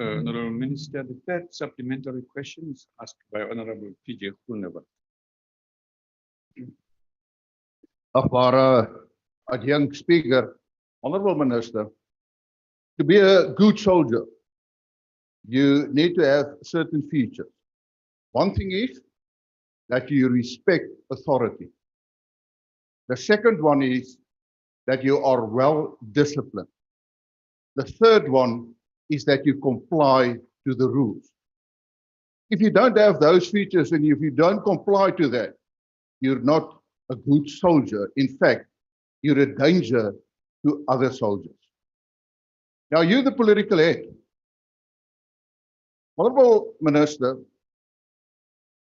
Honourable Minister, the third supplementary question is asked by Honourable PJ Groenewald. Young Speaker, Honourable Minister, to be a good soldier, you need to have certain features. One thing is that you respect authority. The second one is that you are well disciplined. The third one is that you comply to the rules. If you don't have those features and if you don't comply to that, you're not a good soldier. In fact, you're a danger to other soldiers. Now, you're the political head. Honourable Minister,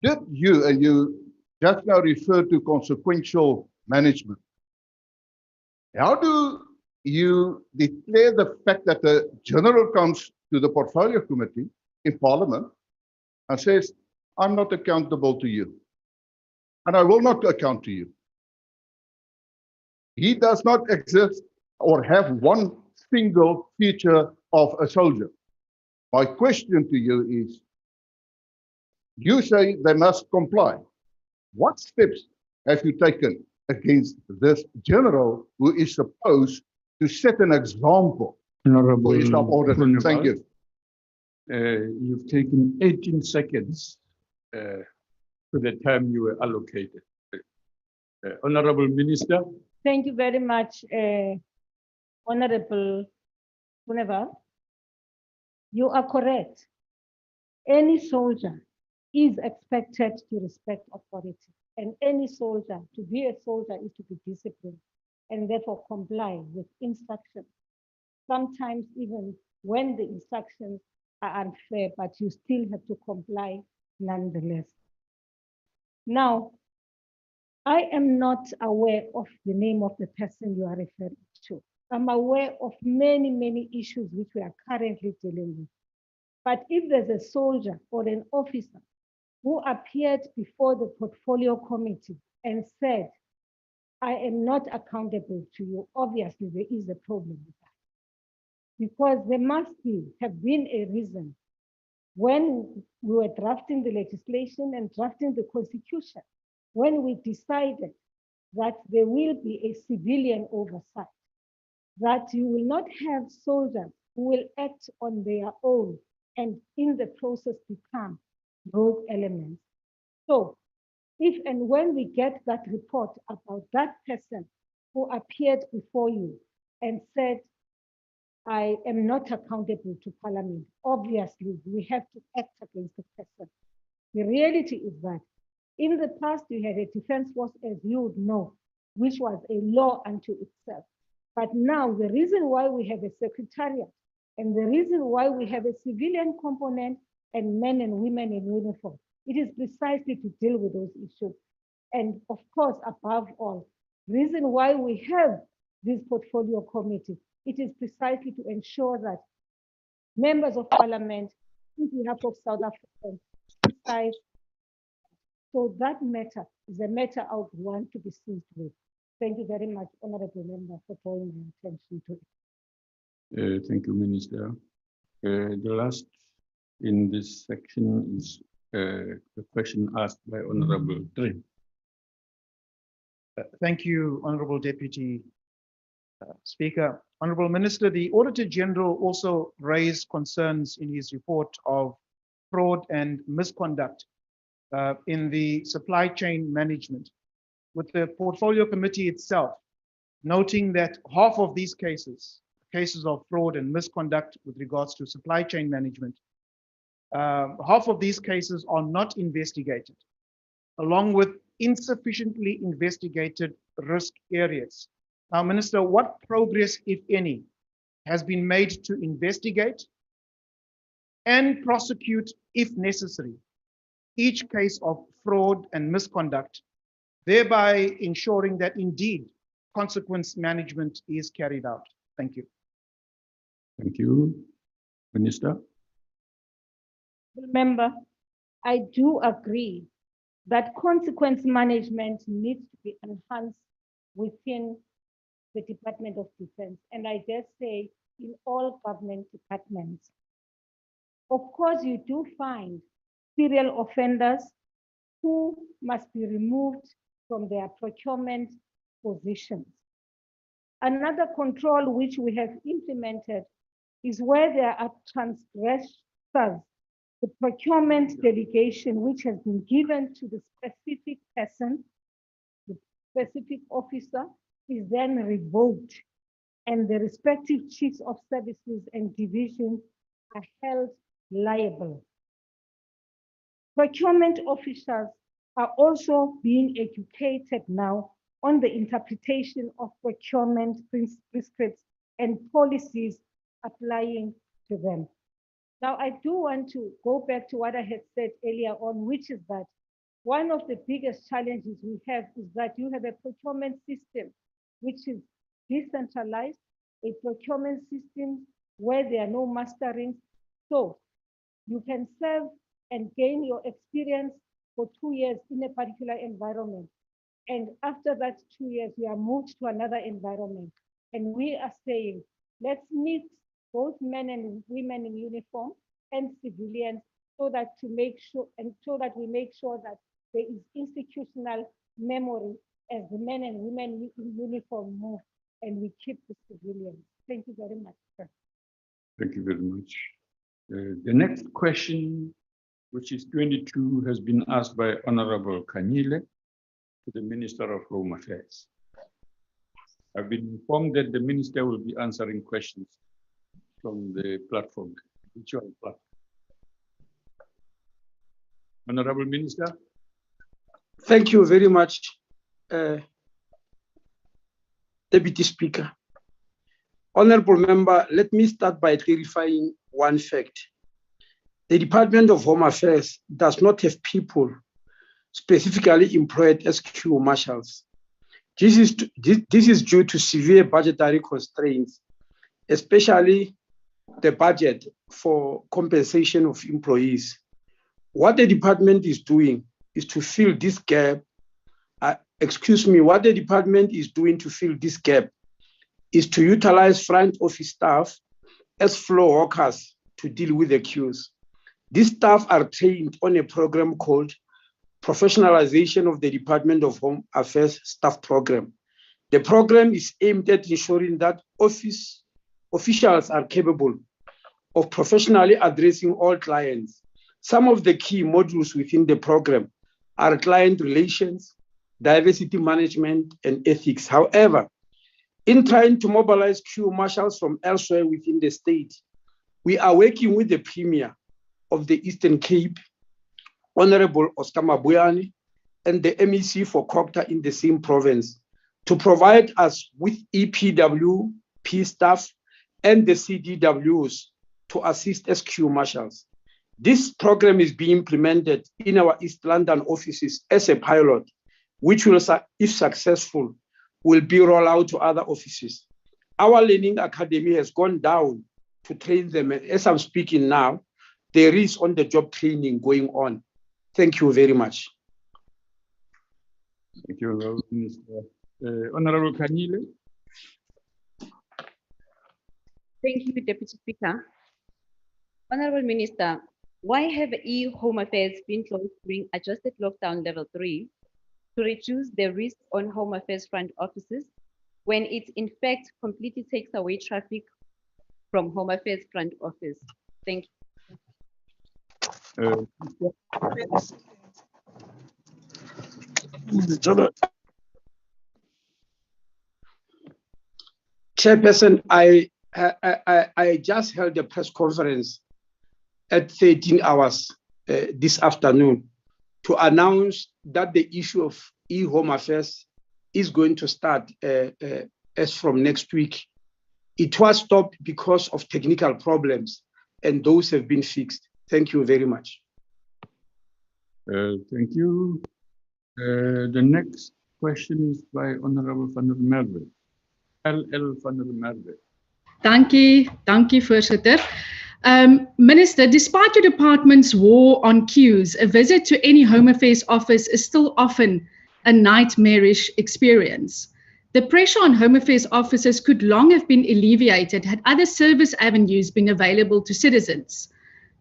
did you, and you just now referred to consequential management, how do you declare the fact that the General comes to the Portfolio Committee in Parliament and says, I'm not accountable to you, and I will not account to you? He does not exist or have one single feature of a soldier. My question to you is, you say they must comply. What steps have you taken against this general who is supposed to set an example for his subordinates? Thank you. You've taken 18 seconds to the time you were allocated. Honourable Minister. Thank you very much, Honourable Groenewald. You are correct. Any soldier is expected to respect authority, and any soldier, to be a soldier, is to be disciplined and therefore comply with instructions. Sometimes even when the instructions are unfair, but you still have to comply nonetheless. Now, I am not aware of the name of the person you are referring to. I'm aware of many, many issues which we are currently dealing with. But if there's a soldier or an officer who appeared before the portfolio committee and said, I am not accountable to you, obviously there is a problem with that. Because there must have been a reason when we were drafting the legislation and drafting the constitution, when we decided that there will be a civilian oversight, that you will not have soldiers who will act on their own and in the process become rogue elements. So if and when we get that report about that person who appeared before you and said, I am not accountable to Parliament, obviously we have to act against the person. The reality is that in the past, we had a defense force, as you would know, which was a law unto itself. But now the reason why we have a secretariat and the reason why we have a civilian component and men and women in uniform, it is precisely to deal with those issues. And of course, above all, reason why we have this portfolio committee, it is precisely to ensure that members of Parliament, on behalf of South Africans, decide. So that matter is a matter I would want to be seized with. Thank you very much, Honourable Member, for drawing my attention to it. Thank you, Minister. The last in this section is the question asked by Honourable Trim. Thank you, Honourable Deputy Speaker. Honourable Minister, the Auditor General also raised concerns in his report of fraud and misconduct in the supply chain management, with the Portfolio Committee itself noting that half of these cases of fraud and misconduct with regards to supply chain management, half of these cases are not investigated, along with insufficiently investigated risk areas. Now, Minister, what progress, if any, has been made to investigate and prosecute, if necessary, each case of fraud and misconduct, thereby ensuring that indeed consequence management is carried out? Thank you. Thank you. Minister. Remember, I do agree that consequence management needs to be enhanced within the Department of Defense, and I dare say in all government departments. Of course, you do find serial offenders who must be removed from their procurement positions. Another control which we have implemented is where there are transgressors. The procurement delegation, which has been given to the specific person, the specific officer, is then revoked, and the respective chiefs of services and divisions are held liable. Procurement officers are also being educated now on the interpretation of procurement prescripts and policies applying to them. Now, I do want to go back to what I had said earlier on, which is that one of the biggest challenges we have is that you have a procurement system which is decentralized, a procurement system where there are no masterings. So you can serve and gain your experience for 2 years in a particular environment. And after that 2 years, you are moved to another environment. And we are saying, let's mix both men and women in uniform and civilians so that we make sure that there is institutional memory as the men and women in uniform move, and we keep the civilians. Thank you very much, sir. Thank you very much. The next question, which is 22, has been asked by Honorable Kanyile to the Minister of Home Affairs. I've been informed that the Minister will be answering questions from the platform, virtual platform. Honorable Minister. Thank you very much, Deputy Speaker. Honorable Member, let me start by clarifying one fact. The Department of Home Affairs does not have people specifically employed as queue marshals. This is due to severe budgetary constraints, especially the budget for compensation of employees. What the department is doing is to fill this gap. What the department is doing to fill this gap is to utilize front office staff as floor workers to deal with the queues. These staff are trained on a program called Professionalization of the Department of Home Affairs Staff Program. The program is aimed at ensuring that office officials are capable of professionally addressing all clients. Some of the key modules within the program are client relations, diversity management, and ethics. However, in trying to mobilize queue marshals from elsewhere within the state, we are working with the Premier of the Eastern Cape, Honorable Oscar Mabuyane, and the MEC for Kokta in the same province to provide us with EPWP staff and the CDWs to assist as queue marshals. This program is being implemented in our East London offices as a pilot, which will, if successful, will be rolled out to other offices. Our learning academy has gone down to train them. As I'm speaking now, there is on-the-job training going on. Thank you very much. Thank you, Honorable Minister. Honorable Kanyile. Thank you, Deputy Speaker. Honorable Minister, why have e-Home Affairs been closed during adjusted lockdown level 3 to reduce the risk on Home Affairs front offices when it in fact completely takes away traffic from Home Affairs front office? Thank you. Chairperson, I just held a press conference at 13 hours this afternoon to announce that the issue of e-Home Affairs is going to start as from next week. It was stopped because of technical problems, and those have been fixed. Thank you very much. Thank you. The next question is by Honorable van der Merwe. LL van der Merwe. Dankie, voorzitter. Minister, despite your department's war on queues, a visit to any Home Affairs office is still often a nightmarish experience. The pressure on Home Affairs officers could long have been alleviated had other service avenues been available to citizens.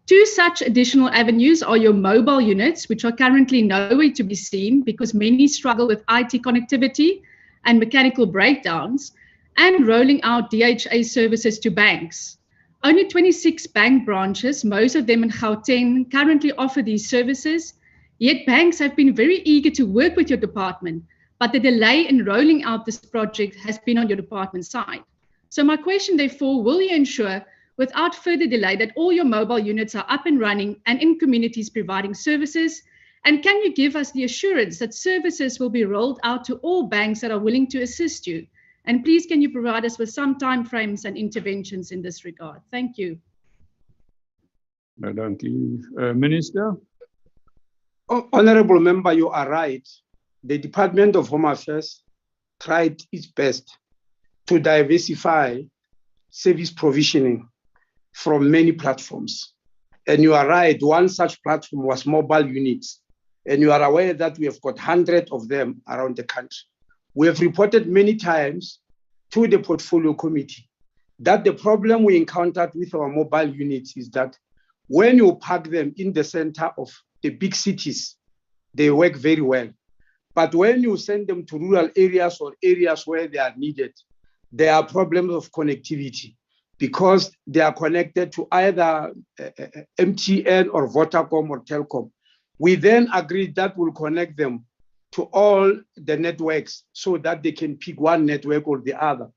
Two such additional avenues are your mobile units, which are currently nowhere to be seen because many struggle with IT connectivity and mechanical breakdowns, and rolling out DHA services to banks. Only 26 bank branches, most of them in Gauteng, currently offer these services, yet banks have been very eager to work with your department, but the delay in rolling out this project has been on your department's side. So my question, therefore, will you ensure without further delay that all your mobile units are up and running and in communities providing services? And can you give us the assurance that services will be rolled out to all banks that are willing to assist you? And please, can you provide us with some timeframes and interventions in this regard? Thank you. Thank you. Minister? Honorable member, you are right. The Department of Home Affairs tried its best to diversify service provisioning from many platforms. And you are right, one such platform was mobile units. And you are aware that we have got hundreds of them around the country. We have reported many times to the portfolio committee that the problem we encountered with our mobile units is that when you park them in the center of the big cities, they work very well. But when you send them to rural areas or areas where they are needed, there are problems of connectivity because they are connected to either MTN or Vodacom or Telcom. We then agreed that we'll connect them to all the networks so that they can pick one network or the other.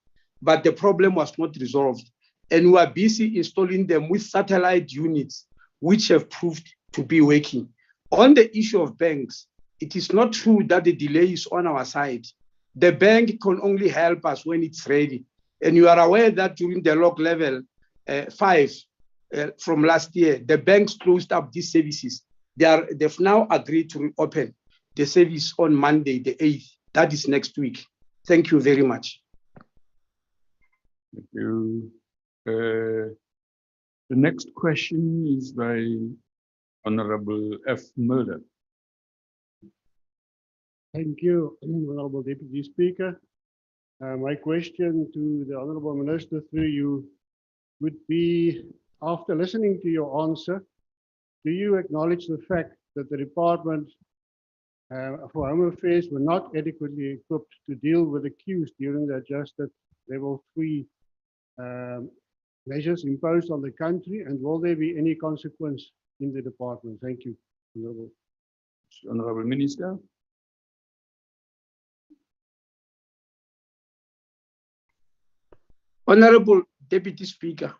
But the problem was not resolved. And we are busy installing them with satellite units, which have proved to be working. On the issue of banks, it is not true that the delay is on our side. The bank can only help us when it's ready. And you are aware that during the log level 5 from last year, the banks closed up these services. They've now agreed to reopen the service on Monday, the 8th. That is next week. Thank you very much. Thank you. The next question is by Honorable F. Mulder. Thank you, Honorable Deputy Speaker. My question to the Honorable Minister through you would be, after listening to your answer, do you acknowledge the fact that the Department for Home Affairs were not adequately equipped to deal with the queues during the adjusted level 3 measures imposed on the country, and will there be any consequence in the department? Thank you, Honorable. Honorable Minister. Honorable Deputy Speaker,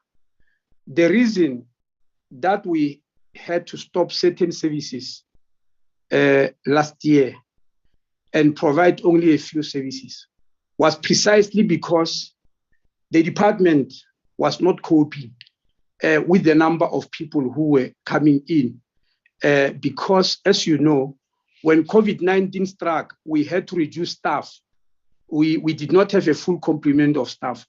the reason that we had to stop certain services last year and provide only a few services was precisely because the department was not coping with the number of people who were coming in. Because, as you know, when COVID-19 struck, we had to reduce staff. We did not have a full complement of staff.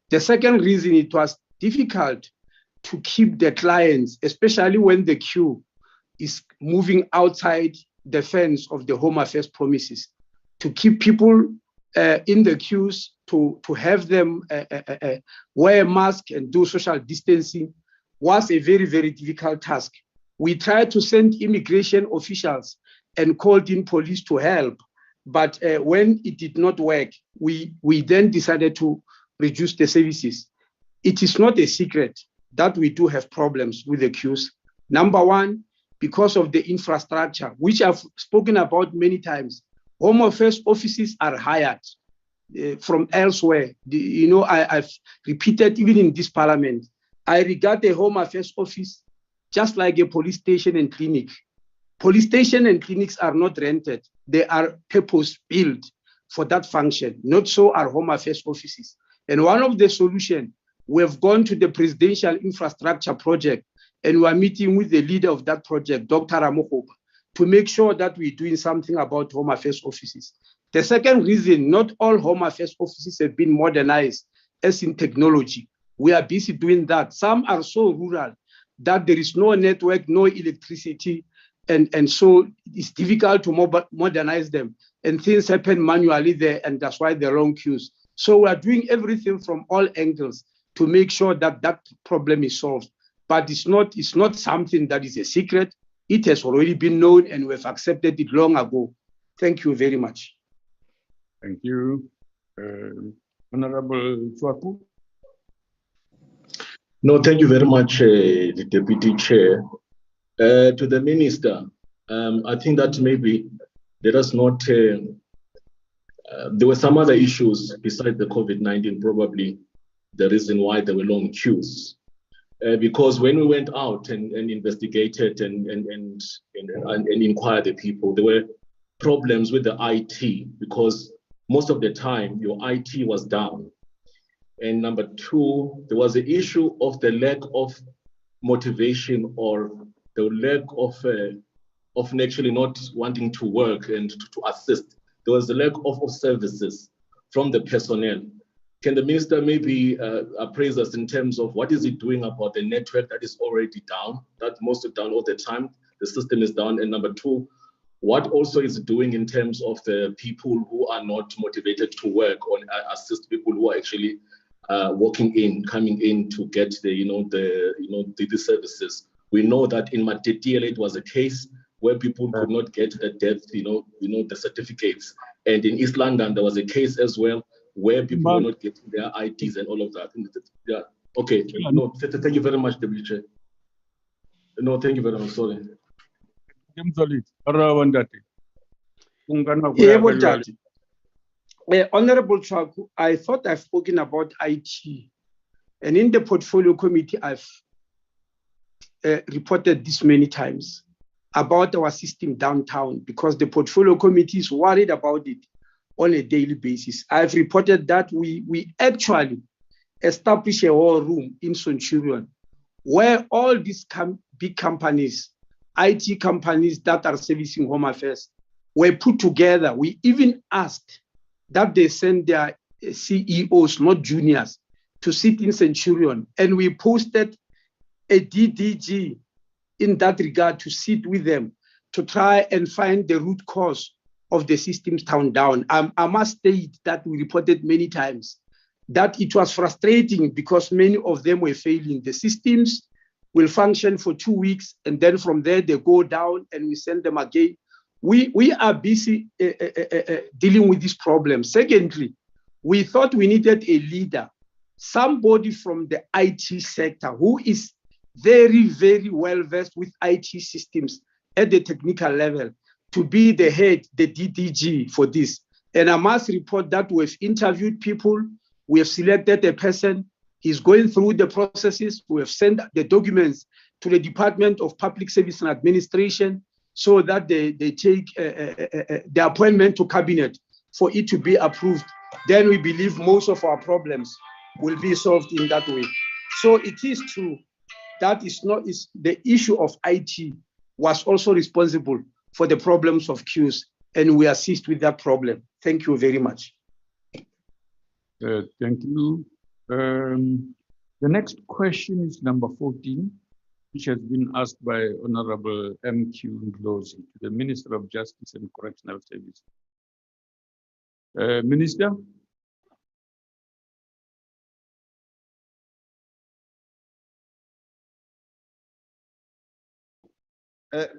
The second reason, it was difficult to keep the clients, especially when the queue is moving outside the fence of the Home Affairs promises, to keep people in the queues, to have them wear a mask and do social distancing was a very, very difficult task. We tried to send immigration officials and called in police to help, but when it did not work, we then decided to reduce the services. It is not a secret that we do have problems with the queues. Number one, because of the infrastructure, which I've spoken about many times. Home Affairs offices are hired from elsewhere. I've repeated even in this parliament, I regard the Home Affairs office just like a police station and clinic. Police station and clinics are not rented. They are purpose-built for that function. Not so are Home Affairs offices. And one of the solutions, we have gone to the Presidential Infrastructure Project, and we are meeting with the leader of that project, Dr. Ramokoba, to make sure that we're doing something about Home Affairs offices. The second reason, not all Home Affairs offices have been modernized as in technology. We are busy doing that. Some are so rural that there is no network, no electricity, and so it's difficult to modernize them. And things happen manually there, and that's why there are long queues. So we are doing everything from all angles to make sure that that problem is solved. but it's not something that is a secret. It has already been known and we've accepted it long ago. Thank you very much. Thank you. Honorable Chwaku. No, thank you very much, the Deputy Chair. To the Minister, I think that maybe let us not, there were some other issues besides the COVID-19, probably the reason why there were long queues. Because when we went out and investigated and inquired the people, there were problems with the IT because most of the time your IT was down. And number two, there was the issue of the lack of motivation or the lack of actually not wanting to work and to assist. There was a lack of services from the personnel. Can the minister maybe appraise us in terms of what is it doing about the network that is already down, that most of down all the time, the system is down? And number two, what also is it doing in terms of the people who are not motivated to work or assist people who are actually coming in to get the services? We know that in Matetiele it was a case where people could not get the death, the certificates. And in East London, there was a case as well where people were not getting their IDs and all of that. Yeah. Okay. No, thank you very much, Deputy Chair. No, thank you very much. Sorry. Honorable Chwaku, I thought I've spoken about IT. And in the portfolio committee, I've reported this many times about our system downtown because the portfolio committee is worried about it on a daily basis. I've reported that we actually established a war room in Centurion where all these big companies, IT companies that are servicing Home Affairs were put together. We even asked that they send their CEOs, not juniors, to sit in Centurion. And we posted a DDG in that regard to sit with them to try and find the root cause of the systems down. I must state that we reported many times that it was frustrating because many of them were failing. The systems will function for 2 weeks and then from there they go down and we send them again. We are busy dealing with this problem. Secondly, we thought we needed a leader, somebody from the IT sector who is very, very well versed with IT systems at the technical level to be the head, the DDG for this. And I must report that we've interviewed people, we have selected a person, he's going through the processes, we have sent the documents to the Department of Public Service and Administration so that they take the appointment to cabinet for it to be approved. Then we believe most of our problems will be solved in that way. So it is true that the issue of IT was also responsible for the problems of queues, and we assist with that problem. Thank you very much. Thank you. The next question is number 14, which has been asked by Honorable M.Q. Ndlozi to the Minister of Justice and Correctional Services. Minister?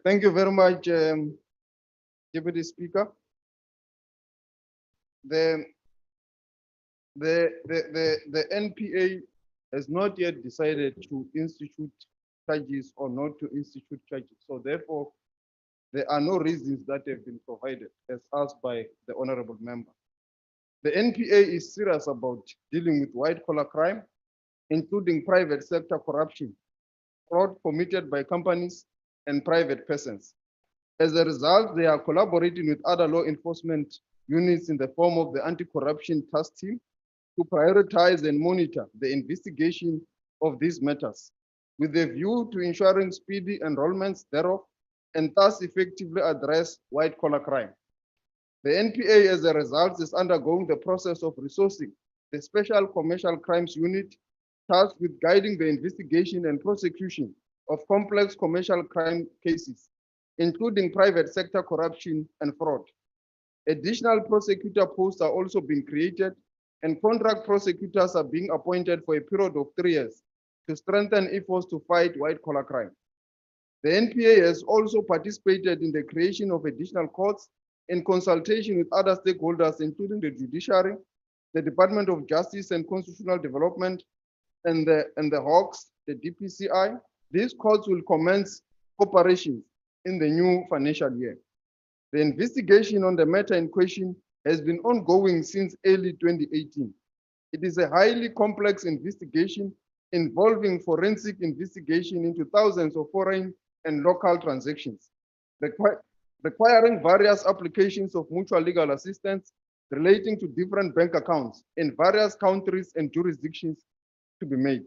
Thank you very much, Deputy Speaker. The NPA has not yet decided to institute charges or not to institute charges. So therefore, there are no reasons that have been provided as asked by the honorable member. The NPA is serious about dealing with white-collar crime, including private sector corruption, fraud committed by companies and private persons. As a result, they are collaborating with other law enforcement units in the form of the Anti-Corruption Task Team to prioritize and monitor the investigation of these matters, with a view to ensuring speedy enrollments thereof and thus effectively address white-collar crime. The NPA, as a result, is undergoing the process of resourcing the Special Commercial Crimes Unit tasked with guiding the investigation and prosecution of complex commercial crime cases, including private sector corruption and fraud. Additional prosecutor posts are also being created, and contract prosecutors are being appointed for a period of 3 years to strengthen efforts to fight white-collar crime. The NPA has also participated in the creation of additional courts in consultation with other stakeholders, including the judiciary, the Department of Justice and Constitutional Development, and the Hawks, the DPCI. These courts will commence operations in the new financial year. The investigation on the matter in question has been ongoing since early 2018. It is a highly complex investigation involving forensic investigation into thousands of foreign and local transactions, requiring various applications of mutual legal assistance relating to different bank accounts in various countries and jurisdictions to be made.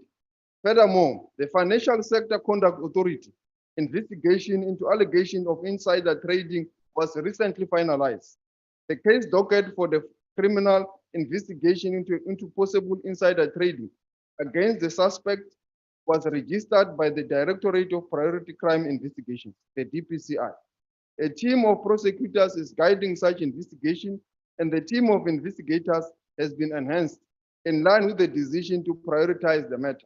Furthermore, the Financial Sector Conduct Authority investigation into allegations of insider trading was recently finalized. The case docket for the criminal investigation into possible insider trading against the suspect was registered by the Directorate of Priority Crime Investigations, the DPCI. A team of prosecutors is guiding such investigation, and the team of investigators has been enhanced in line with the decision to prioritize the matter.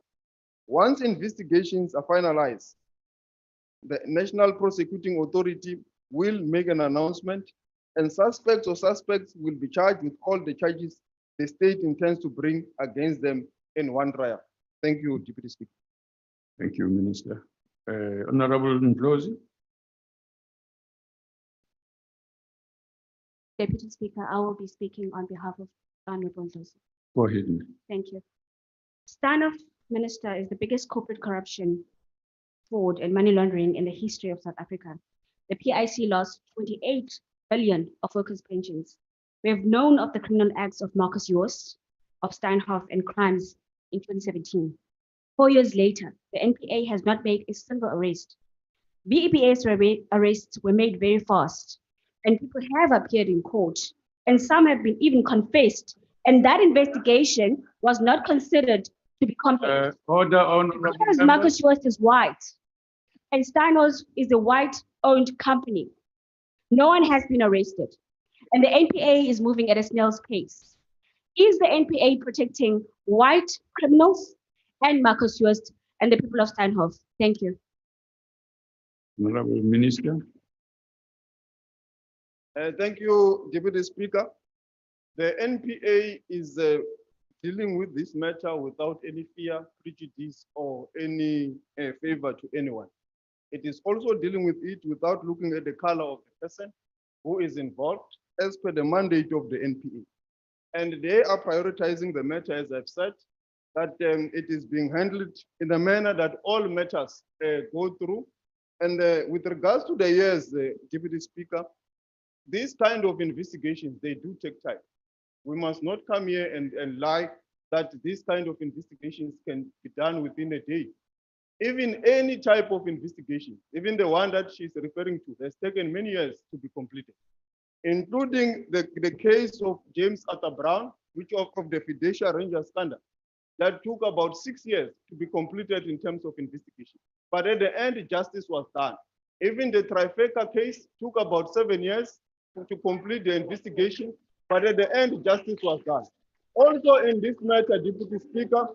Once investigations are finalized, the National Prosecuting Authority will make an announcement, and suspects will be charged with all the charges the state intends to bring against them in one trial. Thank you, Deputy Speaker. Thank you, Minister. Honorable Ndlozi. Deputy Speaker, I will be speaking on behalf of Honorable Ndlozi. Go ahead. Thank you. STANOF, Minister, is the biggest corporate corruption, fraud, and money laundering in the history of South Africa. The PIC lost 28 billion of workers' pensions. We have known of the criminal acts of Marcus Joost, of Steinhoff, and crimes in 2017. 4 years later, the NPA has not made a single arrest. BEPS arrests were made very fast, and people have appeared in court, and some have been even confessed, and that investigation was not considered to be complete. Because Marcus Joost is white, and Steinhoff is a white-owned company. No one has been arrested, and the NPA is moving at a snail's pace. Is the NPA protecting white criminals and Marcus Joost and the people of Steinhoff? Thank you. Honorable Minister. Thank you, Deputy Speaker. The NPA is dealing with this matter without any fear, prejudice, or any favor to anyone. It is also dealing with it without looking at the color of the person who is involved, as per the mandate of the NPA. And they are prioritizing the matter, as I've said, that it is being handled in a manner that all matters go through. And with regards to the years, Deputy Speaker, these kind of investigations, they do take time. We must not come here and lie that these kind of investigations can be done within a day. Even any type of investigation, even the one that she's referring to, has taken many years to be completed, including the case of James Arthur Brown, which of the Fiducia Ranger scandal, that took about 6 years to be completed in terms of investigation. But at the end, justice was done. Even the Trifecta case took about 7 years to complete the investigation, but at the end, justice was done. Also in this matter, Deputy Speaker,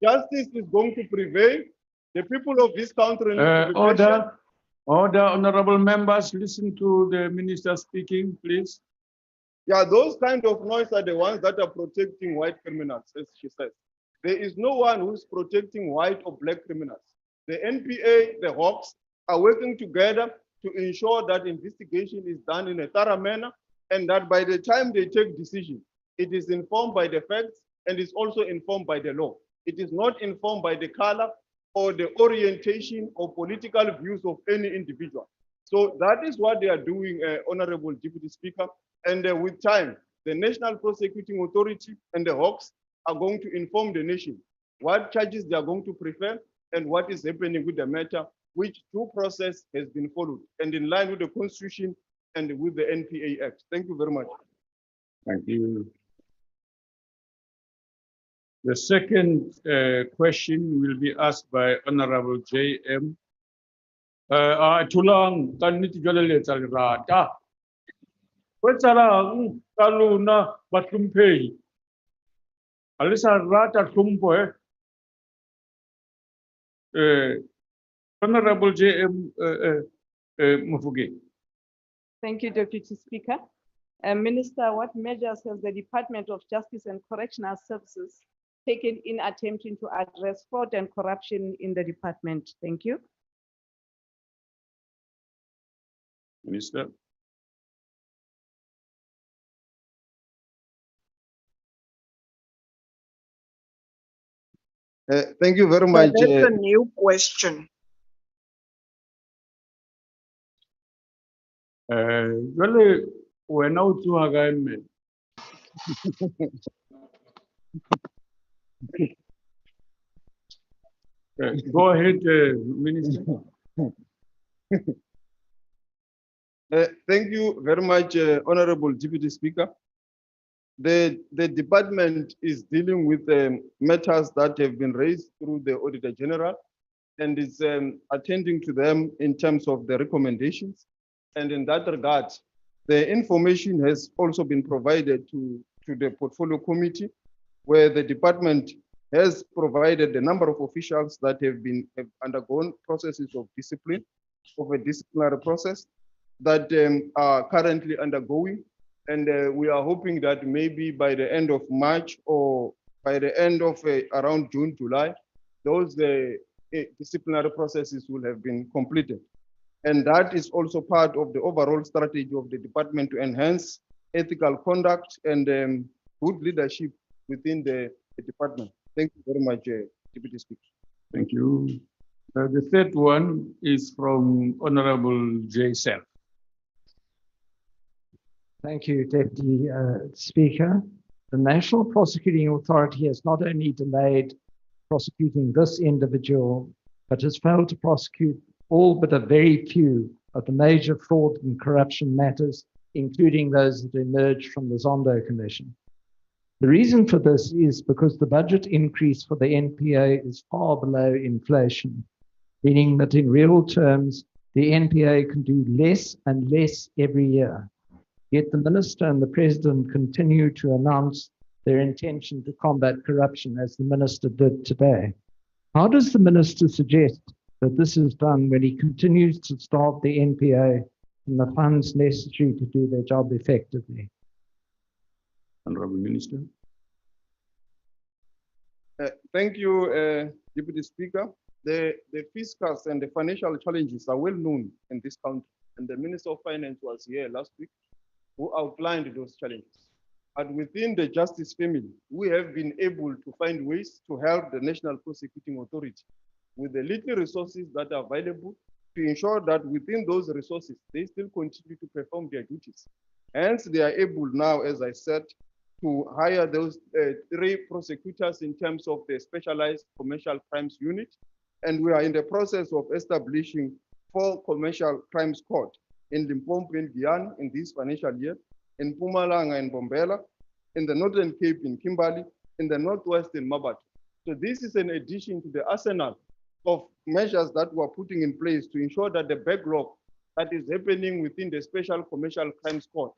justice is going to prevail. The people of this country need to be patient. Order, honorable members, listen to the minister speaking, please. Yeah, those kind of noise are the ones that are protecting white criminals, as she says. There is no one who's protecting white or black criminals. The NPA, the Hawks, are working together to ensure that investigation is done in a thorough manner, and that by the time they take decision, it is informed by the facts and is also informed by the law. It is not informed by the color or the orientation or political views of any individual. So that is what they are doing, Honorable Deputy Speaker. And with time, the National Prosecuting Authority and the Hawks are going to inform the nation what charges they are going to prefer and what is happening with the matter, which due process has been followed and in line with the Constitution and with the NPA Act. Thank you very much. Thank you. The second question will be asked by Honorable J.M. Tulang tanit jalaletsa rata. Wetsalang taluna batumpe. Alisa rata tumpo Honorable J.M. Mufugeng. Thank you, Deputy Speaker. Minister, what measures has the Department of Justice and Correctional Services taken in attempting to address fraud and corruption in the department? Thank you. Minister. Thank you very much. That's a new question. Jwale wena o tsoha kae mme? Go ahead, Minister. Thank you very much, Honorable Deputy Speaker. The department is dealing with matters that have been raised through the Auditor General and is attending to them in terms of the recommendations. And in that regard, the information has also been provided to the Portfolio Committee, where the department has provided a number of officials that have undergone processes of discipline, of a disciplinary process that are currently undergoing. And we are hoping that maybe by the end of March or by the end of around June, July, those disciplinary processes will have been completed. And that is also part of the overall strategy of the department to enhance ethical conduct and good leadership within the department. Thank you very much, Deputy Speaker. Thank you. The third one is from Honorable J. Self. Thank you, Deputy Speaker. The National Prosecuting Authority has not only delayed prosecuting this individual, but has failed to prosecute all but a very few of the major fraud and corruption matters, including those that emerged from the Zondo Commission. The reason for this is because the budget increase for the NPA is far below inflation, meaning that in real terms, the NPA can do less and less every year. Yet the Minister and the President continue to announce their intention to combat corruption, as the Minister did today. How does the Minister suggest that this is done when he continues to starve the NPA from the funds necessary to do their job effectively? Honorable Minister. Thank you, Deputy Speaker. The fiscal and the financial challenges are well known in this country, and the Minister of Finance was here last week, who outlined those challenges. But within the justice family, we have been able to find ways to help the National Prosecuting Authority with the little resources that are available to ensure that within those resources, they still continue to perform their duties. Hence, they are able now, as I said, to hire those 3 prosecutors in terms of the specialized commercial crimes unit. And we are in the process of establishing 4 commercial crimes court in Limpopo and Guyana in this financial year, in Mpumalanga and Bombela, in the Northern Cape in Kimberley, in the Northwest in Mabat. So this is an addition to the arsenal of measures that we're putting in place to ensure that the backlog that is happening within the Special Commercial Crimes Court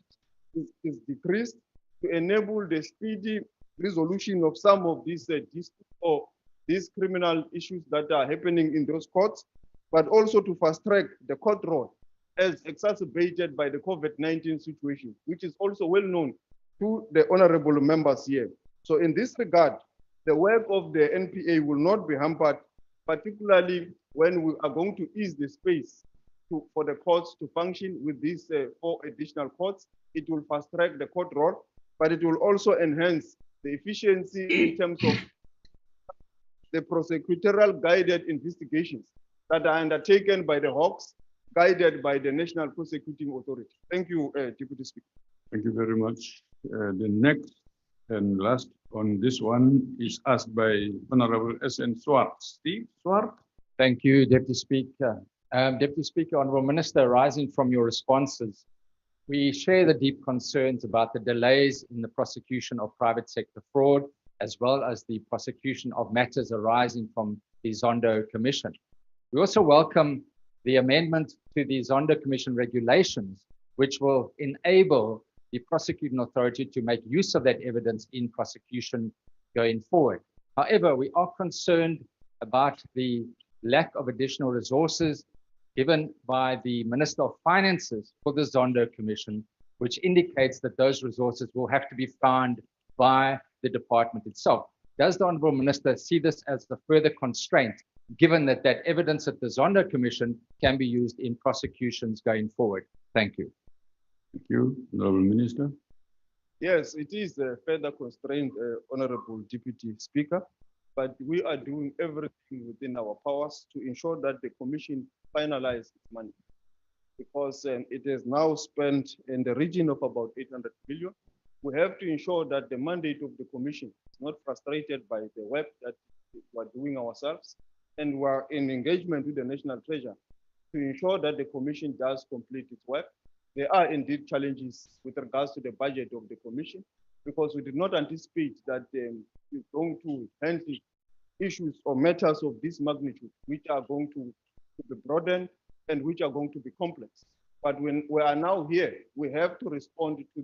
is decreased to enable the speedy resolution of some of these disputes or these criminal issues that are happening in those courts, but also to fast track the court roll as exacerbated by the COVID-19 situation, which is also well known to the honorable members here. So in this regard, the work of the NPA will not be hampered, particularly when we are going to ease the space for the courts to function with these 4 additional courts. It will fast track the court roll, but it will also enhance the efficiency in terms of the prosecutorial guided investigations that are undertaken by the Hawks, guided by the National Prosecuting Authority. Thank you, Deputy Speaker. Thank you very much. The next and last on this one is asked by Honorable S.N. Swartz. Steve Swartz. Thank you, Deputy Speaker. Deputy Speaker, Honourable Minister, arising from your responses, we share the deep concerns about the delays in the prosecution of private sector fraud, as well as the prosecution of matters arising from the Zondo Commission. We also welcome the amendment to the Zondo Commission regulations, which will enable the prosecuting authority to make use of that evidence in prosecution going forward. However, we are concerned about the lack of additional resources given by the Minister of Finances for the Zondo Commission, which indicates that those resources will have to be found by the department itself. Does the Honourable Minister see this as a further constraint, given that that evidence at the Zondo Commission can be used in prosecutions going forward? Thank you. Thank you, Honourable Minister. Yes, it is a further constraint, Honorable Deputy Speaker, but we are doing everything within our powers to ensure that the Commission finalizes its money, because it is now spent in the region of about 800 billion. We have to ensure that the mandate of the Commission is not frustrated by the work that we're doing ourselves, and we're in engagement with the National Treasury to ensure that the Commission does complete its work. There are indeed challenges with regards to the budget of the Commission, because we did not anticipate that it's going to handle issues or matters of this magnitude, which are going to be broadened and which are going to be complex. But when we are now here, we have to respond to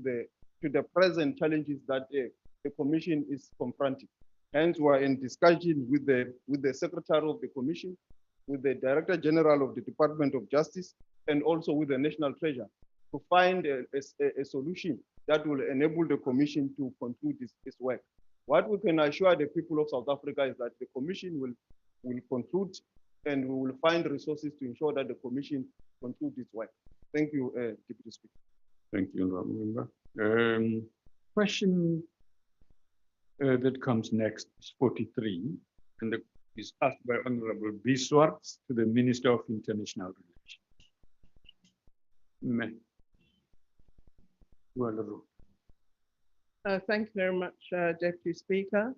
the present challenges that the Commission is confronting. Hence, we're in discussion with the Secretary of the Commission, with the Director General of the Department of Justice, and also with the National Treasury, to find a solution that will enable the Commission to conclude this work. What we can assure the people of South Africa is that the Commission will conclude, and we will find resources to ensure that the Commission concludes its work. Thank you, Deputy Speaker. Thank you, Honourable Member. Question that comes next is 43, and is asked by Honourable B. Swartz to the Minister of International Relations. Thank you very much, Deputy Speaker.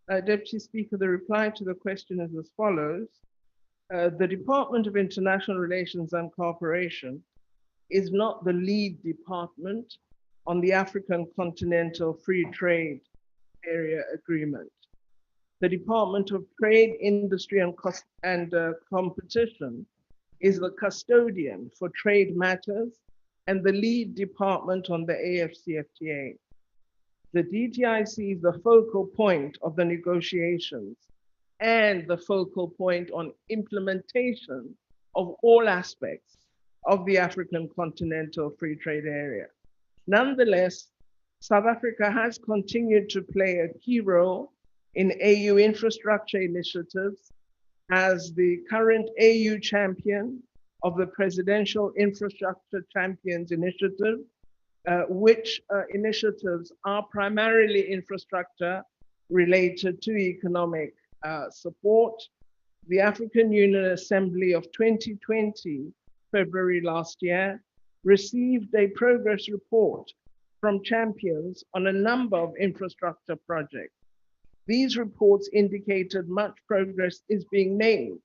Deputy Speaker, the reply to the question is as follows. The Department of International Relations and Cooperation is not the lead department on the African Continental Free Trade Area Agreement. The Department of Trade, Industry and Competition is the custodian for trade matters and the lead department on the AFCFTA. The DTIC is the focal point of the negotiations and the focal point on implementation of all aspects of the African Continental Free Trade Area. Nonetheless, South Africa has continued to play a key role in AU infrastructure initiatives as the current AU champion of the Presidential Infrastructure Champions Initiative, which initiatives are primarily infrastructure related to economic support. The African Union Assembly of 2020, February last year, received a progress report from champions on a number of infrastructure projects. These reports indicated much progress is being made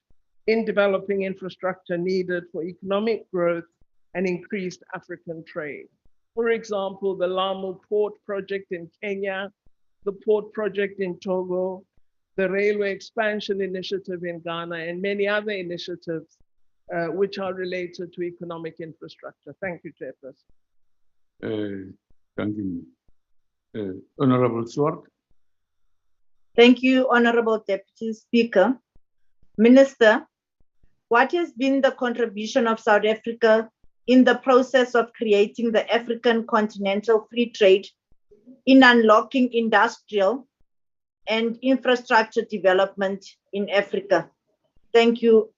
in developing infrastructure needed for economic growth and increased African trade. For example, the Lamu Port Project in Kenya, the Port Project in Togo, the Railway Expansion Initiative in Ghana, and many other initiatives which are related to economic infrastructure. Thank you, Chairperson. Thank you. Honourable Swart. Thank you, Honourable Deputy Speaker. Minister, what has been the contribution of South Africa in the process of creating the African Continental Free Trade in unlocking industrial and infrastructure development in Africa? Thank you,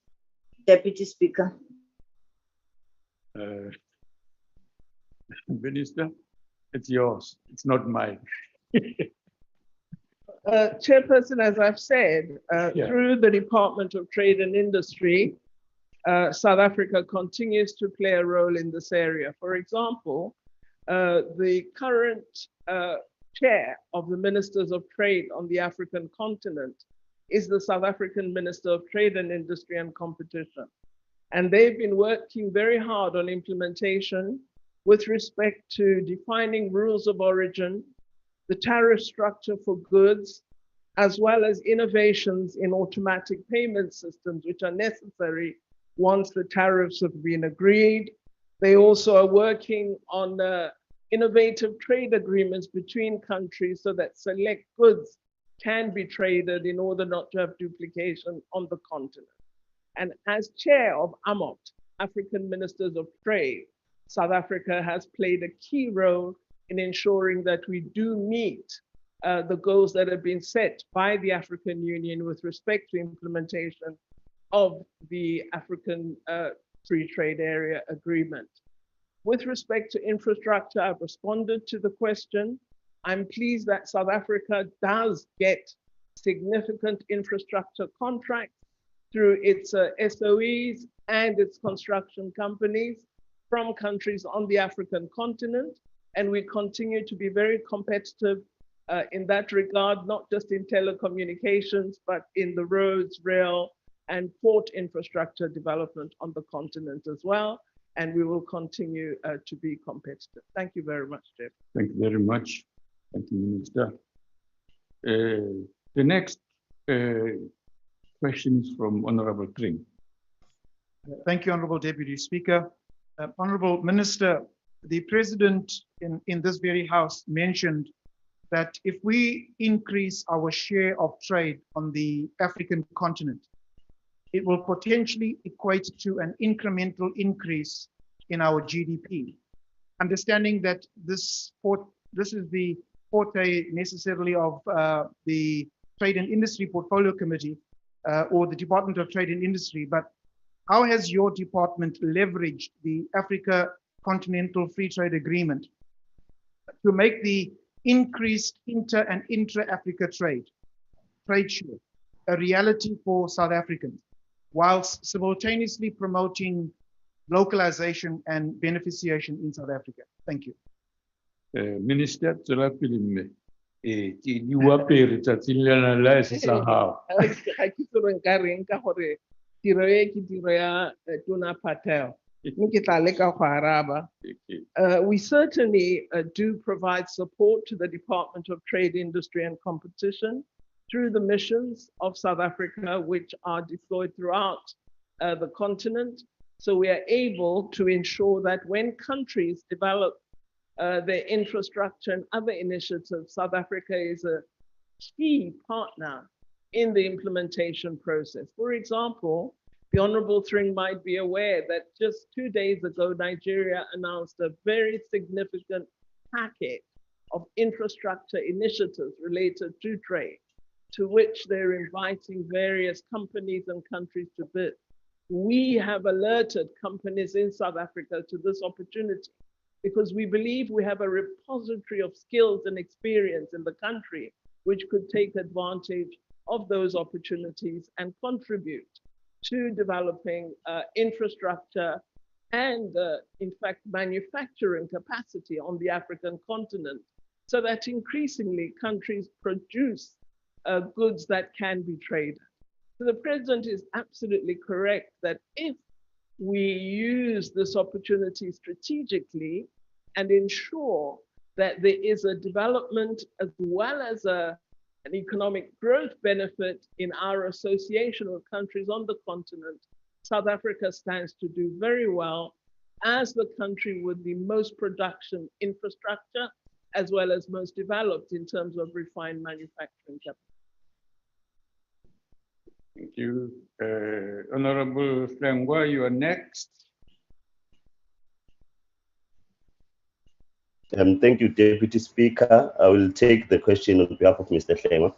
Deputy Speaker. Minister, it's yours. It's not mine. Chairperson, as I've said, through the Department of Trade and Industry, South Africa continues to play a role in this area. For example, the current chair of the Ministers of Trade on the African continent is the South African Minister of Trade and Industry and Competition. And they've been working very hard on implementation with respect to defining rules of origin, the tariff structure for goods, as well as innovations in automatic payment systems, which are necessary once the tariffs have been agreed. They also are working on innovative trade agreements between countries so that select goods can be traded in order not to have duplication on the continent. And as chair of AMOT, African Ministers of Trade, South Africa has played a key role in ensuring that we do meet the goals that have been set by the African Union with respect to implementation of the African Free Trade Area Agreement. With respect to infrastructure, I've responded to the question. I'm pleased that South Africa does get significant infrastructure contracts through its SOEs and its construction companies from countries on the African continent. And we continue to be very competitive in that regard, not just in telecommunications, but in the roads, rail, and port infrastructure development on the continent as well. And we will continue to be competitive. Thank you very much, Jeff. Thank you very much. Thank you, Minister. The next question is from Honorable Tring. Thank you, Honorable Deputy Speaker. Honorable Minister, the President in this very House mentioned that if we increase our share of trade on the African continent, it will potentially equate to an incremental increase in our GDP. Understanding that this is the forte necessarily of the Trade and Industry Portfolio Committee or the Department of Trade and Industry, but how has your department leveraged the Africa Continental Free Trade Agreement to make the increased inter and intra-Africa trade share a reality for South Africans, whilst simultaneously promoting localization and beneficiation in South Africa? Thank you. Minister, tswela pele mme. Ke di wapere tsatsing lena la se sa hao. Ga ke tsore nka reng ka gore tiro e ke tiro ya Tona Patel. Mme ke tla leka go araba. We certainly do provide support to the Department of Trade, Industry and Competition through the missions of South Africa, which are deployed throughout the continent. So we are able to ensure that when countries develop their infrastructure and other initiatives, South Africa is a key partner in the implementation process. For example, the Honorable Thring might be aware that just 2 days ago, Nigeria announced a very significant package of infrastructure initiatives related to trade, to which they're inviting various companies and countries to bid. We have alerted companies in South Africa to this opportunity because we believe we have a repository of skills and experience in the country which could take advantage of those opportunities and contribute to developing infrastructure and, in fact, manufacturing capacity on the African continent so that increasingly countries produce goods that can be traded. So the President is absolutely correct that if we use this opportunity strategically and ensure that there is a development as well as an economic growth benefit in our association with countries on the continent, South Africa stands to do very well as the country with the most production infrastructure, as well as most developed in terms of refined manufacturing capacity. Thank you. Honorable Flengwa, you are next. Thank you, Deputy Speaker. I will take the question on behalf of Mr. Flengwa.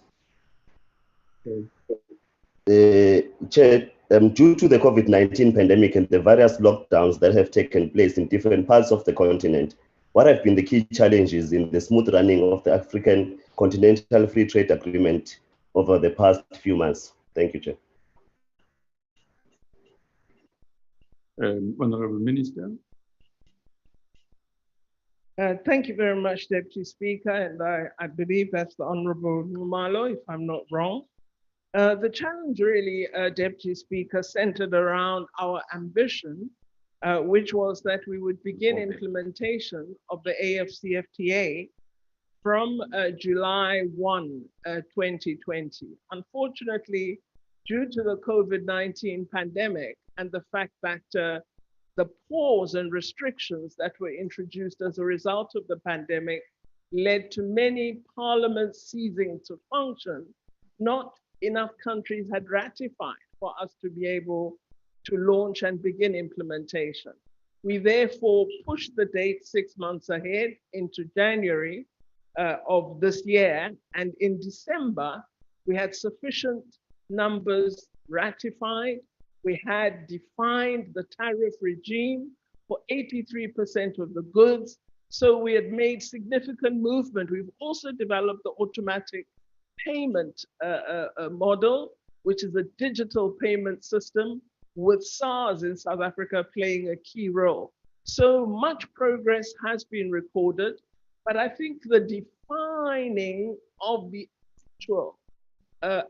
Chair, due to the COVID-19 pandemic and the various lockdowns that have taken place in different parts of the continent, what have been the key challenges in the smooth running of the African Continental Free Trade Agreement over the past few months? Thank you, Chair. Honorable Minister. Thank you very much, Deputy Speaker, and I believe that's the Honorable Numalo, if I'm not wrong. The challenge really, Deputy Speaker, centered around our ambition, which was that we would begin implementation of the AFCFTA from July 1, 2020. Unfortunately, due to the COVID-19 pandemic and the fact that the pause and restrictions that were introduced as a result of the pandemic led to many parliaments ceasing to function, not enough countries had ratified for us to be able to launch and begin implementation. We therefore pushed the date 6 months ahead into January of this year. And in December, we had sufficient numbers ratified. We had defined the tariff regime for 83% of the goods. So we had made significant movement. We've also developed the automatic payment model, which is a digital payment system with SARS in South Africa playing a key role. So much progress has been recorded, but I think the defining of the actual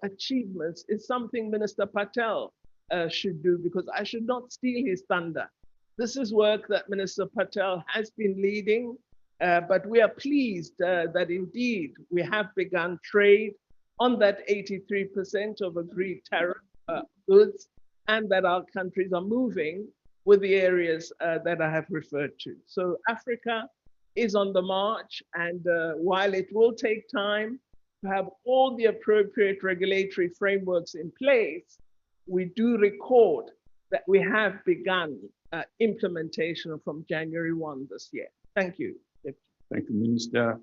achievements is something Minister Patel should do, because I should not steal his thunder. This is work that Minister Patel has been leading, but we are pleased that indeed we have begun trade on that 83% of agreed tariff goods, and that our countries are moving with the areas that I have referred to. So Africa is on the march, and while it will take time to have all the appropriate regulatory frameworks in place, we do record that we have begun implementation from January 1 this year. Thank you. Thank you, Minister.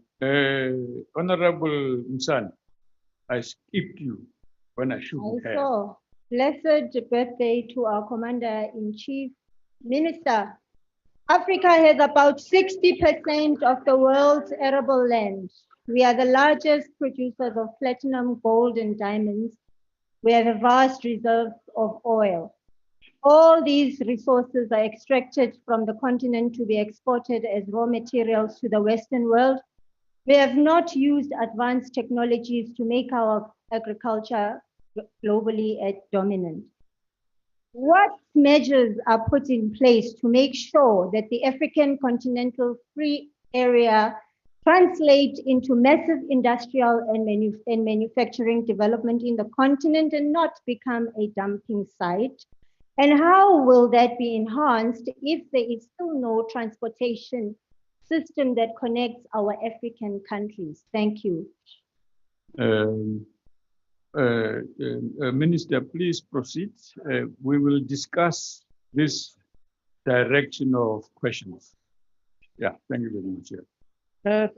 Honorable Msan, I skipped you when I shouldn't have. Also, blessed birthday to our Commander-in-Chief. Minister, Africa has about 60% of the world's arable land. We are the largest producers of platinum, gold, and diamonds. We have a vast reserve of oil. All these resources are extracted from the continent to be exported as raw materials to the Western world. We have not used advanced technologies to make our agriculture globally dominant. What measures are put in place to make sure that the African Continental Free Area translate into massive industrial and manufacturing development in the continent and not become a dumping site? And how will that be enhanced if there is still no transportation system that connects our African countries? Thank you. Minister, please proceed. We will discuss this direction of questions. Yeah, thank you very much.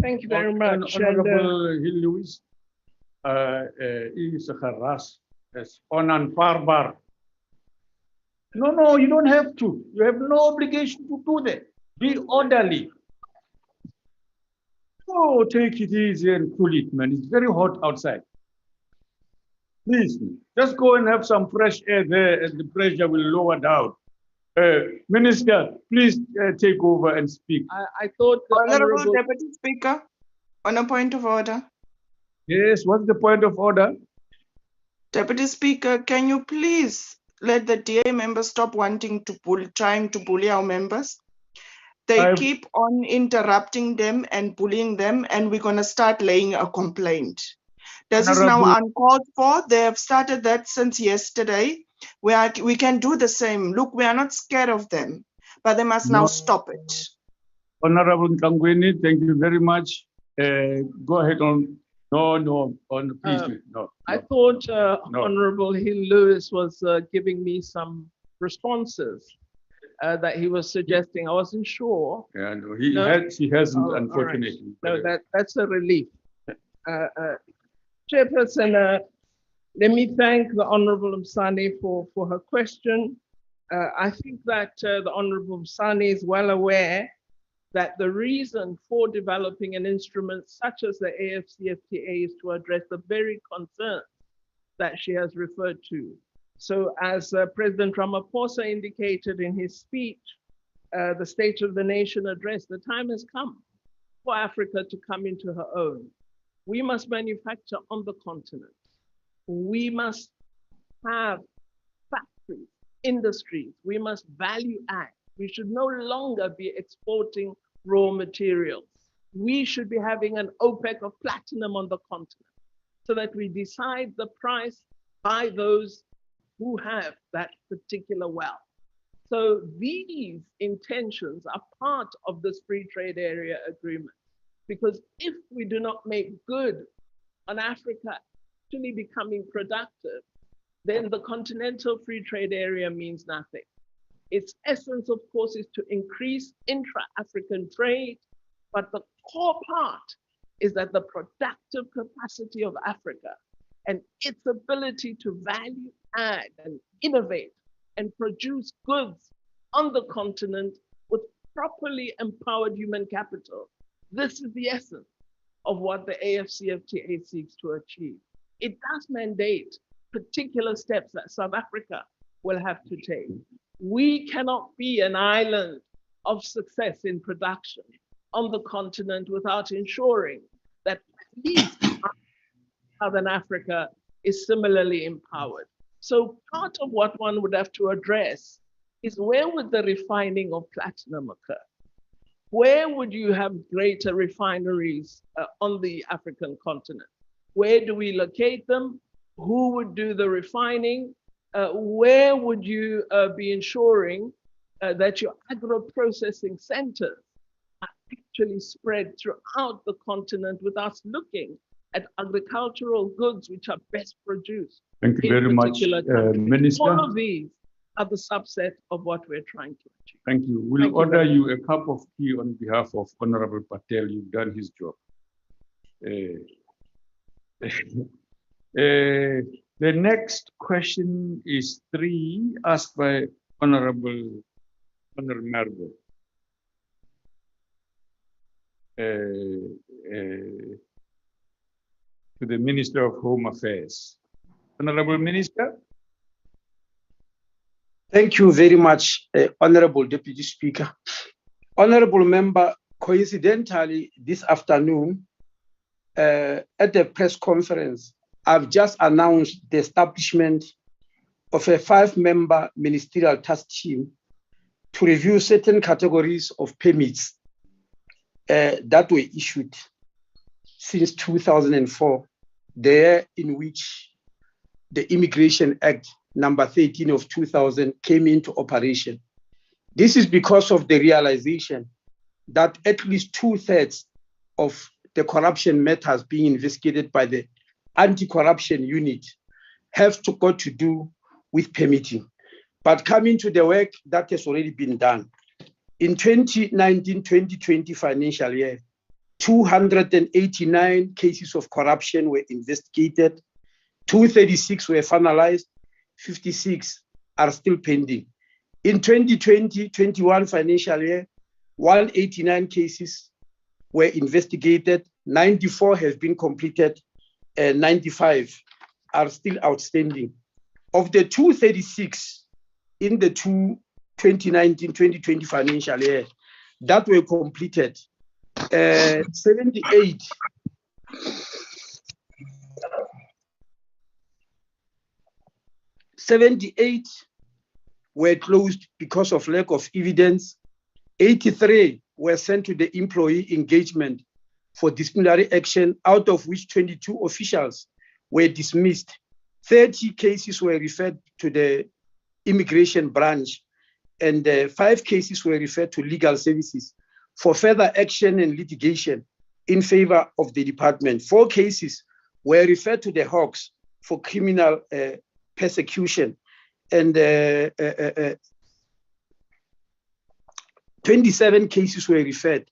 Thank you very much. Honorable Hill Lewis is harassed as onaanvaarbaar. No, you don't have to. You have no obligation to do that. Be orderly. Oh, take it easy and cool it, man. It's very hot outside. Please, just go and have some fresh air there and the pressure will lower down. Minister, please take over and speak. I thought the Honorable Deputy Speaker, on a point of order. Yes, what's the point of order? Deputy Speaker, can you please let the DA members stop wanting to trying to bully our members? They keep on interrupting them and bullying them, and we're going to start laying a complaint. This is now uncalled for. They have started that since yesterday. We can do the same. Look, we are not scared of them, but they must now stop it. Honorable Ntangweni, thank you very much. Go ahead on. No, please. No. I thought Honorable Hill Lewis was giving me some responses that he was suggesting. I wasn't sure. Yeah, no, he hasn't, unfortunately. Right. No, that's a relief. Chairperson, let me thank the Honorable Msane for her question. I think that the Honorable Msane is well aware that the reason for developing an instrument such as the AFCFTA is to address the very concerns that she has referred to. So as President Ramaphosa indicated in his speech, the State of the Nation address, the time has come for Africa to come into her own. We must manufacture on the continent. We must have factories, industries. We must value add. We should no longer be exporting raw materials. We should be having an OPEC of platinum on the continent so that we decide the price by those who have that particular wealth. So these intentions are part of this free trade area agreement, because if we do not make good on Africa actually becoming productive, then the Continental Free Trade Area means nothing. Its essence, of course, is to increase intra-African trade, but the core part is that the productive capacity of Africa and its ability to value add and innovate and produce goods on the continent with properly empowered human capital. This is the essence of what the AFCFTA seeks to achieve. It does mandate particular steps that South Africa will have to take. We cannot be an island of success in production on the continent without ensuring that at least Southern Africa is similarly empowered. So part of what one would have to address is where would the refining of platinum occur? Where would you have greater refineries on the African continent? Where do we locate them? Who would do the refining? Where would you be ensuring that your agro-processing centers are actually spread throughout the continent with us looking at agricultural goods which are best produced? Thank you very much, Minister. All of these are the subset of what we're trying to achieve. Thank you. We'll order you a cup of tea on behalf of Honorable Patel. You've done his job. The next question is 3, asked by Honorable Mergo. To the Minister of Home Affairs. Honorable Minister. Thank you very much, Honorable Deputy Speaker. Honorable Member, coincidentally, this afternoon, at the press conference, I've just announced the establishment of a 5-member ministerial task team to review certain categories of permits that were issued since 2004, the year in which the Immigration Act number 13 of 2000 came into operation. This is because of the realization that at least 2/3 of the corruption matters being investigated by the anti-corruption unit have got to do with permitting. But coming to the work that has already been done, in 2019-2020 financial year, 289 cases of corruption were investigated, 236 were finalized, 56 are still pending. In 2020-21 financial year, 189 cases were investigated, 94 have been completed, and 95 are still outstanding. Of the 236 in the 2019-2020 financial year that were completed, 78 were closed because of lack of evidence. 83 were sent to the employee engagement for disciplinary action, out of which 22 officials were dismissed. 30 cases were referred to the immigration branch, and 5 cases were referred to legal services for further action and litigation in favor of the department. 4 cases were referred to the Hawks for criminal persecution, and 27 cases were referred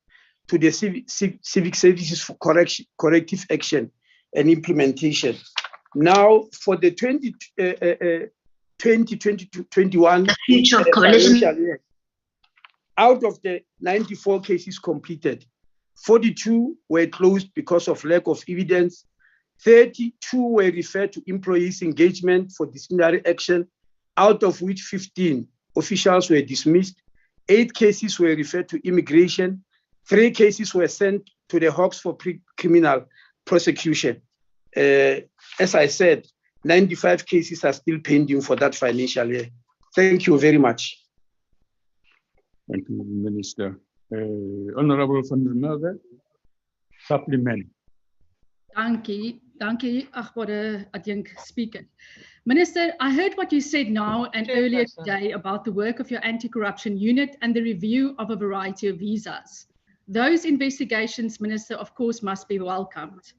to the civic services for corrective action and implementation. Now, for the 2020-21 financial year, out of the 94 cases completed, 42 were closed because of lack of evidence, 32 were referred to employees' engagement for disciplinary action, out of which 15 officials were dismissed, 8 cases were referred to immigration, 3 cases were sent to the Hawks for criminal prosecution. As I said, 95 cases are still pending for that financial year. Thank you very much. Thank you, Minister. Honorable van der Merwe, supplement. Dankie, agbare adjunct speaker. Minister, I heard what you said now and earlier today about the work of your anti-corruption unit and the review of a variety of visas. Those investigations, Minister, of course, must be welcomed.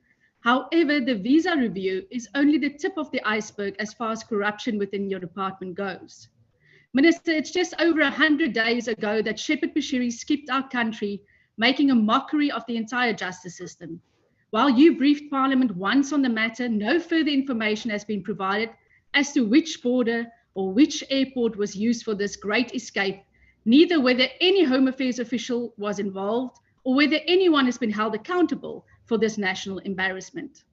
However, the visa review is only the tip of the iceberg as far as corruption within your department goes. Minister, it's just over 100 days ago that Shepherd Bushiri skipped our country, making a mockery of the entire justice system. While you briefed Parliament once on the matter, no further information has been provided as to which border or which airport was used for this great escape, neither whether any Home Affairs official was involved or whether anyone has been held accountable for this national embarrassment.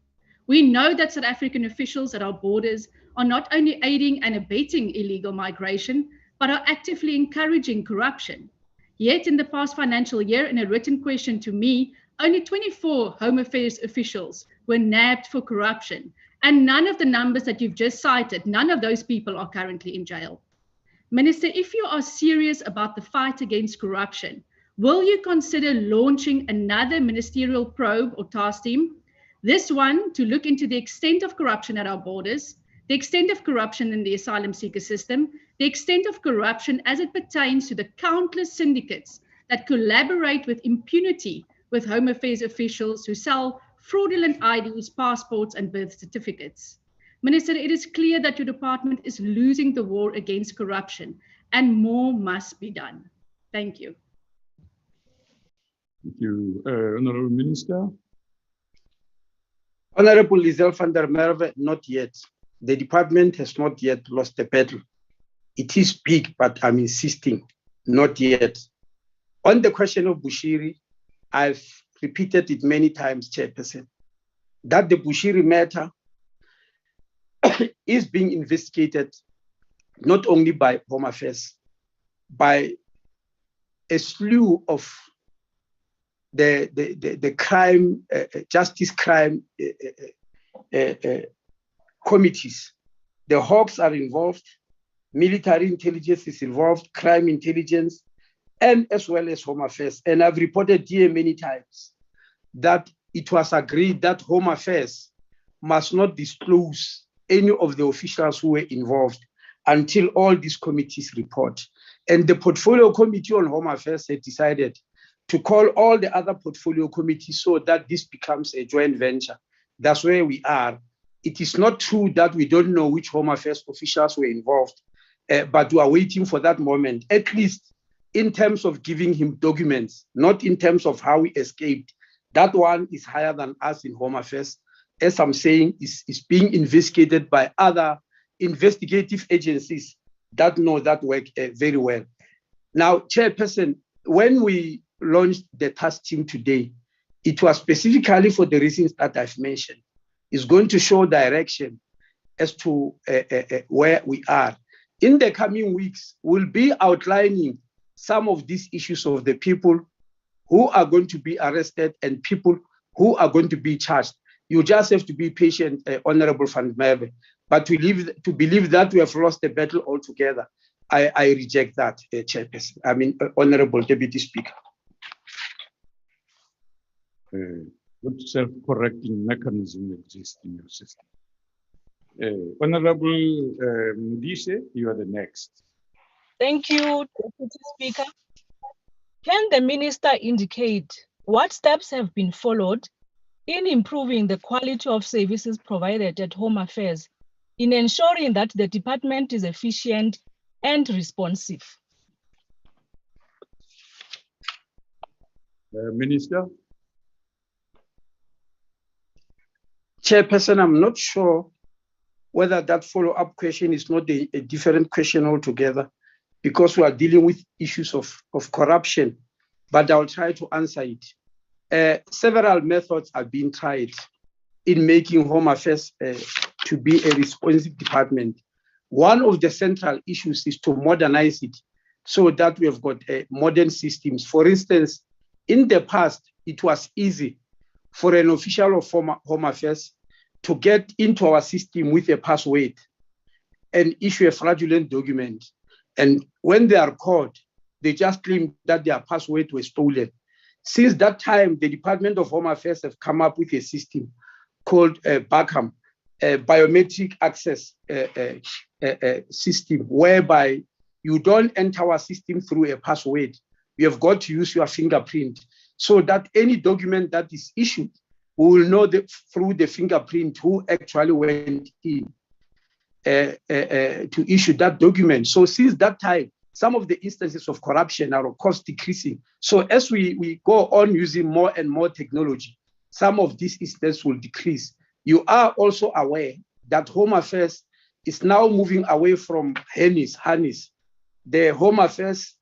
We know that South African officials at our borders are not only aiding and abetting illegal migration, but are actively encouraging corruption. Yet in the past financial year, in a written question to me, only 24 Home Affairs officials were nabbed for corruption. And none of the numbers that you've just cited, none of those people are currently in jail. Minister, if you are serious about the fight against corruption, will you consider launching another ministerial probe or task team? This one to look into the extent of corruption at our borders, the extent of corruption in the asylum seeker system, the extent of corruption as it pertains to the countless syndicates that collaborate with impunity with Home Affairs officials who sell fraudulent IDs, passports, and birth certificates. Minister, it is clear that your department is losing the war against corruption, and more must be done. Thank you. Thank you. Honourable Minister. Honorable Lizel van der Merwe, not yet. The department has not yet lost the battle. It is big, but I'm insisting, not yet. On the question of Bushiri, I've repeated it many times, Chairperson, that the Bushiri matter is being investigated not only by Home Affairs, by a slew of the crime, justice crime committees. The Hawks are involved, military intelligence is involved, crime intelligence, and as well as Home Affairs. And I've reported here many times that it was agreed that Home Affairs must not disclose any of the officials who were involved until all these committees report. And the Portfolio Committee on Home Affairs had decided to call all the other portfolio committees so that this becomes a joint venture. That's where we are. It is not true that we don't know which Home Affairs officials were involved, but we are waiting for that moment, at least in terms of giving him documents, not in terms of how he escaped. That one is higher than us in Home Affairs. As I'm saying, is being investigated by other investigative agencies that know that work very well. Now, Chairperson, when we launched the task team today, it was specifically for the reasons that I've mentioned. It's going to show direction as to where we are. In the coming weeks, we'll be outlining some of these issues of the people who are going to be arrested and people who are going to be charged. You just have to be patient, Honorable Van Merwe. But to believe that we have lost the battle altogether, I reject that, Chairperson. I mean, Honorable Deputy Speaker. Good self-correcting mechanism exists in your system. Honorable Mudise, you are the next. Thank you, Deputy Speaker. Can the Minister indicate what steps have been followed in improving the quality of services provided at Home Affairs in ensuring that the department is efficient and responsive? Minister. Chairperson, I'm not sure whether that follow-up question is not a different question altogether, because we are dealing with issues of corruption, but I'll try to answer it. Several methods are being tried in making Home Affairs to be a responsive department. One of the central issues is to modernize it so that we have got modern systems. For instance, in the past, it was easy for an official of Home Affairs to get into our system with a password and issue a fraudulent document. And when they are caught, they just claim that their password was stolen. Since that time, the Department of Home Affairs have come up with a system called Backlog, a biometric access system, whereby you don't enter our system through a password. You have got to use your fingerprint so that any document that is issued we will know through the fingerprint who actually went in to issue that document. So since that time, some of the instances of corruption are of course decreasing. So as we go on using more and more technology, some of these instances will decrease. You are also aware that Home Affairs is now moving away from HANIS, the Home Affairs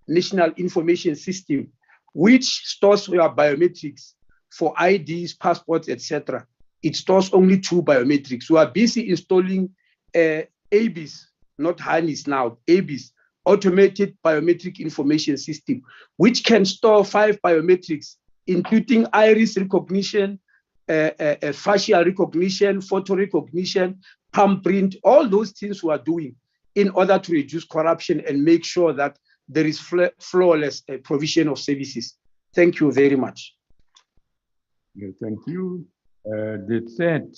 National Information System, which stores your biometrics for IDs, passports, etc. It stores only 2 biometrics. We are busy installing ABIS, not HANIS now, ABIS, Automated Biometric Information System, which can store 5 biometrics, including iris recognition, facial recognition, photo recognition, palm print, all those things we are doing in order to reduce corruption and make sure that there is flawless provision of services. Thank you very much. Yeah, thank you. The third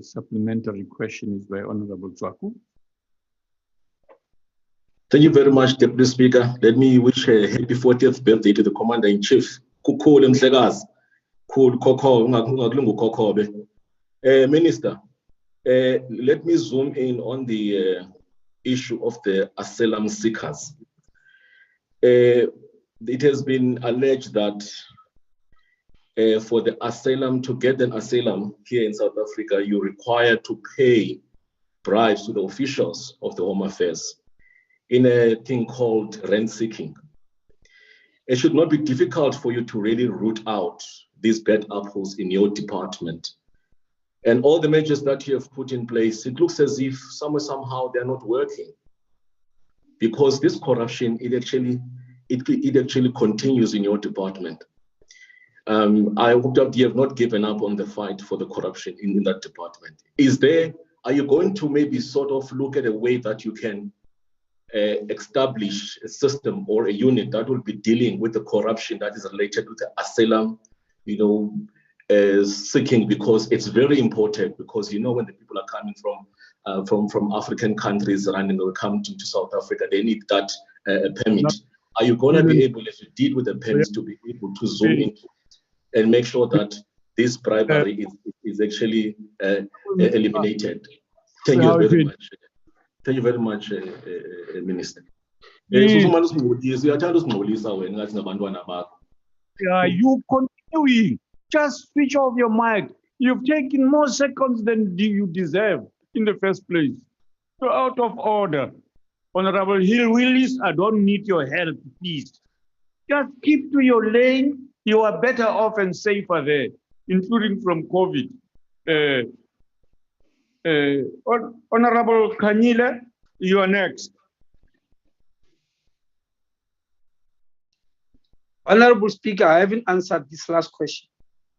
supplementary question is by Honorable Tswaku. Thank you very much, Deputy Speaker. Let me wish a happy 40th birthday to the Commander-in-Chief. Minister, let me zoom in on the issue of the asylum seekers. It has been alleged that for the asylum, to get an asylum here in South Africa, you're required to pay bribes to the officials of the Home Affairs in a thing called rent seeking. It should not be difficult for you to really root out these bad apples in your department. And all the measures that you have put in place, it looks as if somehow they're not working. Because this corruption, it actually continues in your department. I hope that you have not given up on the fight for the corruption in that department. Are you going to maybe sort of look at a way that you can establish a system or a unit that will be dealing with the corruption that is related to the asylum, seeking, because it's very important, because when the people are coming from African countries running or coming to South Africa, they need that permit. Are you going to be able, if you deal with the permits, to be able to zoom in and make sure that this bribery is actually eliminated? Thank you very much. Thank you very much, Minister. Yeah, you continuing. Just switch off your mic. You've taken more seconds than you deserve in the first place. You're out of order. Honorable Hill Willis, I don't need your help, please. Just keep to your lane. You are better off and safer there, including from COVID. Honorable Kanyile, you are next. Honorable Speaker, I haven't answered this last question.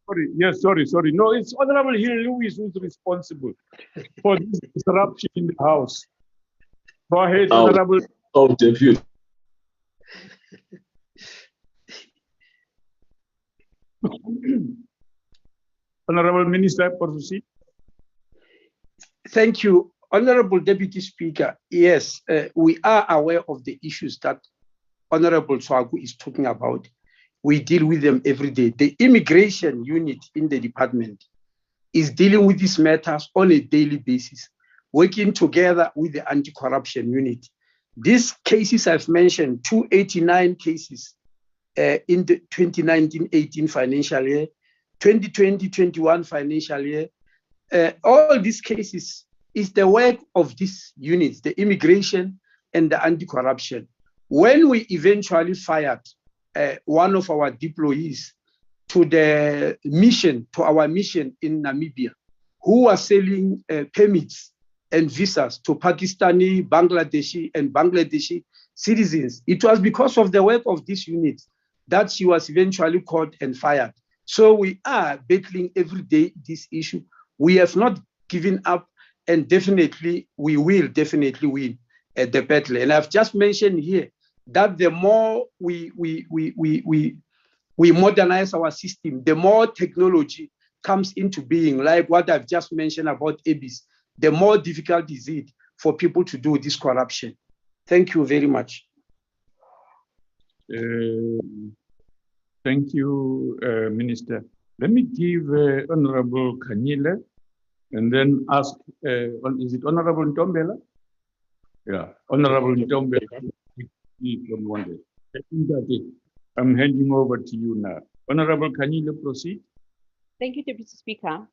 Sorry. No, it's Honorable Hill Lewis who's responsible for this disruption in the House. Go ahead, Honorable. Deputy. Honorable Minister, proceed. Thank you, Honorable Deputy Speaker. Yes, we are aware of the issues that Honorable Tswaku is talking about. We deal with them every day. The immigration unit in the department is dealing with these matters on a daily basis, working together with the anti-corruption unit. These cases I've mentioned, 289 cases in the 2019-18 financial year, 2020-21 financial year. All these cases is the work of these units, the immigration and the anti-corruption. When we eventually fired one of our deployees to our mission in Namibia, who was selling permits and visas to Pakistani, Bangladeshi citizens, it was because of the work of these units that she was eventually caught and fired. So we are battling every day this issue. We have not given up, and definitely we will definitely win the battle. And I've just mentioned here that the more we modernize our system, the more technology comes into being, like what I've just mentioned about ABIS, the more difficult is it for people to do this corruption. Thank you very much. Thank you, Minister. Let me give Honorable Kanyile and then ask, is it Honorable Ntombela? Yeah, Honorable Ntombela. I'm handing over to you now. Honorable Kanyile, proceed. Thank you, Deputy Speaker.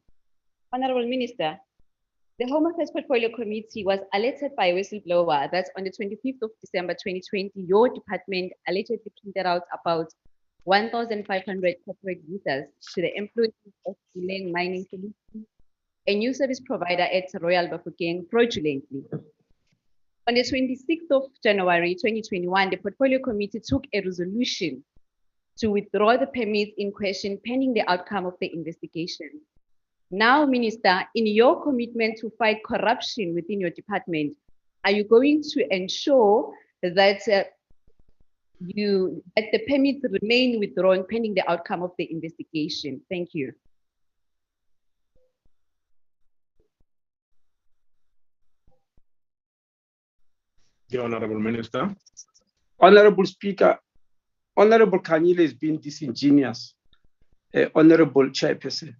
Honorable Minister, the Home Affairs Portfolio Committee was alerted by a whistleblower that on the 25th of December 2020, your department allegedly printed out about 1,500 corporate visas to the employees of Buleng Mining Solutions, a new service provider at Royal Bafokeng, fraudulently. On the 26th of January 2021, the Portfolio Committee took a resolution to withdraw the permits in question pending the outcome of the investigation. Now, Minister, in your commitment to fight corruption within your department, are you going to ensure that the permits remain withdrawn pending the outcome of the investigation? Thank you. The Honorable Minister. Honorable Speaker, Honorable Kanyile is being disingenuous. Honorable Chairperson,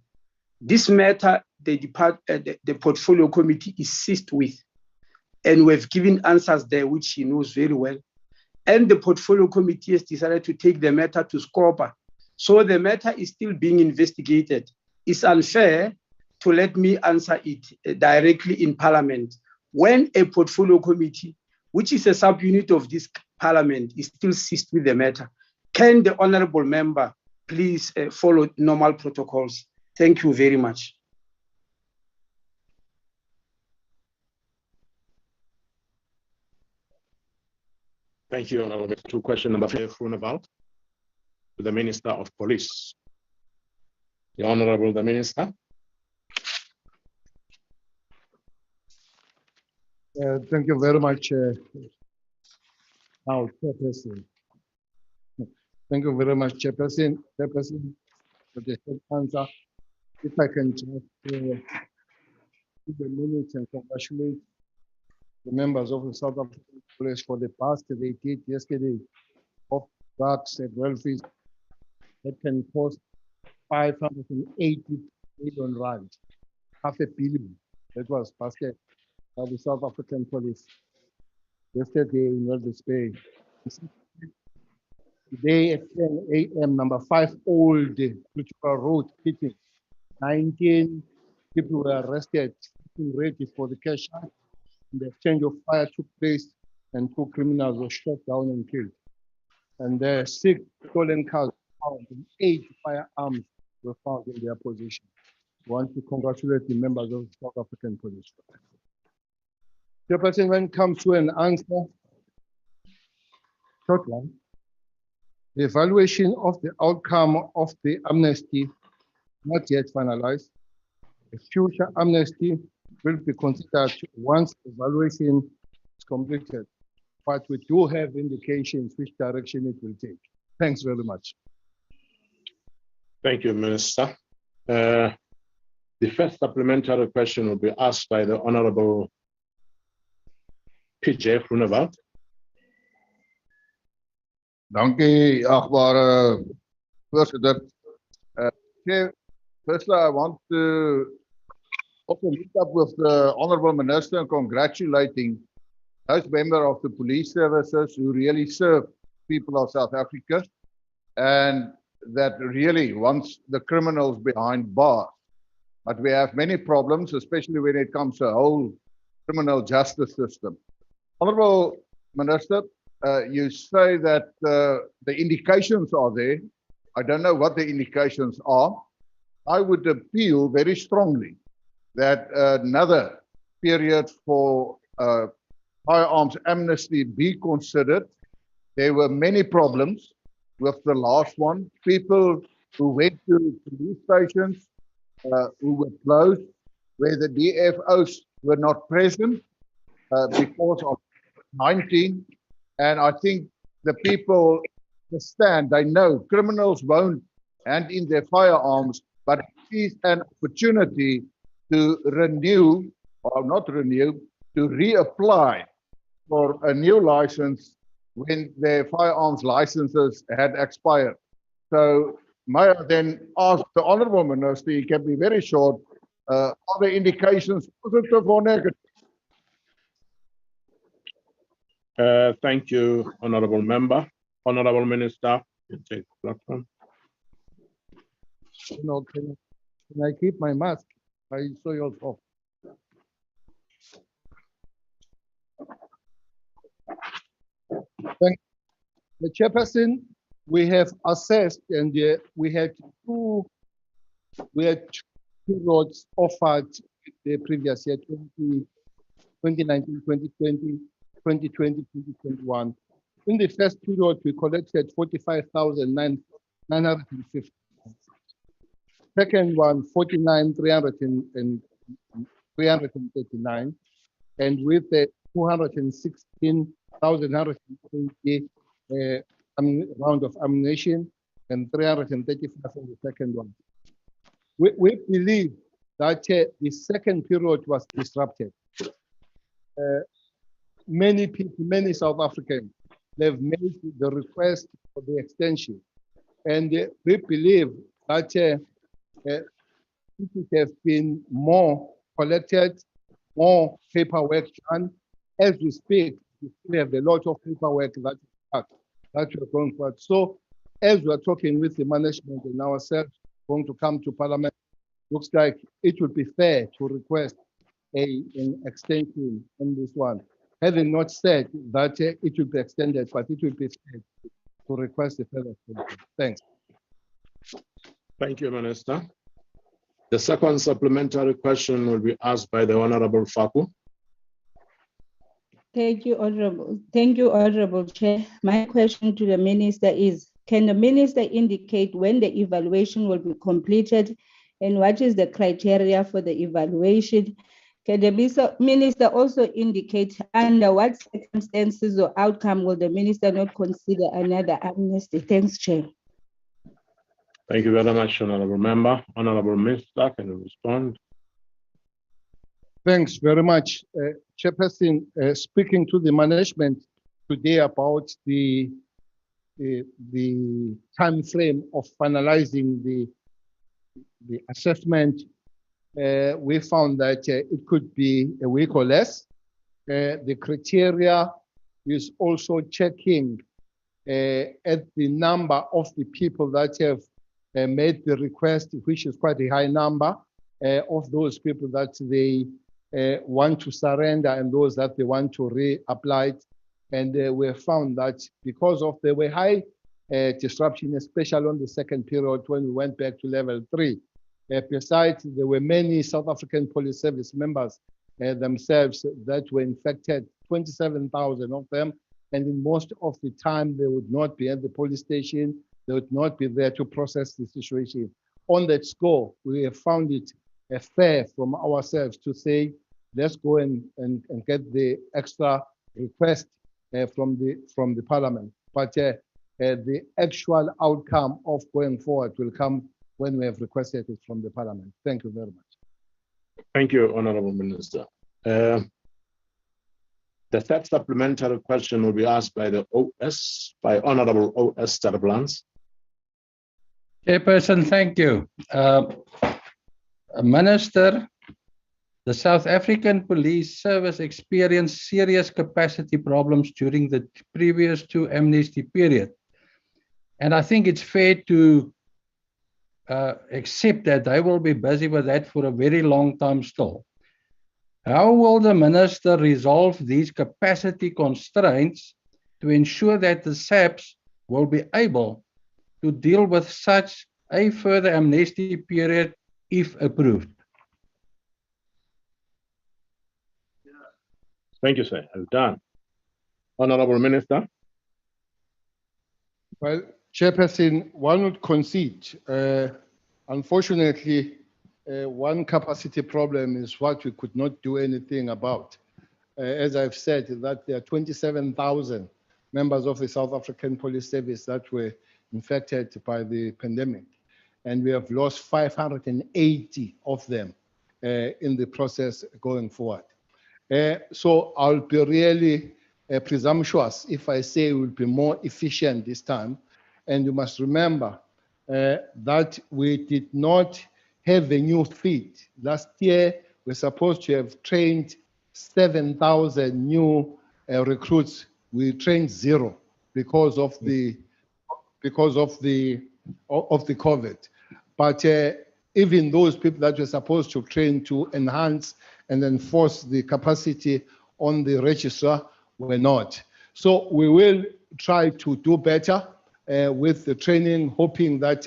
this matter, the Portfolio Committee is seized with, and we've given answers there, which he knows very well. And the Portfolio Committee has decided to take the matter to SCOPA. So the matter is still being investigated. It's unfair to let me answer it directly in Parliament when a Portfolio Committee, which is a subunit of this Parliament, is still seized with the matter. Can the Honorable Member please follow normal protocols? Thank you very much. Thank you, Honorable Minister. To question number 5, to the Minister of Police. The Honorable the Minister. Thank you very much, now, Chairperson. Thank you very much, Chairperson. Chairperson, for the short answer. If I can just take a minute and congratulate the members of the South African Police for the past they did yesterday of drugs and welfare that can cost 580 million rand, R500 million. That was passed by the South African Police yesterday in Walvis Bay. Today at 10 a.m., number 5 Old Pretoria Road, hitting 19 people were arrested, ready for the cash out. The exchange of fire took place and 2 criminals were shot down and killed. And 6 stolen cars found and 8 firearms were found in their possession. I want to congratulate the members of the South African Police. Chairperson, when it comes to an answer, short one, the evaluation of the outcome of the amnesty not yet finalized. A future amnesty will be considered once evaluation is completed, but we do have indications which direction it will take. Thanks very much. Thank you, Minister. The first supplementary question will be asked by the Honorable PJ Groenewald. Dankie, achtbare voorzitter. Firstly, I want to also meet up with the Honorable Minister and congratulating those members of the police services who really serve people of South Africa and that really wants the criminals behind bars. But we have many problems, especially when it comes to the whole criminal justice system. Honorable Minister, you say that the indications are there. I don't know what the indications are. I would appeal very strongly that another period for firearms amnesty be considered. There were many problems with the last one. People who went to police stations who were closed, where the DFOs were not present because of 19. And I think the people understand, they know criminals won't hand in their firearms, but it is an opportunity to renew, or not renew, to reapply for a new license when their firearms licenses had expired. So may I then ask the Honourable Minister, he can be very short, are the indications positive or negative? Thank you, Honorable Member. Honorable Minister, you take the platform. You know, can I keep my mask? I saw yours off. Thank the Chairperson. We have assessed, and we had two roads offered the previous year, 2019, 2020, 2020, 2021. In the first period, we collected 45,950. Second one, 49,339, and with the 216,120 round of ammunition and 335 in the second one. We believe that the second period was disrupted. Many people, many South Africans, they've made the request for the extension, and we believe that it would have been more collected, more paperwork done. As we speak, we still have a lot of paperwork that we're going for. So, as we're talking with the management and ourselves, going to come to Parliament, looks like it would be fair to request an extension on this one. Having not said that it will be extended, but it will be fair to request a further extension. Thanks. Thank you, Minister. The second supplementary question will be asked by the Honorable Faku. Thank you, Honorable Chair. My question to the Minister is, can the Minister indicate when the evaluation will be completed and what is the criteria for the evaluation? Can the Minister also indicate under what circumstances or outcome will the Minister not consider another amnesty? Thanks, Chair. Thank you very much, Honorable Member. Honorable Minister, can you respond? Thanks very much, Chairperson. Speaking to the management today about the time frame of finalizing the assessment, we found that it could be a week or less. The criteria is also checking at the number of the people that have made the request, which is quite a high number of those people that they want to surrender and those that they want to reapply. And we have found that because of the high disruption, especially on the second period when we went back to level 3, besides there were many South African Police Service members themselves that were infected, 27,000 of them, and in most of the time they would not be at the police station, they would not be there to process the situation. On that score, we have found it fair from ourselves to say, let's go and get the extra request from the Parliament. But the actual outcome of going forward will come when we have requested it from the Parliament. Thank you very much. Thank you, Honorable Minister. The third supplementary question will be asked by the OS, by Honorable OS Terblans. Chairperson, thank you. Minister, the South African Police Service experienced serious capacity problems during the previous 2 amnesty period. And I think it's fair to accept that they will be busy with that for a very long time still. How will the Minister resolve these capacity constraints to ensure that the SAPs will be able to deal with such a further amnesty period if approved? Thank you, sir. Well done. Honorable Minister. Well, Chairperson, one would concede. Unfortunately, one capacity problem is what we could not do anything about. As I've said, that there are 27,000 members of the South African Police Service that were infected by the pandemic. And we have lost 580 of them in the process going forward. So I'll be really presumptuous if I say we'll be more efficient this time. And you must remember, that we did not have a new fleet. Last year, we're supposed to have trained 7,000 new recruits. We trained 0 because of the COVID. But even those people that were supposed to train to enhance and enforce the capacity on the registrar were not. So we will try to do better with the training, hoping that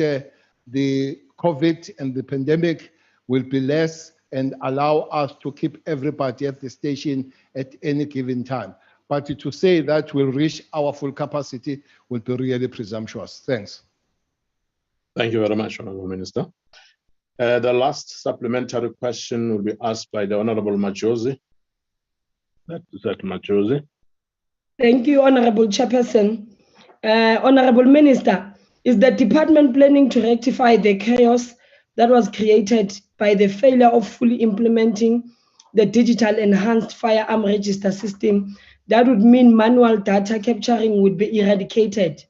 the COVID and the pandemic will be less and allow us to keep everybody at the station at any given time. But to say that we'll reach our full capacity will be really presumptuous. Thanks. Thank you very much, Honourable Minister. The last supplementary question will be asked by the Honourable Majosi. That Majosi. Thank you, Honourable Chairperson. Honourable Minister, is the department planning to rectify the chaos that was created by the failure of fully implementing the digital enhanced firearm register system? That would mean manual data capturing would be eradicated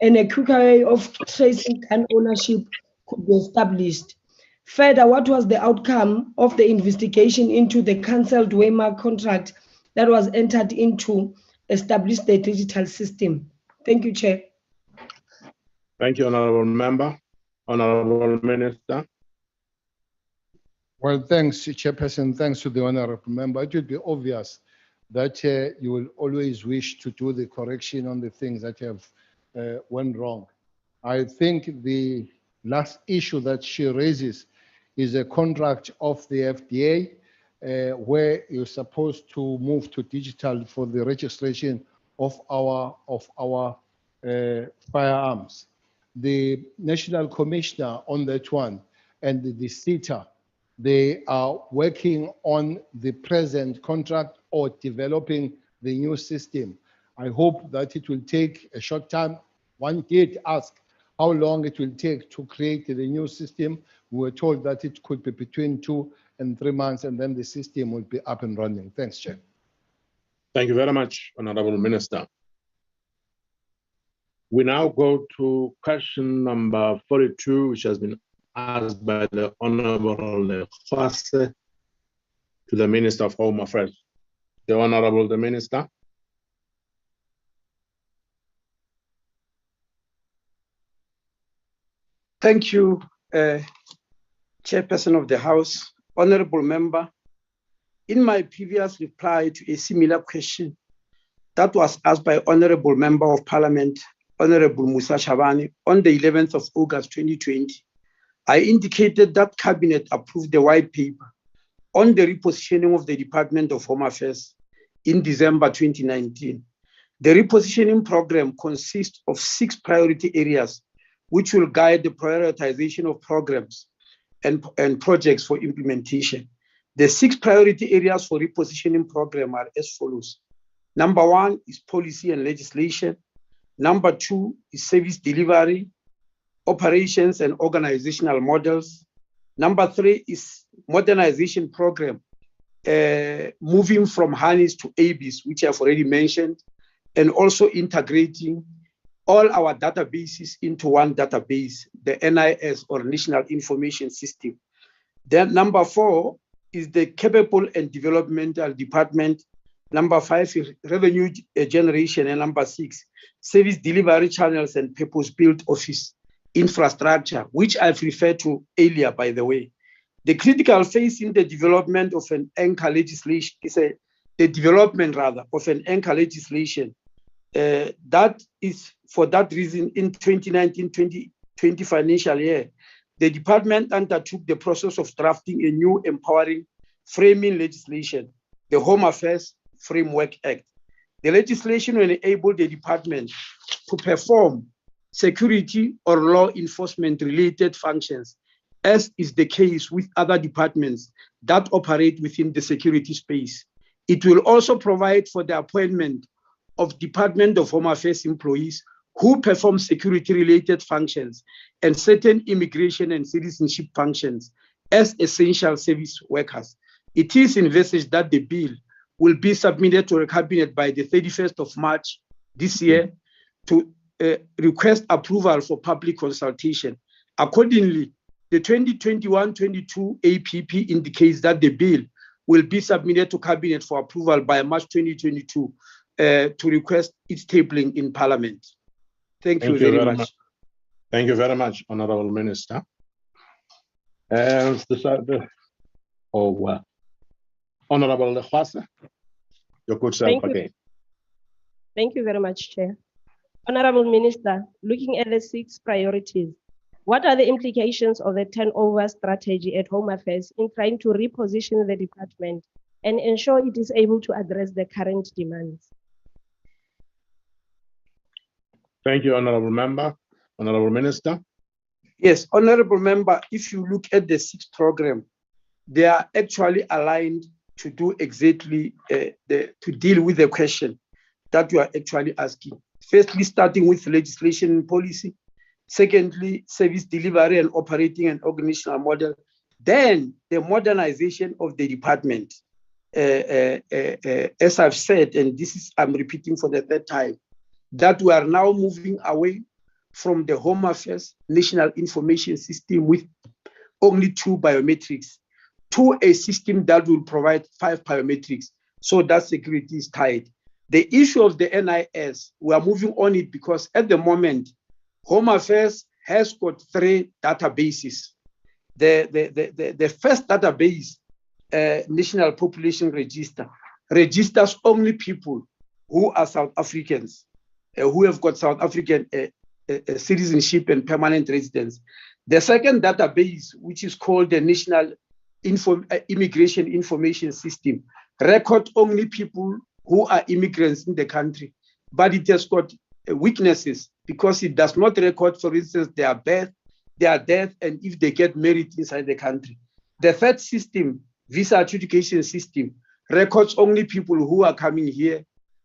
and a quicker way of tracing gun ownership could be established. Further, what was the outcome of the investigation into the cancelled Waymark contract that was entered into establish the digital system? Thank you, Chair. Thank you, Honourable Member. Honourable Minister. Well, thanks, Chairperson. Thanks to the Honourable Member. It would be obvious that you will always wish to do the correction on the things that have went wrong. I think the last issue that she raises is a contract of the FDA where you're supposed to move to digital for the registration of our firearms. The National Commissioner on that one and the CETA, they are working on the present contract or developing the new system. I hope that it will take a short time. One did ask how long it will take to create the new system. We were told that it could be between 2 and 3 months, and then the system will be up and running. Thanks, Chair. Thank you very much, Honourable Minister. We now go to question number 42, which has been asked by the Honourable Khase to the Minister of Home Affairs. The Honourable the Minister. Thank you, Chairperson of the House, Honourable Member. In my previous reply to a similar question that was asked by Honourable Member of Parliament, Honourable Musa Shabani, on the 11th of August 2020, I indicated that Cabinet approved the white paper on the repositioning of the Department of Home Affairs in December 2019. The repositioning program consists of 6 priority areas which will guide the prioritization of programs and projects for implementation. The 6 priority areas for repositioning program are as follows. Number 1 is policy and legislation. Number 2 is service delivery, operations and organizational models. Number 3 is modernization program, moving from HANIS to ABIS, which I've already mentioned, and also integrating all our databases into one database, the NIS or National Information System. Then number 4 is the capable and developmental department. Number 5 is revenue generation, and number 6, service delivery channels and purpose-built office infrastructure, which I've referred to earlier, by the way. The critical phase in the development of an anchor legislation is the development rather of an anchor legislation. That is for that reason in 2019-2020 financial year, the department undertook the process of drafting a new empowering framing legislation, the Home Affairs Framework Act. The legislation will enable the department to perform security or law enforcement related functions, as is the case with other departments that operate within the security space. It will also provide for the appointment of Department of Home Affairs employees who perform security related functions and certain immigration and citizenship functions as essential service workers. It is envisaged that the bill will be submitted to the Cabinet by the 31st of March this year to request approval for public consultation. Accordingly, the 2021-22 APP indicates that the bill will be submitted to Cabinet for approval by March 2022 to request its tabling in Parliament. Thank you very much. Thank you very much, Honorable Minister. Honorable Lekhwase, your good self Thank you. again. Thank you very much, Chair. Honorable Minister, looking at the 6 priorities, what are the implications of the turnover strategy at Home Affairs in trying to reposition the department and ensure it is able to address the current demands? Thank you, Honorable Member. Honorable Minister. Yes, Honorable Member, if you look at the 6th program, they are actually aligned to do exactly to deal with the question that you are actually asking. Firstly, starting with legislation and policy. Secondly, service delivery and operating and organizational model. Then the modernization of the department. As I've said, and this is, I'm repeating for the 3rd time, that we are now moving away from the Home Affairs National Information System with only 2 biometrics to a system that will provide 5 biometrics, so that security is tied. The issue of the NIS, we are moving on it because at the moment, Home Affairs has got 3 databases. The first database, National Population Register, registers only people who are South Africans, who have got South African citizenship and permanent residence. The second database, which is called the National Immigration Information System, record only people who are immigrants in the country, but it has got weaknesses because it does not record, for instance, their birth, their death, and if they get married inside the country. The third system, visa adjudication system, records only people who are coming here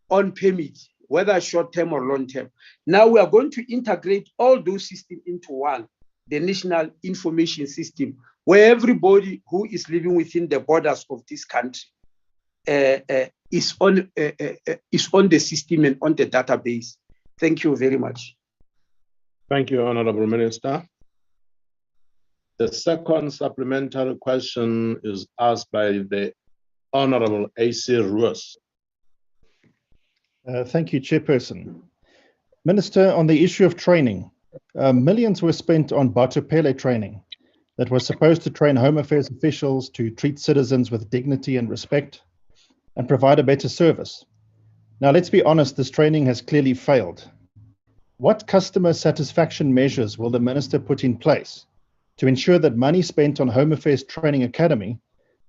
on permit, whether short-term or long-term. Now we are going to integrate all those systems into one, the National Information System, where everybody who is living within the borders of this country is on the system and on the database. Thank you very much. Thank you, Honorable Minister. The second supplementary question is asked by the Honorable A.C. Ruas. Thank you, Chairperson. Minister, on the issue of training, millions were spent on Batupele training that was supposed to train Home Affairs officials to treat citizens with dignity and respect and provide a better service. Now, let's be honest, this training has clearly failed. What customer satisfaction measures will the Minister put in place to ensure that money spent on Home Affairs Training Academy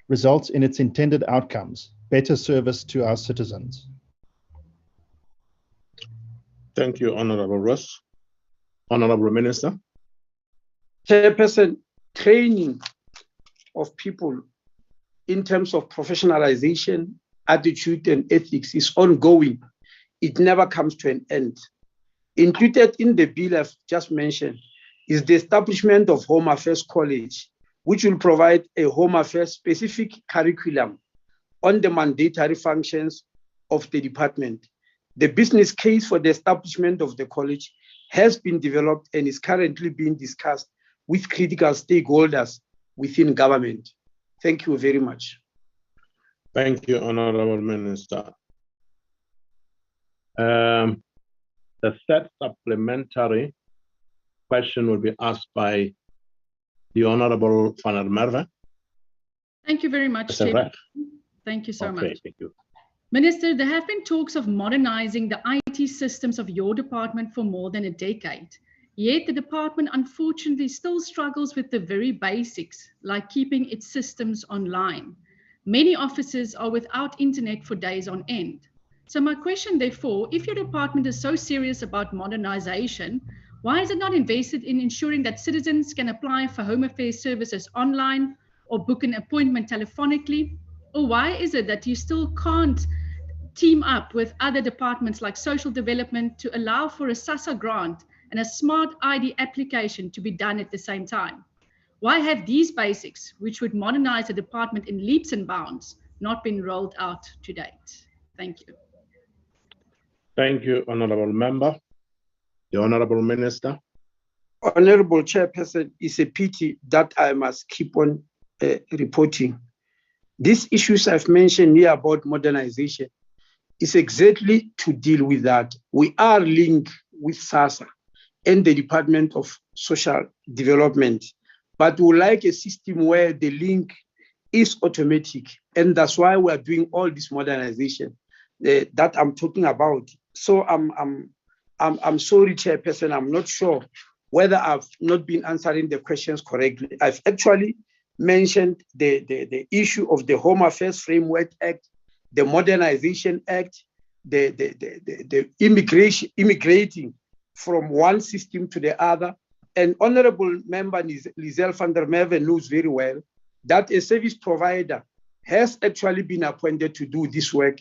results in its intended outcomes, better service to our citizens? Thank you, Honorable Russ. Honorable Minister. Chairperson, training of people in terms of professionalization, attitude, and ethics is ongoing. It never comes to an end. Included in the bill I've just mentioned is the establishment of Home Affairs College, which will provide a Home Affairs specific curriculum on the mandatory functions of the department. The business case for the establishment of the college has been developed and is currently being discussed with critical stakeholders within government. Thank you very much. Thank you, Honorable Minister. The third supplementary question will be asked by the Honorable Van der Merwe. Thank you very much, Chair. Thank you so much. Thank you. Minister, there have been talks of modernizing the IT systems of your department for more than a decade. Yet the department unfortunately still struggles with the very basics, like keeping its systems online. Many offices are without internet for days on end. So my question, therefore, if your department is so serious about modernization, why is it not invested in ensuring that citizens can apply for Home Affairs services online or book an appointment telephonically? Or why is it that you still can't team up with other departments like social development to allow for a SASSA grant and a smart ID application to be done at the same time? Why have these basics, which would modernize the department in leaps and bounds, not been rolled out to date? Thank you. Thank you, Honorable Member. The Honorable Minister. Honorable Chairperson, it's a pity that I must keep on reporting. These issues I've mentioned here about modernization is exactly to deal with that. We are linked with SASSA and the Department of Social Development, but we like a system where the link is automatic, and that's why we are doing all this modernization that I'm talking about. So I'm sorry, Chairperson, I'm not sure whether I've not been answering the questions correctly. I've actually mentioned the issue of the Home Affairs Framework Act, the Modernization Act, the immigrating from one system to the other. And Honorable Member Lizelle van der Merwe knows very well that a service provider has actually been appointed to do this work.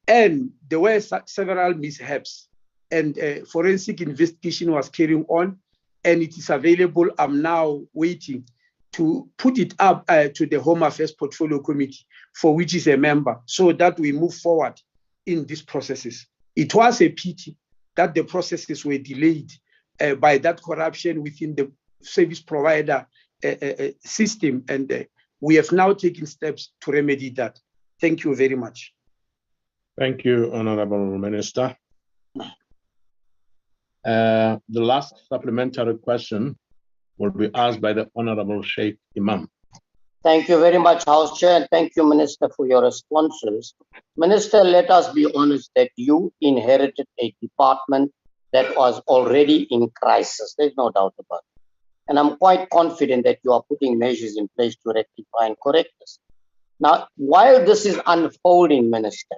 And there were several mishaps, and forensic investigation was carrying on, and it is available. I'm now waiting to put it up to the Home Affairs Portfolio Committee, for which is a member, so that we move forward in these processes. It was a pity that the processes were delayed by that corruption within the service provider system, and we have now taken steps to remedy that. Thank you very much. Thank you, Honorable Minister. The last supplementary question will be asked by the Honorable Sheikh Imam. Thank you very much, House Chair, and thank you, Minister, for your responses. Minister, let us be honest that you inherited a department that was already in crisis. There's no doubt about it. And I'm quite confident that you are putting measures in place to rectify and correct this. Now, while this is unfolding, Minister,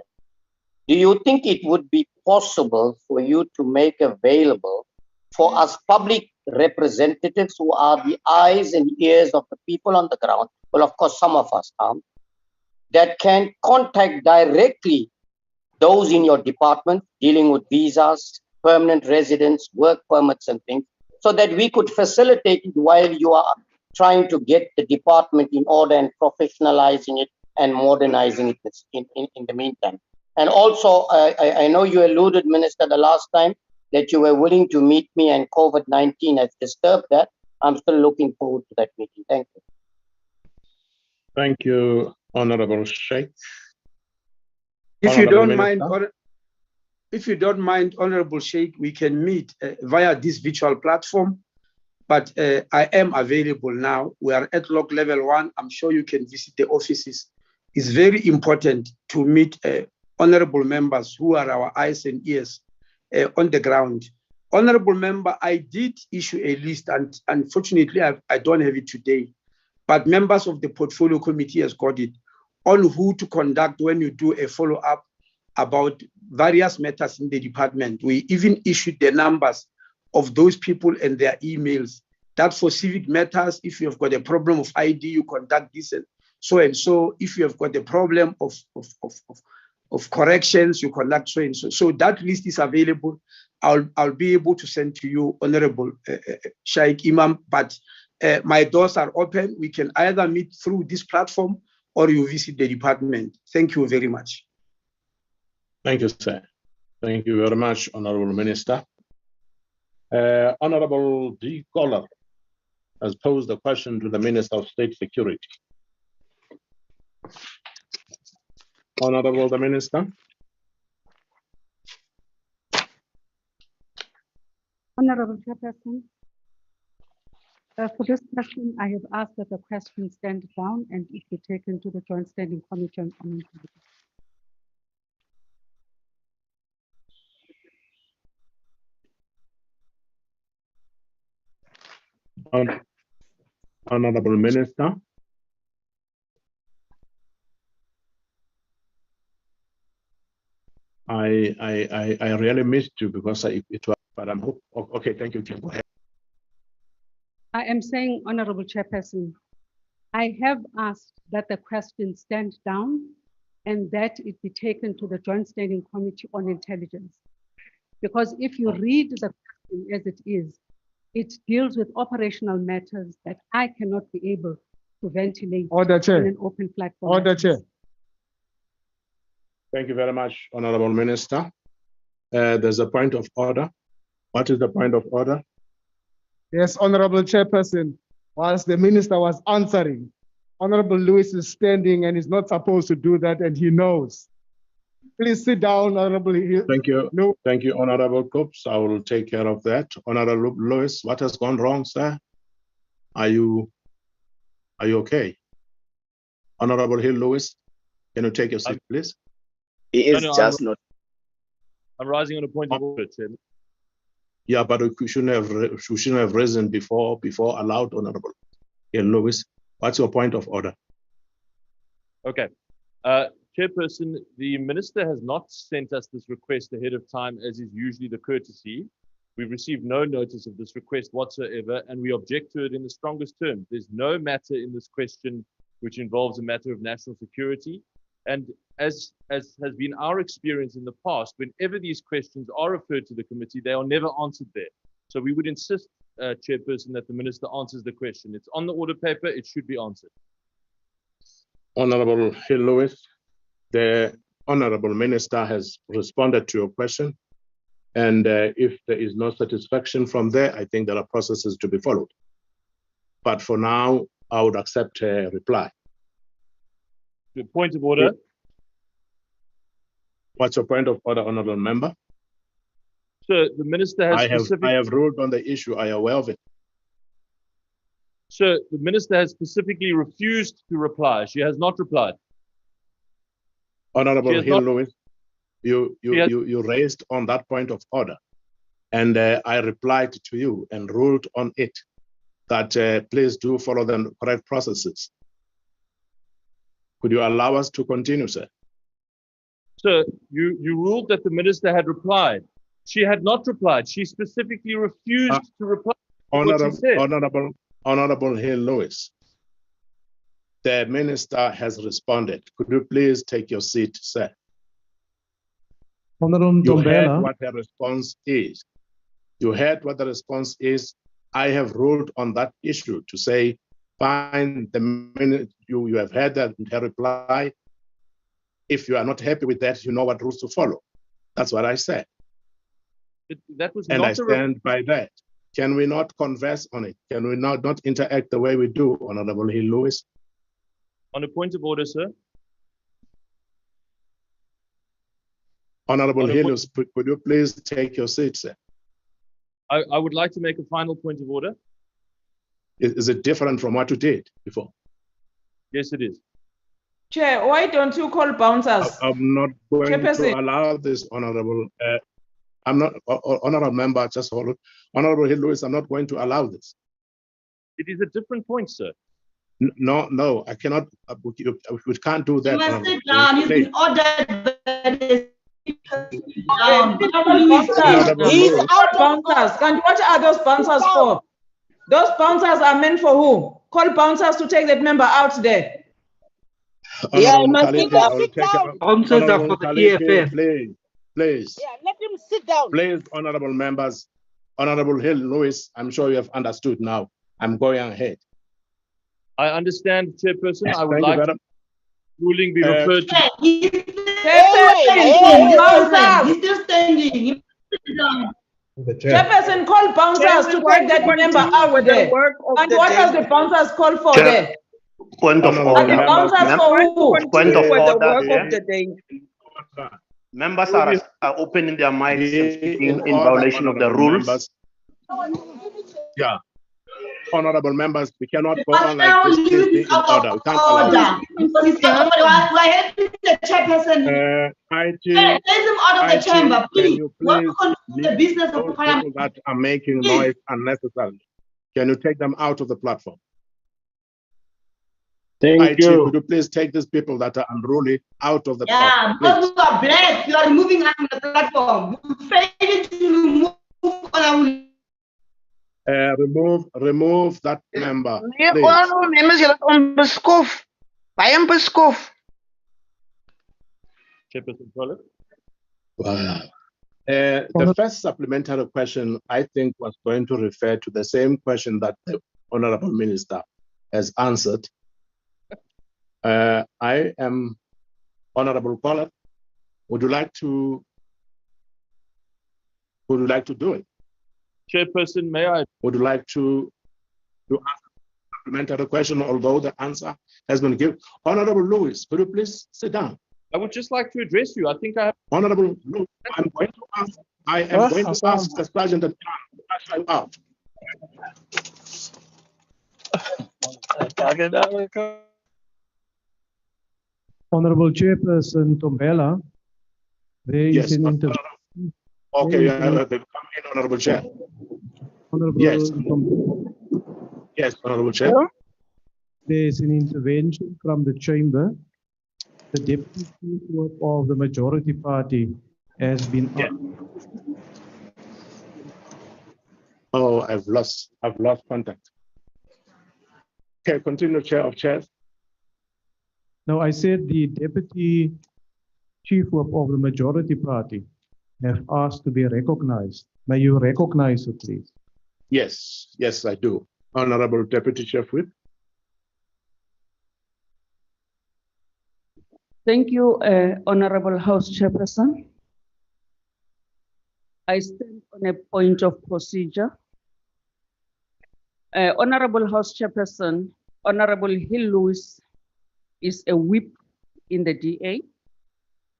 do you think it would be possible for you to make available for us public representatives who are the eyes and ears of the people on the ground, well, of course, some of us are, that can contact directly those in your department dealing with visas, permanent residence, work permits and things, so that we could facilitate it while you are trying to get the department in order and professionalizing it and modernizing it in the meantime? And also, I know you alluded, Minister, the last time that you were willing to meet me, and COVID-19 has disturbed that. I'm still looking forward to that meeting. Thank you. Thank you, Honorable Sheikh. If you don't mind, Honorable Sheikh, we can meet via this virtual platform, but I am available now. We are at Lock Level 1. I'm sure you can visit the offices. It's very important to meet honorable members who are our eyes and ears on the ground. Honorable member, I did issue a list, and unfortunately, I don't have it today, but members of the portfolio committee has got it, on who to conduct when you do a follow-up about various matters in the department. We even issued the numbers of those people and their emails, that for civic matters, if you have got a problem of ID, you contact this and so. If you have got a problem of corrections, you conduct so and so. So that list is available. I'll be able to send to you, Honorable Sheikh Imam, but my doors are open. We can either meet through this platform or you visit the department. Thank you very much. Thank you, sir. Thank you very much, Honorable Minister. Honorable D. Collar has posed a question to the Minister of State Security. Honorable the Minister. Honorable Chairperson, for this question, I have asked that the question stand down and it be taken to the Joint Standing Committee on Intelligence. Honorable Minister. I really missed you because it was, but I'm okay. Thank you. Go ahead. I am saying, Honorable Chairperson, I have asked that the question stand down and that it be taken to the Joint Standing Committee on Intelligence. Because if you read the question as it is, it deals with operational matters that I cannot be able to ventilate in an open platform. Order, Chair. Thank you very much, Honorable Minister. There's a point of order. What is the point of order? Yes, Honorable Chairperson, whilst the minister was answering, Honorable Lewis is standing and is not supposed to do that, and he knows. Please sit down, Honorable. Thank you. No. Thank you, Honorable Coops. I will take care of that. Honorable Lewis, what has gone wrong, sir? Are you okay? Honorable Hill Lewis, can you take your seat, please? He is just not. I'm rising on a point of order, Chairman. Yeah, but we shouldn't have risen before allowed, Honorable Hill Lewis. What's your point of order? Okay. Chairperson, the minister has not sent us this request ahead of time, as is usually the courtesy. We've received no notice of this request whatsoever, and we object to it in the strongest terms. There's no matter in this question which involves a matter of national security. And as has been our experience in the past, whenever these questions are referred to the committee, they are never answered there. So we would insist, Chairperson, that the minister answers the question. It's on the order paper, it should be answered. Honorable Hill Lewis, the Honorable Minister has responded to your question. And if there is no satisfaction from there, I think there are processes to be followed. But for now, I would accept a reply. The point of order. What's your point of order, Honorable Member? Sir, the minister has I have ruled on the issue. I am aware of it. Sir, the minister has specifically refused to reply. She has not replied. Honorable Hill Lewis, you raised on that point of order, and I replied to you and ruled on it that please do follow the correct processes. Could you allow us to continue, sir? Sir, you ruled that the minister had replied. She had not replied. She specifically refused to reply. Honorable Hill Lewis, the minister has responded. Could you please take your seat, sir? Honorable You heard Ntombela. what the response is. You heard what the response is. I have ruled on that issue to say, fine, the minute you have heard that her reply. If you are not happy with that, you know what rules to follow. That's what I said. That was And not I stand by that. Can we not converse on it? Can we not interact the way we do, Honorable Hill Lewis? On a point of order, sir. Honorable Hill Lewis, could you please take your seat, sir? I would like to make a final point of order. Is it different from what you did before? Yes, it is. Chair, why don't you call bouncers? I'm not going Chairperson. to allow this, Honorable. I'm not, Honorable Member, just hold it. Honorable Hill Lewis, I'm not going to allow this. It is a different point, sir. No, I cannot. We can't do that. You must Honorable. sit down. You've Please. been ordered by the speaker. Sit down. He's out bouncers. And what are those bouncers for? Those bouncers are meant for who? Call bouncers to take that member out there. Yeah, Honorable my Khalid, speaker, I will sit take down. it. Bouncers are Honorable for the Khalid, EFF. Please. Yeah, let him sit down. Please, honorable members, Honorable Hill Lewis, I'm sure you have understood now. I'm going ahead. I understand, Chairperson. I would Thank you, like madam. ruling be referred to. He's still standing. Sit down. Chairperson, call bouncers to take that member out there. And what does the bouncers call for Chair, there? Point of And the order. bouncers for who? Point of order. Yeah. Members are opening their mics and speaking in violation of the rules. Yeah. Honorable members, we cannot go But on now like this. Please be it's in out order. of We can't allow order. It's out of order. We're helping the chairperson. IT, Place him out of the IT, chamber, can please. you We want please to continue the leave business of those the people parliament. that are making noise unnecessarily? Can you take them out of the platform? Thank IT, could you please take these people that are unruly out of the Yeah, platform? because Please. we are black, you are removing us from the platform. We failed to remove honorable. Remove that member, Nee, please. honorable members, julle is onbeskof. Baie onbeskof. Chairperson Tolle. Wow. The first supplementary question, I think, was going to refer to the same question that the Honorable Minister has answered. I am Honorable Pollard. Would you like to do it? Chairperson, may I? Would you like to ask a supplementary question, although the answer has been given? Honorable Lewis, could you please sit down? I would just like to address you. I think I have. Honorable Lewis, I am going to ask the Sergeant at Arms out. Honorable Chairperson Tombela, there is Yes, an interview. Okay, come in, Honorable Chair. Honorable Yes. Tombela, Yes, Honorable Chair. there is an intervention from the chamber. The Deputy Chief Whip of the Majority Party has been Oh, I've lost contact. Okay, continue, Chair of Chairs. Now, I said the Deputy Chief Whip of the Majority Party have asked to be recognized. May you recognize her, please? Yes, yes, I do. Honorable Deputy Chief Whip. Thank you, Honorable House Chairperson. I stand on a point of procedure. Honorable House Chairperson, Honorable Hill Lewis is a whip in the DA,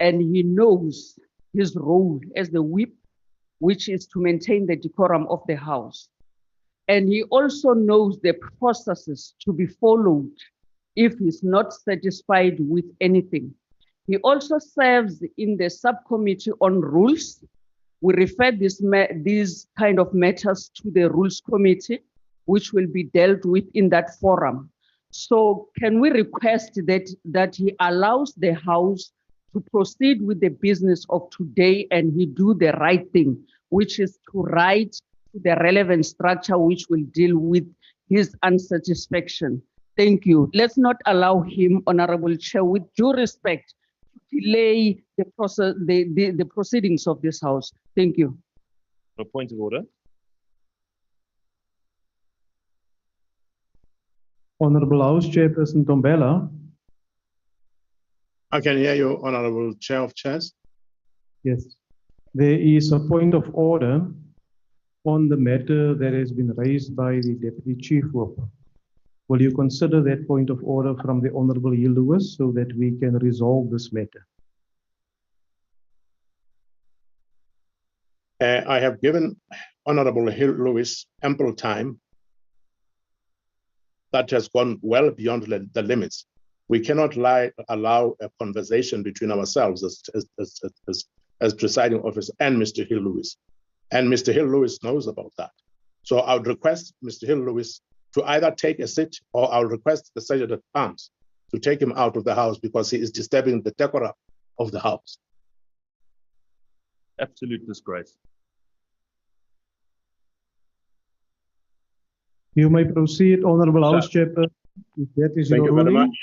and he knows his role as the whip, which is to maintain the decorum of the House. And he also knows the processes to be followed if he's not satisfied with anything. He also serves in the subcommittee on rules. We refer these kind of matters to the rules committee, which will be dealt with in that forum. So can we request that he allows the House to proceed with the business of today and he do the right thing, which is to write the relevant structure which will deal with his unsatisfaction. Thank you. Let's not allow him, Honorable Chair, with due respect, to delay the process, the proceedings of this House. Thank you. A point of order. Honorable House Chairperson Tombela. I can hear you, Honorable Chair of Chairs. Yes. There is a point of order on the matter that has been raised by the Deputy Chief Whip. Will you consider that point of order from the Honorable Hill Lewis so that we can resolve this matter? I have given Honorable Hill Lewis ample time that has gone well beyond the limits. We cannot allow a conversation between ourselves as presiding officer and Mr. Hill Lewis. And Mr. Hill Lewis knows about that. So I would request Mr. Hill Lewis to either take a seat, or I'll request the Sergeant at Arms to take him out of the House because he is disturbing the decorum of the House. Absolute disgrace. You may proceed, Honorable House Chairperson, if that is Thank your you very ruling. much.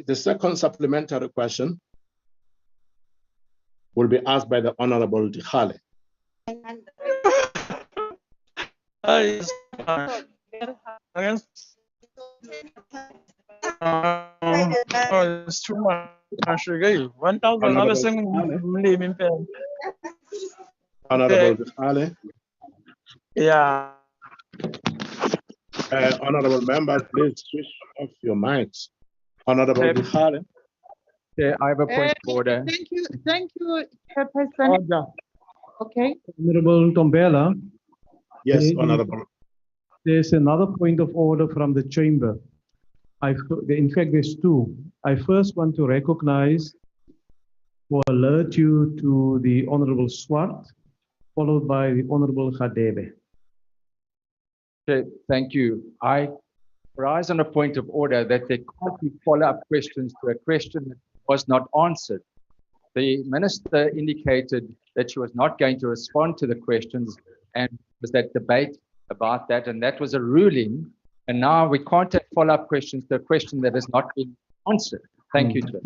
The second supplementary question will be asked by the Honorable Dikhale. It's too much. 1,000 Honorable Dikhale. Yeah. Honorable members, please switch off your mics. Honorable Dikhale. Yeah, I have a point of order. Thank you, Chairperson. Okay. Honorable Tombela. Yes, Honorable. There's another point of order from the chamber. In fact, there's two. I first want to recognize or alert you to the Honorable Swart, followed by the Honorable Khadebe. Okay, thank you. I rise on a point of order that there can't be follow-up questions to a question that was not answered. The minister indicated that she was not going to respond to the questions, and was that debate about that, and that was a ruling. And now we can't have follow-up questions to a question that has not been answered. Thank you, Chair.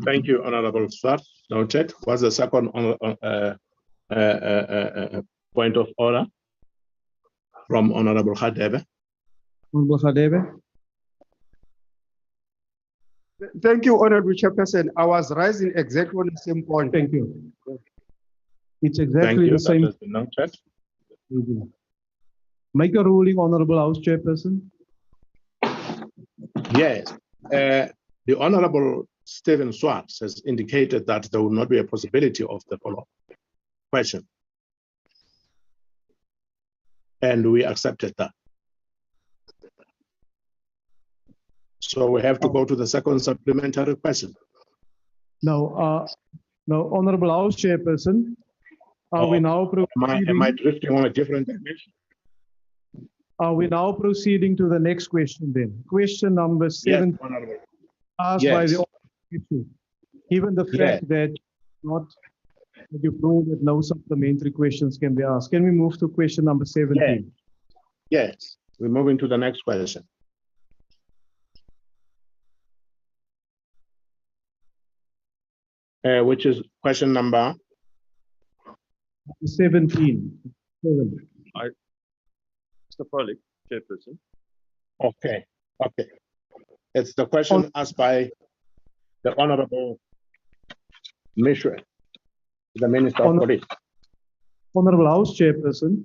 Thank you, Honorable Swart. Noted. What's the second point of order from Honorable Khadebe? Honorable Khadebe. Thank you, Honorable Chairperson. I was rising exactly on the same point. Thank you. It's exactly the That same. has been noted. Make a ruling, Honorable House Chairperson. Yes. The Honorable Stephen Swartz has indicated that there will not be a possibility of the follow-up question. And we accepted that. So we have to go to the second supplementary question. Now, Honorable House Chairperson, are we now proceeding? Am I drifting on a different dimension? Are we now proceeding to the next question then? Question number 7, Yes, Honorable. asked by Yes. the issue. Given the fact that you ruled that no supplementary questions can be asked, can we move to question number 17? Yes, we're moving to the next question. Which is question number 17. Mr. Polik, Chairperson. Okay. It's the question asked by the Honorable Mishra, the Minister of Police. Honorable House Chairperson,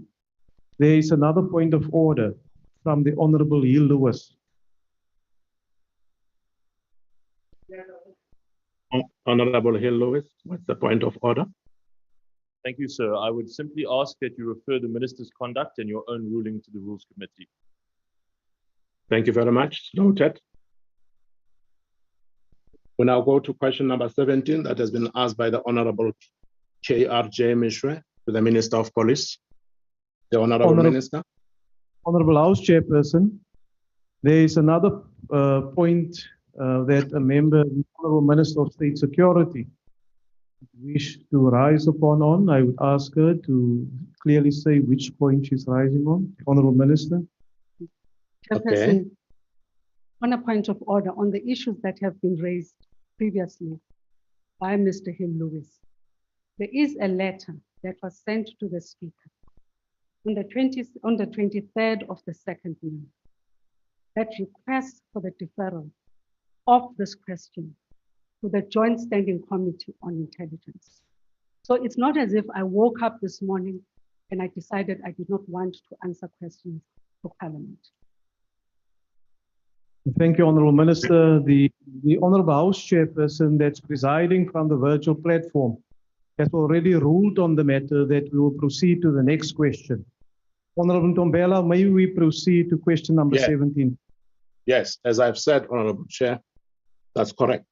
there is another point of order from the Honorable Hill Lewis. Honorable Hill Lewis, what's the point of order? Thank you, sir. I would simply ask that you refer the minister's conduct and your own ruling to the Rules Committee. Thank you very much. Noted. We now go to question number 17 that has been asked by the Honorable K.R.J. Mishra to the Minister of Police. The Honorable Minister. Honorable House Chairperson, there is another point that a member, the Honorable Minister of State Security, wish to rise upon. I would ask her to clearly say which point she's rising on. Honorable Minister. Chairperson, on a point of order on the issues that have been raised previously by Mr. Hill Lewis, there is a letter that was sent to the Speaker on the 23rd of the 2nd month that requests for the deferral of this question to the Joint Standing Committee on Intelligence. So it's not as if I woke up this morning and I decided I did not want to answer questions for Parliament. Thank you, Honorable Minister. The Honorable House Chairperson that's presiding from the virtual platform has already ruled on the matter that we will proceed to the next question. Honorable Ntombela, may we proceed to question number 17? Yes, as I've said, Honorable Chair, that's correct.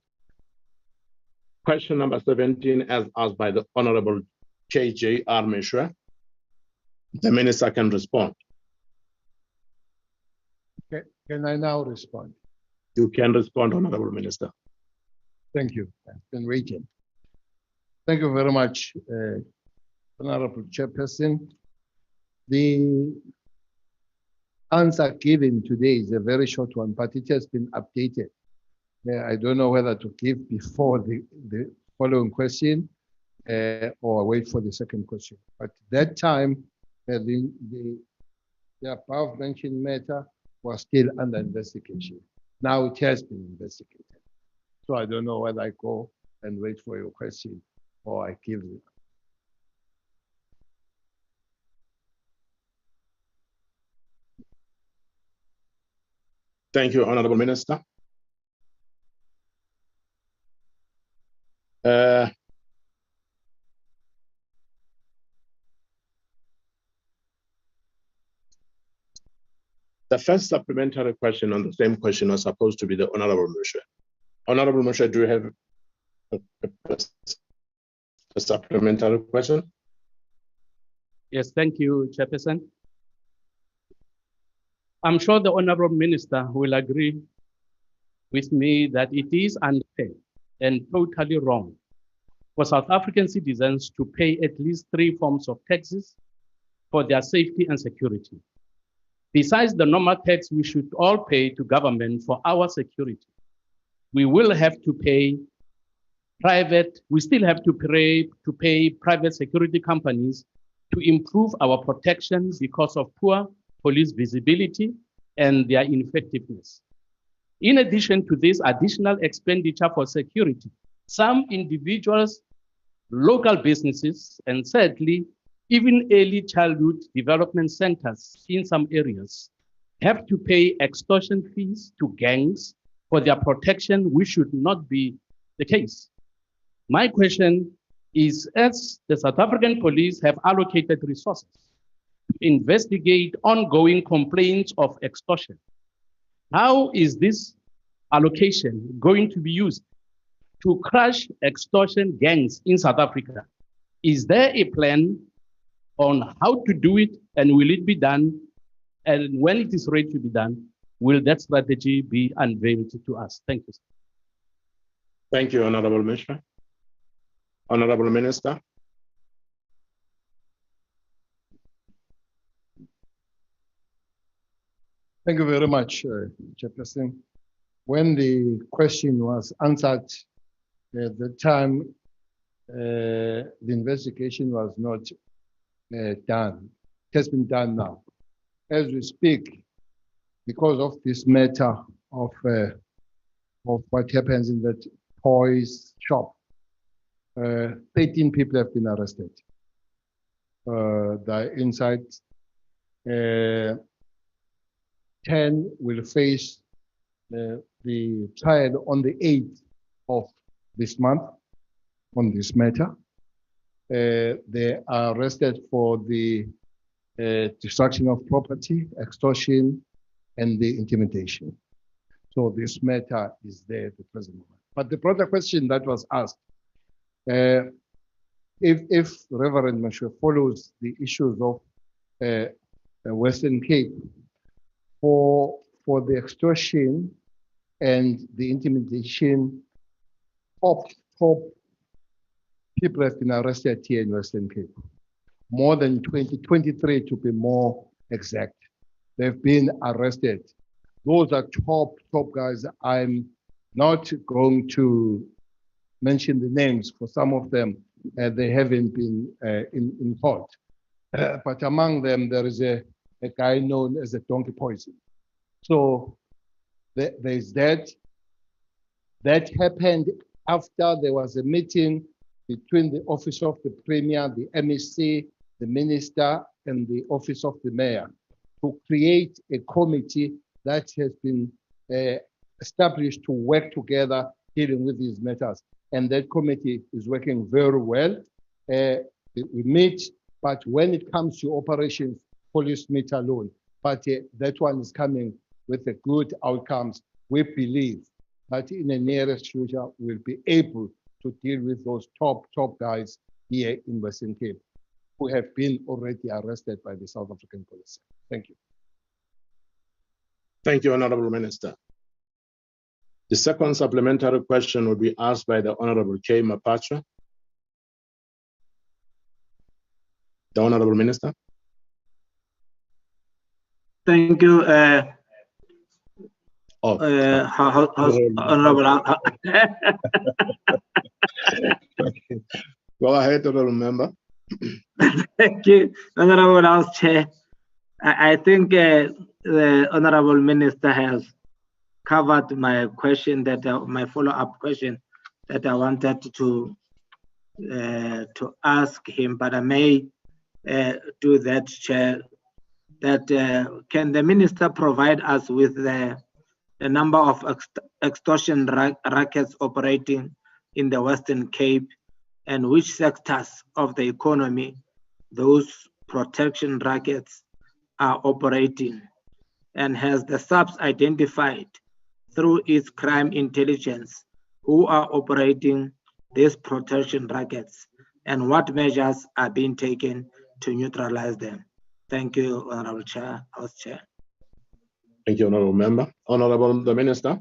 Question number 17, as asked by the Honorable K.J.R. Mishra. The Minister can respond. Can I now respond? You can respond, Honorable Minister. Thank you. I've been waiting. Thank you very much, Honorable Chairperson. The answer given today is a very short one, but it has been updated. I don't know whether to give before the following question or wait for the second question. But that time, the above mentioned matter was still under investigation. Now it has been investigated. So I don't know whether I go and wait for your question or I give it. Thank you, Honorable Minister. The first supplementary question on the same question was supposed to be the Honorable Mishra. Honorable Mishra, do you have a supplementary question? Yes, thank you, Chairperson. I'm sure the Honorable Minister will agree with me that it is unfair and totally wrong for South African citizens to pay at least 3 forms of taxes for their safety and security. Besides the normal tax we should all pay to government for our security, we will have to pay we still have to pay private security companies to improve our protection because of poor police visibility and their ineffectiveness. In addition to this additional expenditure for security, some individuals local businesses, and thirdly, even early childhood development centers in some areas have to pay extortion fees to gangs for their protection, which should not be the case. My question is, as the South African police have allocated resources to investigate ongoing complaints of extortion, how is this allocation going to be used to crush extortion gangs in South Africa? Is there a plan on how to do it, and will it be done? And when it is ready to be done, will that strategy be unveiled to us? Thank you. Thank you, Honorable Minister. Honorable Minister. Thank you very much, Chairperson. When the question was answered at the time, the investigation was not done. It has been done now. As we speak, because of this matter of what happens in that toys shop, 18 people have been arrested. They're inside. 10 will face the trial on the 8th of this month on this matter. They are arrested for the destruction of property, extortion, and the intimidation. So this matter is there at the present moment. But the broader question that was asked, if Reverend Mashwe follows the issues of Western Cape, for the extortion and the intimidation, top people have been arrested here in Western Cape. More than 23 to be more exact. They've been arrested. Those are top guys. I'm not going to mention the names for some of them. They haven't been in court. But among them, there is a guy known as a donkey poison. So there's that. That happened after there was a meeting between the Office of the Premier, the MEC, the Minister, and the Office of the Mayor to create a committee that has been established to work together dealing with these matters. And that committee is working very well. We meet, but when it comes to operations, police meet alone. But that one is coming with the good outcomes. We believe that in the nearest future, we'll be able to deal with those top guys here in Western Cape who have been already arrested by the South African police. Thank you. Thank you, Honorable Minister. The second supplementary question will be asked by the Honorable K. Mapacha. The Honorable Minister. Thank you, Honorable. Go ahead, Honorable Member. Thank you, Honorable House Chair. I think the Honorable Minister has covered my question, my follow-up question that I wanted to ask him, but I may do that, Chair. That can the Minister provide us with the number of extortion rackets operating in the Western Cape, and which sectors of the economy those protection rackets are operating? And has the SAPS identified through its crime intelligence who are operating these protection rackets, and what measures are being taken to neutralize them? Thank you, Honorable Chair, House Chair. Thank you, Honorable Member. Honorable the Minister.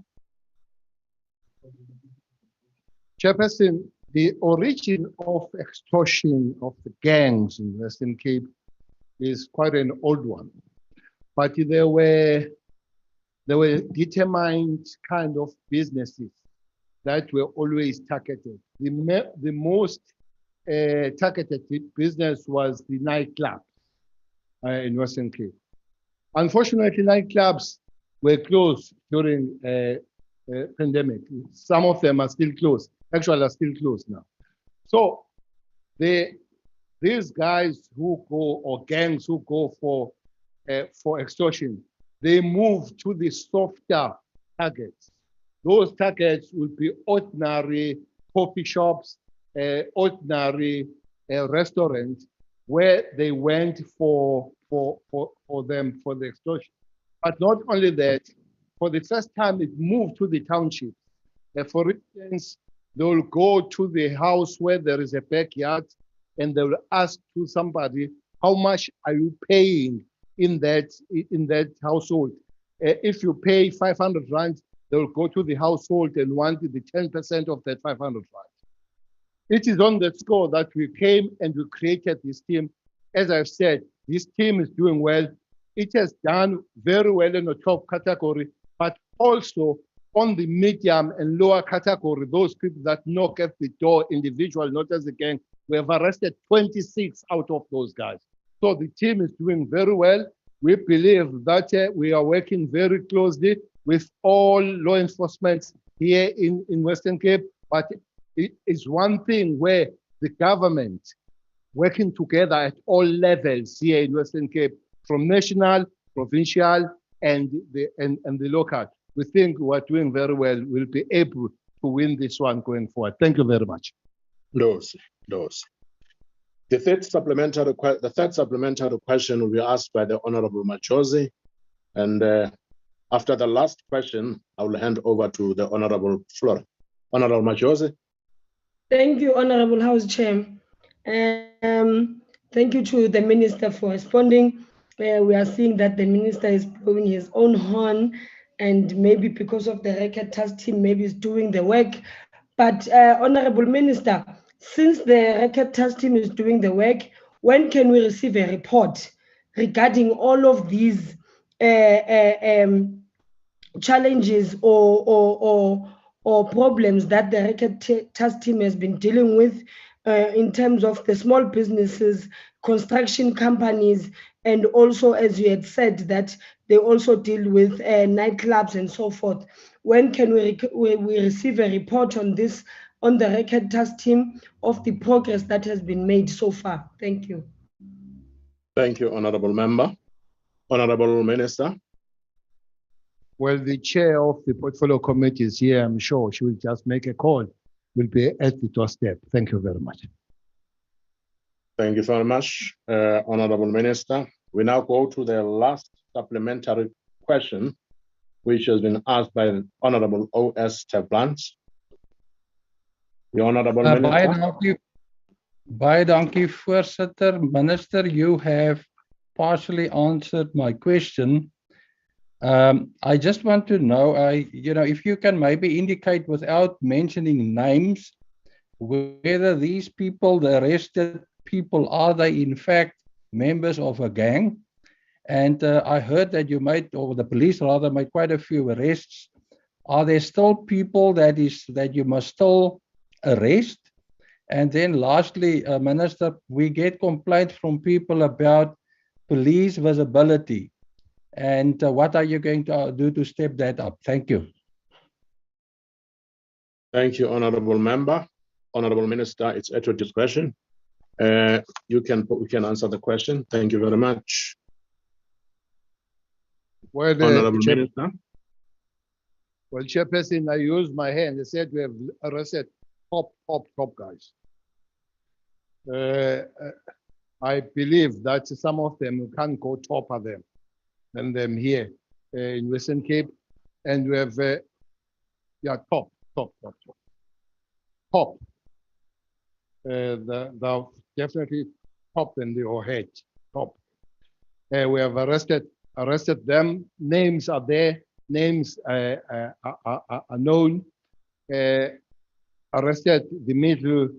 Chairperson, the origin of extortion of the gangs in Western Cape is quite an old one, but there were determined kind of businesses that were always targeted. The most targeted business was the nightclub in Western Cape. Unfortunately, nightclubs were closed during pandemic. Some of them are still closed. Actually, are still closed now. So these guys who go, or gangs who go for extortion, they move to the softer targets. Those targets would be ordinary coffee shops, ordinary restaurants, where they went for the extortion. But not only that, for the first time, it moved to the townships. For instance, they will go to the house where there is a backyard, and they will ask to somebody, how much are you paying in that household? If you pay 500 rand, they will go to the household and want the 10% of that 500 rand. It is on that score that we came and we created this team. As I've said, this team is doing well. It has done very well in the top category, but also on the medium and lower category, those people that knock at the door, individual, not as a gang, we have arrested 26 out of those guys. So the team is doing very well. We believe that we are working very closely with all law enforcement here in Western Cape, but it is one thing where the government working together at all levels here in Western Cape, from national, provincial, and the local. We think we are doing very well. We'll be able to win this one going forward. Thank you very much. Those. The third supplementary question will be asked by the Honorable Machozi. And after the last question, I will hand over to the Honorable Flora. Honorable Machozi. Thank you, Honorable House Chair. Thank you to the Minister for responding. We are seeing that the Minister is blowing his own horn, and maybe because of the record task team, maybe is doing the work. But Honorable Minister, since the record task team is doing the work, when can we receive a report regarding all of these challenges or problems that the record task team has been dealing with in terms of the small businesses, construction companies, and also, as you had said, that they also deal with nightclubs and so forth? When can we receive a report on this, on the record task team, of the progress that has been made so far? Thank you. Thank you, Honorable Member. Honorable Minister. Well, the chair of the portfolio committee is here. I'm sure she will just make a call. Will be at the doorstep. Thank you very much. Thank you very much, Honorable Minister. We now go to the last supplementary question, which has been asked by Honorable O.S. Tablans. The Honorable Minister. Baie dankie, Voorsitter. Minister, you have partially answered my question. I just want to know, if you can maybe indicate without mentioning names, whether these people, the arrested people, are they in fact members of a gang? And I heard that you made, or the police rather, made quite a few arrests. Are there still people that you must still arrest? And then lastly, Minister, we get complaints from people about police visibility. And what are you going to do to step that up? Thank you. Thank you, Honorable Member. Honorable Minister, it's at your discretion. We can answer the question. Thank you very much. Well, Honorable Minister. Well, Chairperson, I used my hand. I said we have arrested top guys. I believe that some of them can go topper than them here in Western Cape, and we have top. The definitely top in the head, top. We have arrested them. Names are there. Names are known. Arrested the middle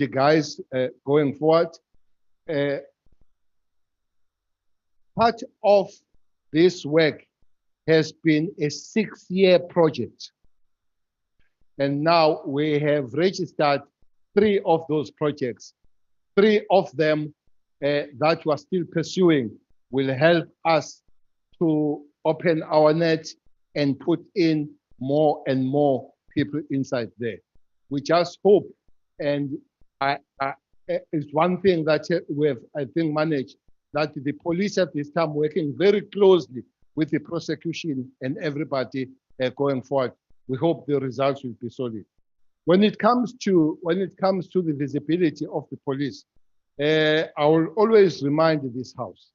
guys going forward. Part of this work has been a 6-year project. And now we have registered 3 of those projects. 3 of them that we are still pursuing will help us to open our net and put in more and more people inside there. We just hope and is one thing that we have, I think, managed, that the police at this time working very closely with the prosecution and everybody going forward. We hope the results will be solid. When it comes to the visibility of the police, I will always remind this House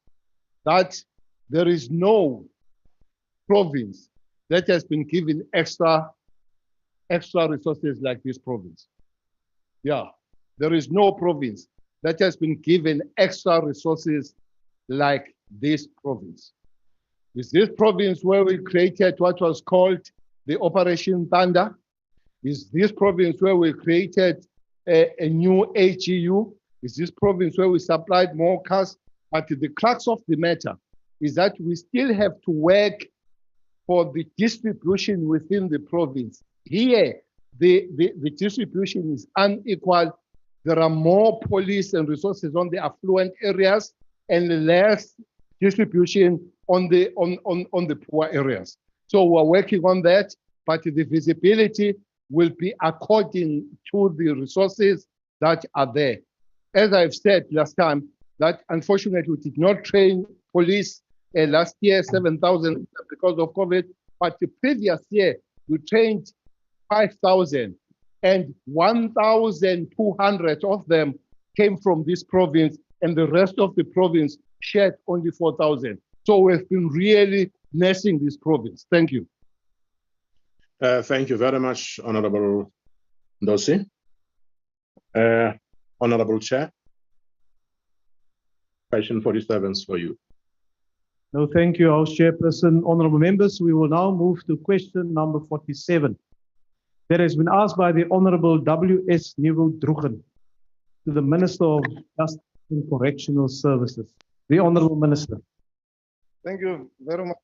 that there is no province that has been given extra resources like this province. Yeah, there is no province that has been given extra resources like this province. Is this province where we created what was called the Operation Thunder? Is this province where we created a new AGU? Is this province where we supplied more cars? But the crux of the matter is that we still have to work for the distribution within the province. Here, the distribution is unequal. There are more police and resources on the affluent areas and less distribution on the poor areas. So we're working on that, but the visibility will be according to the resources that are there. As I've said last time, that unfortunately we did not train police last year, 7,000 because of COVID, but the previous year we trained 5,000 and 1,200 of them came from this province and the rest of the province shared only 4,000. So we've been really nursing this province. Thank you. Thank you very much, Honorable Ndosi. Honorable Chair, question 47 is for you. No, thank you, House Chairperson. Honorable members, we will now move to question number 47. That has been asked by the Honorable W.S. Nieuwel-Droegen to the Minister of Justice and Correctional Services. The Honorable Minister. Thank you very much.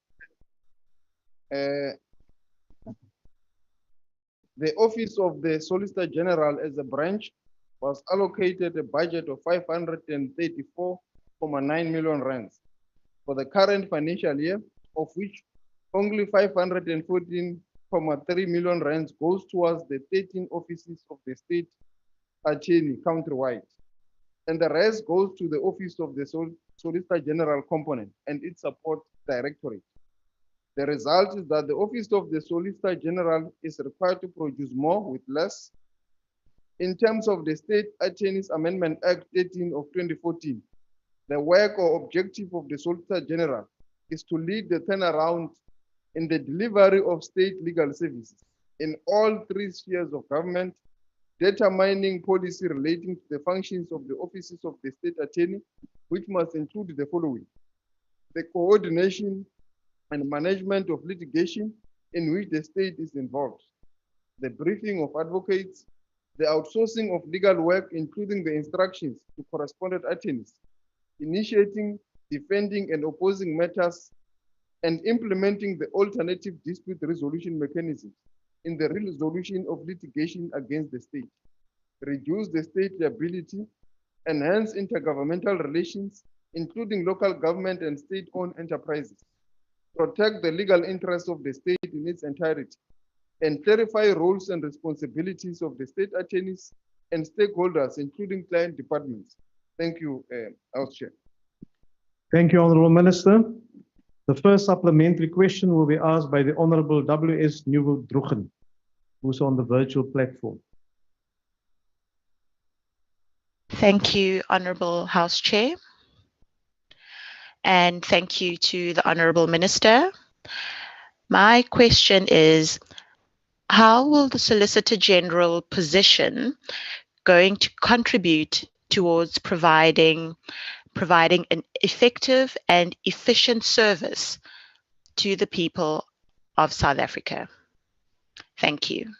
The Office of the Solicitor General as a branch was allocated a budget of 534.9 million rands for the current financial year, of which only 514.3 million rands goes towards the 13 offices of the state attorney countrywide, and the rest goes to the Office of the Solicitor General component and its support directorate. The result is that the Office of the Solicitor General is required to produce more with less. In terms of the State Attorneys Amendment Act 13 of 2014, the work or objective of the Solicitor General is to lead the turnaround in the delivery of state legal services in all three spheres of government, determining policy relating to the functions of the offices of the State Attorney, which must include the following: the coordination and management of litigation in which the state is involved, the briefing of advocates, the outsourcing of legal work, including the instructions to correspondent attorneys, initiating, defending, and opposing matters, and implementing the alternative dispute resolution mechanisms in the resolution of litigation against the state, reduce the state liability, enhance intergovernmental relations, including local government and state-owned enterprises, protect the legal interests of the state in its entirety, and clarify roles and responsibilities of the state attorneys and stakeholders, including client departments. Thank you, House Chair. Thank you, Honorable Minister. The first supplementary question will be asked by the Honorable W.S. Nieuwel-Droegen, who's on the virtual platform. Thank you, Honorable House Chair. And thank you to the Honorable Minister. My question is, how will the Solicitor General position going to contribute towards providing an effective and efficient service to the people of South Africa? Thank you.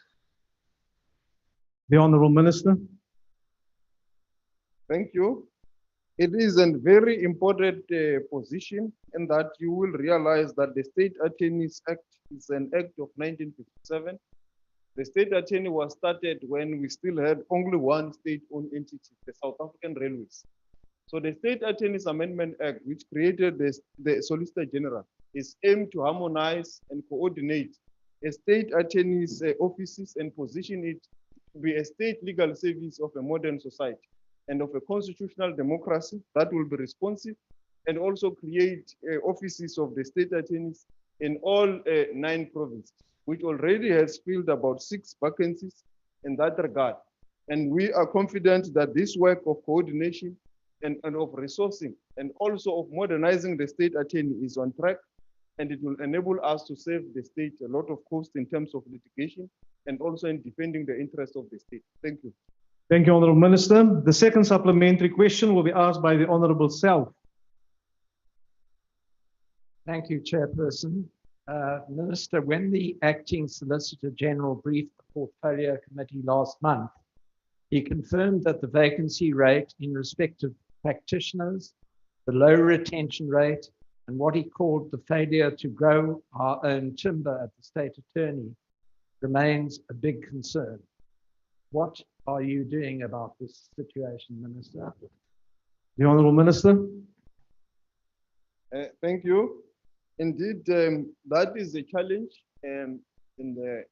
The Honorable Minister. Thank you. It is a very important position, in that you will realize that the State Attorneys Act is an act of 1957. The State Attorney was started when we still had only one state-owned entity, the South African Railways. So the State Attorneys Amendment Act, which created the Solicitor General, is aimed to harmonize and coordinate a state attorney's offices and position it to be a state legal service of a modern society and of a constitutional democracy that will be responsive, and also create offices of the state attorneys in all 9 provinces, which already has filled about 6 vacancies in that regard. And we are confident that this work of coordination and of resourcing and also of modernizing the state attorney is on track, and it will enable us to save the state a lot of cost in terms of litigation and also in defending the interests of the state. Thank you. Thank you, Honourable Minister. The second supplementary question will be asked by the Honourable Self. Thank you, Chairperson. Minister, when the Acting Solicitor General briefed the Portfolio Committee last month, he confirmed that the vacancy rate in respect of practitioners, the low retention rate, and what he called the failure to grow our own timber at the State Attorney remains a big concern. What are you doing about this situation, Minister? The Honourable Minister. Thank you. Indeed, that is a challenge in the,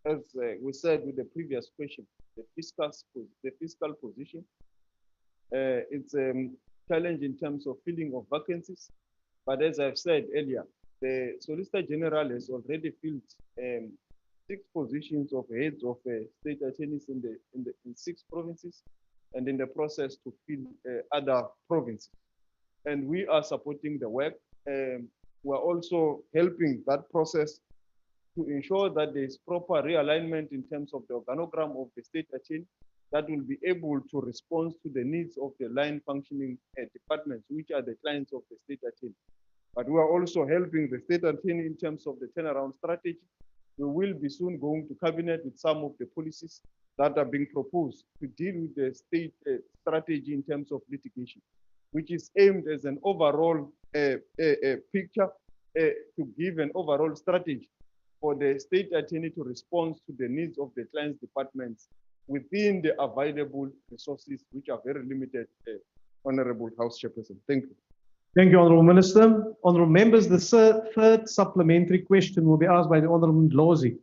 as we said with the previous question, the fiscal position. It's a challenge in terms of filling of vacancies. But as I've said earlier, the Solicitor General has already filled 6 positions of heads of state attorneys in 6 provinces, and in the process to fill other provinces. And we are supporting the work. We're also helping that process to ensure that there is proper realignment in terms of the organogram of the state attorney that will be able to respond to the needs of the line functioning departments, which are the clients of the state attorney. But we are also helping the state attorney in terms of the turnaround strategy. We will be soon going to cabinet with some of the policies that are being proposed to deal with the state strategy in terms of litigation, which is aimed as an overall picture to give an overall strategy for the state attorney to respond to the needs of the client's departments within the available resources, which are very limited, Honorable House Chairperson. Thank you. Thank you, Honourable Minister. Honourable members, the third supplementary question will be asked by the Honourable Ndlozi,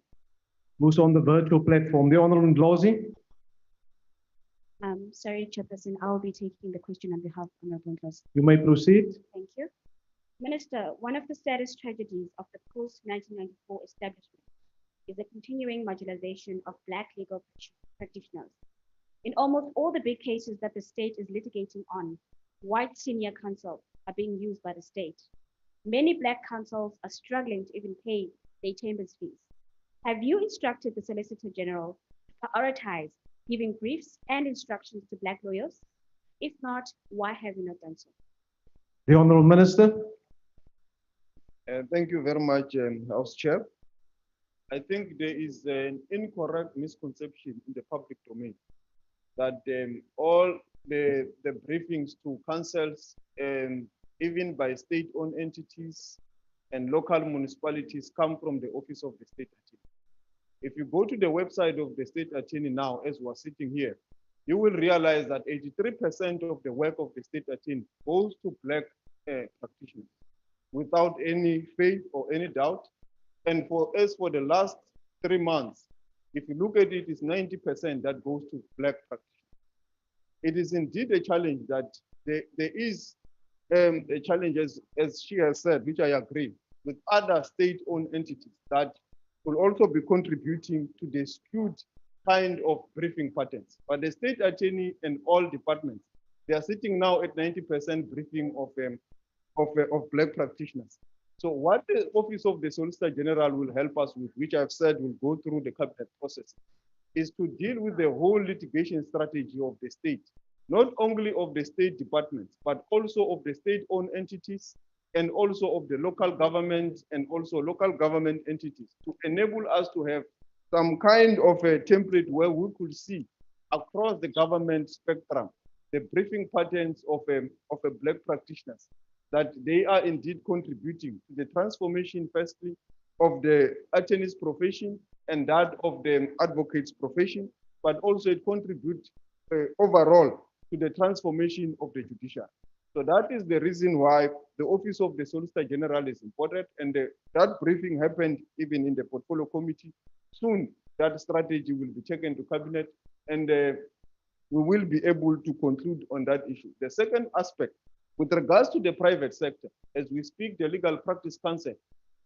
who's on the virtual platform. The Honourable Ndlozi. Sorry, Chairperson, I'll be taking the question on behalf of Honourable Ndlozi. You may proceed. Thank you. Minister, one of the saddest tragedies of the post-1994 establishment is the continuing marginalization of Black legal practitioners. In almost all the big cases that the state is litigating on, white senior counsel are being used by the state. Many Black counsels are struggling to even pay their chambers fees. Have you instructed the Solicitor General to prioritize giving briefs and instructions to Black lawyers? If not, why have you not done so? The Honourable Minister. Thank you very much, House Chair. I think there is an incorrect misconception in the public domain that all the briefings to councils and even by state-owned entities and local municipalities come from the office of the state attorney. If you go to the website of the state attorney now, as we're sitting here, you will realize that 83% of the work of the state attorney goes to Black practitioners without any faith or any doubt. And for the last 3 months, if you look at it, it's 90% that goes to Black practitioners. It is indeed a challenge that there is a challenge, as she has said, which I agree, with other state-owned entities that will also be contributing to the skewed kind of briefing patterns. But the state attorney and all departments, they are sitting now at 90% briefing of Black practitioners. So what the Office of the Solicitor General will help us with, which I've said will go through the cabinet process, is to deal with the whole litigation strategy of the state, not only of the state departments, but also of the state-owned entities and also of the local government and also local government entities, to enable us to have some kind of a template where we could see across the government spectrum the briefing patterns of Black practitioners, that they are indeed contributing to the transformation, firstly, of the attorney's profession and that of the advocate's profession, but also it contributes overall to the transformation of the judiciary. So that is the reason why the Office of the Solicitor General is important, and that briefing happened even in the Portfolio Committee. Soon, that strategy will be taken to cabinet, and we will be able to conclude on that issue. The second aspect, with regards to the private sector, as we speak, the Legal Practice Council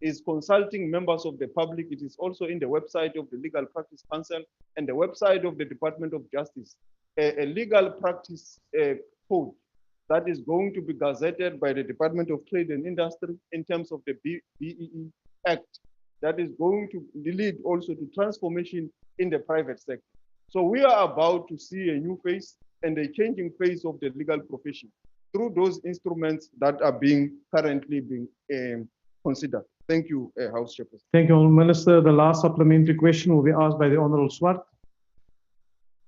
is consulting members of the public. It is also in the website of the Legal Practice Council and the website of the Department of Justice, a legal practice code that is going to be gazetted by the Department of Trade and Industry in terms of the BEE Act, that is going to lead also to transformation in the private sector. So we are about to see a new face and a changing face of the legal profession through those instruments that are currently being considered. Thank you, House Chairperson. Thank you, Honourable Minister. The last supplementary question will be asked by the Honourable Swart.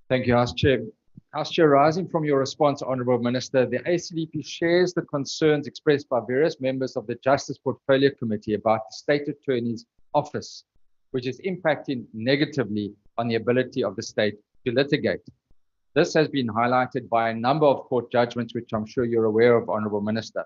Thank you, House Chair. House Chair, rising from your response, Honourable Minister, the ACDP shares the concerns expressed by various members of the Justice Portfolio Committee about the State Attorney's Office, which is impacting negatively on the ability of the state to litigate. This has been highlighted by a number of court judgments, which I'm sure you're aware of, Honourable Minister.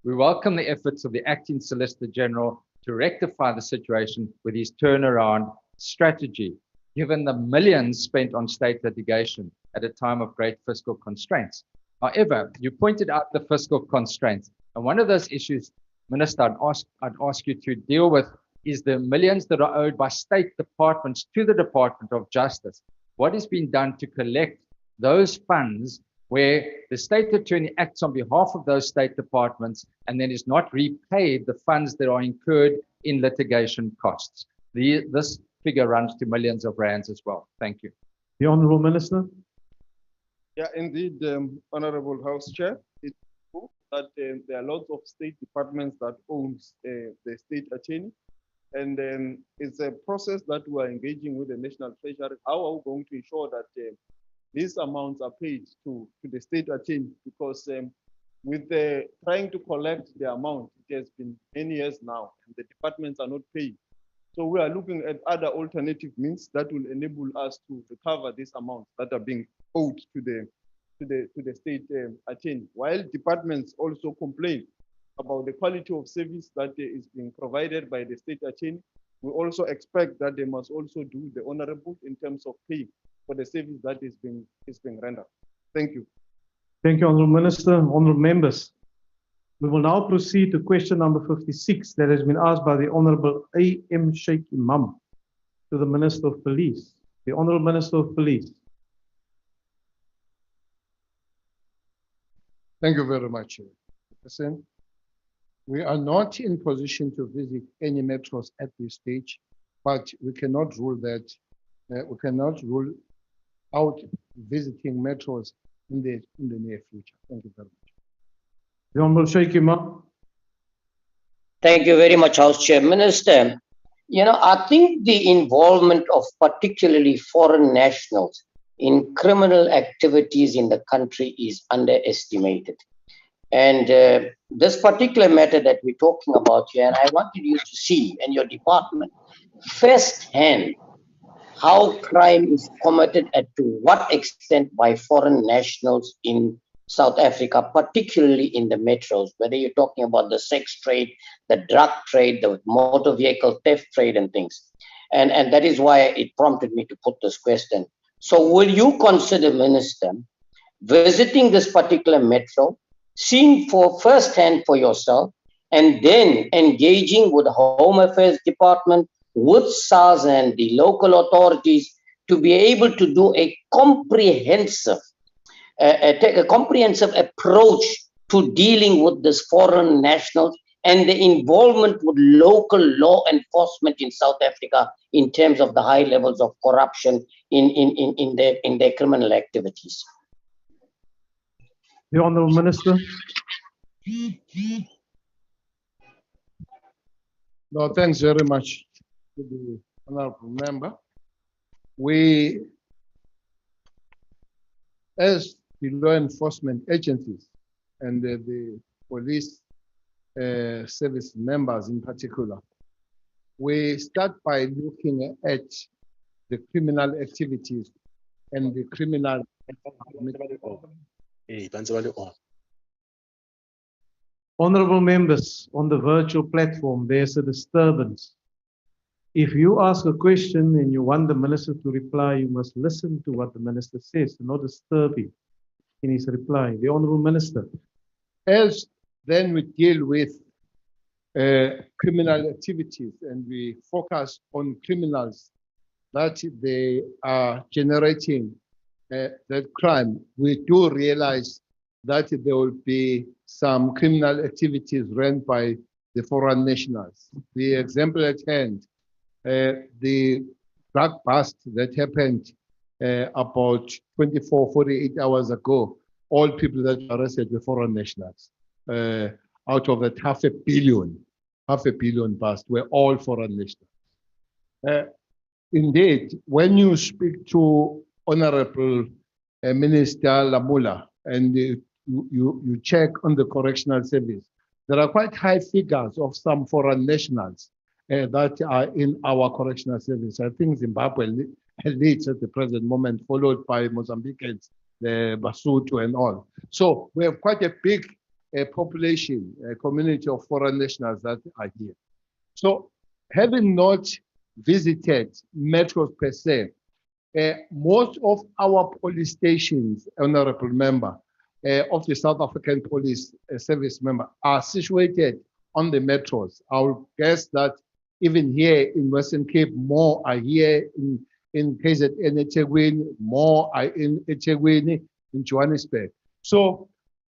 We welcome the efforts of the Acting Solicitor General to rectify the situation with his turnaround strategy, given the millions spent on state litigation at a time of great fiscal constraints. However, you pointed out the fiscal constraints, and one of those issues, Minister, I'd ask you to deal with is the millions that are owed by state departments to the Department of Justice. What is being done to collect those funds where the state attorney acts on behalf of those state departments and then is not repaid the funds that are incurred in litigation costs? This figure runs to millions of rands as well. Thank you. The Honourable Minister. Yeah, indeed, Honourable House Chair. It's true that there are lots of state departments that owns the state attorney. And it's a process that we are engaging with the National Treasury. How are we going to ensure that these amounts are paid to the state attorney? Because with trying to collect the amount, it has been many years now, and the departments are not paying. So we are looking at other alternative means that will enable us to recover these amounts that are being owed to the state attorney. While departments also complain about the quality of service that is being provided by the state attorney, we also expect that they must also do the honorable in terms of pay for the service that is being rendered. Thank you. Thank you, Honourable Minister. Honourable members, we will now proceed to question number 56 that has been asked by the Honourable A.M. Sheikh Imam to the Minister of Police. The Honourable Minister of Police. Thank you very much, President. We are not in position to visit any metros at this stage, but we cannot rule that we cannot rule out visiting metros in the near future. Thank you very much. The Honourable Sheikh Imam. Thank you very much, House Chair. Minister, I think the involvement of particularly foreign nationals in criminal activities in the country is underestimated. And this particular matter that we're talking about here, and I wanted you to see in your department firsthand how crime is committed and to what extent by foreign nationals in South Africa, particularly in the metros, whether you're talking about the sex trade, the drug trade, the motor vehicle theft trade and things. And that is why it prompted me to put this question. So will you consider, Minister, visiting this particular metro, seeing for firsthand for yourself, and then engaging with the Home Affairs Department, with SARS and the local authorities to be able to do a comprehensive, take a comprehensive approach to dealing with this foreign nationals and the involvement with local law enforcement in South Africa in terms of the high levels of corruption in their criminal activities? The Honourable Minister. No, thanks very much to the honourable member. We, as the law enforcement agencies and the police service members in particular, we start by looking at the criminal activities and the criminal. Honourable members, on the virtual platform, there's a disturbance. If you ask a question and you want the minister to reply, you must listen to what the minister says and not disturb him in his reply. The Honourable Minister. As then we deal with criminal activities and we focus on criminals that they are generating that crime, we do realize that there will be some criminal activities run by the foreign nationals. The example at hand, the drug bust that happened about 24, 48 hours ago, all people that were arrested were foreign nationals. Out of that half a billion bust were all foreign nationals. Indeed, when you speak to Honorable Minister Lamula and you check on the correctional service, there are quite high figures of some foreign nationals that are in our correctional service. I think Zimbabwe leads at the present moment, followed by Mozambicans, the Basotho and all. So we have quite a big population, a community of foreign nationals that are here. So having not visited metros per se, most of our police stations, Honorable Member, of the South African Police Service member are situated on the metros. I would guess that even here in Western Cape, more are here in KZN eThekwini, more are in eThekwini, in Johannesburg. So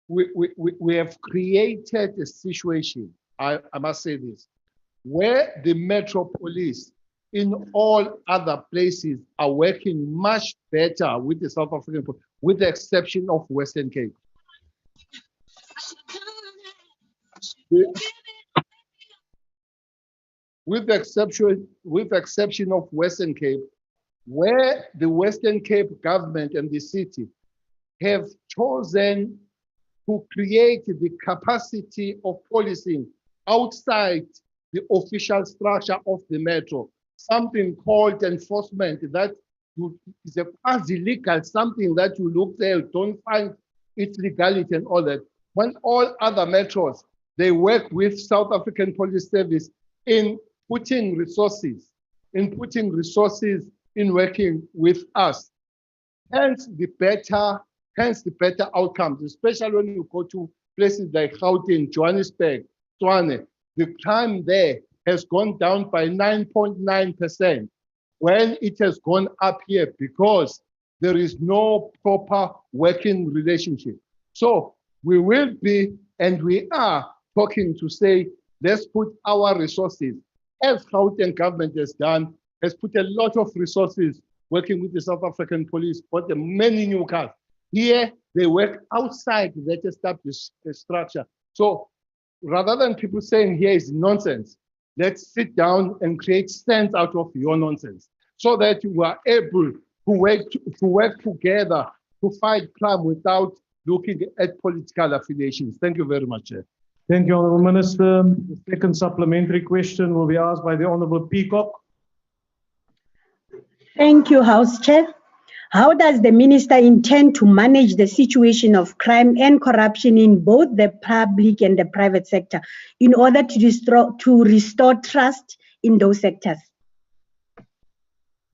we have created a situation, I must say this, where the Metro Police in all other places are working much better with the South African Police, with the exception of Western Cape. With the exception of Western Cape, where the Western Cape government and the city have chosen to create the capacity of policing outside the official structure of the metro, something called enforcement that is a quasi-legal, something that you look there, don't find its legality and all that. When all other metros, they work with South African Police Service in putting resources in working with us. Hence the better outcomes, especially when you go to places like Gauteng, Johannesburg, Tshwane. The crime there has gone down by 9.9% when it has gone up here because there is no proper working relationship. So we will be, and we are talking to say, let's put our resources, as Gauteng government has done, has put a lot of resources working with the South African police, but the many new cars. Here, they work outside that established structure. So rather than people saying here is nonsense, let's sit down and create sense out of your nonsense so that you are able to work together to fight crime without looking at political affiliations. Thank you very much, Chair. Thank you, Honourable Minister. The second supplementary question will be asked by the Honourable Peacock. Thank you, House Chair. How does the Minister intend to manage the situation of crime and corruption in both the public and the private sector in order to restore trust in those sectors?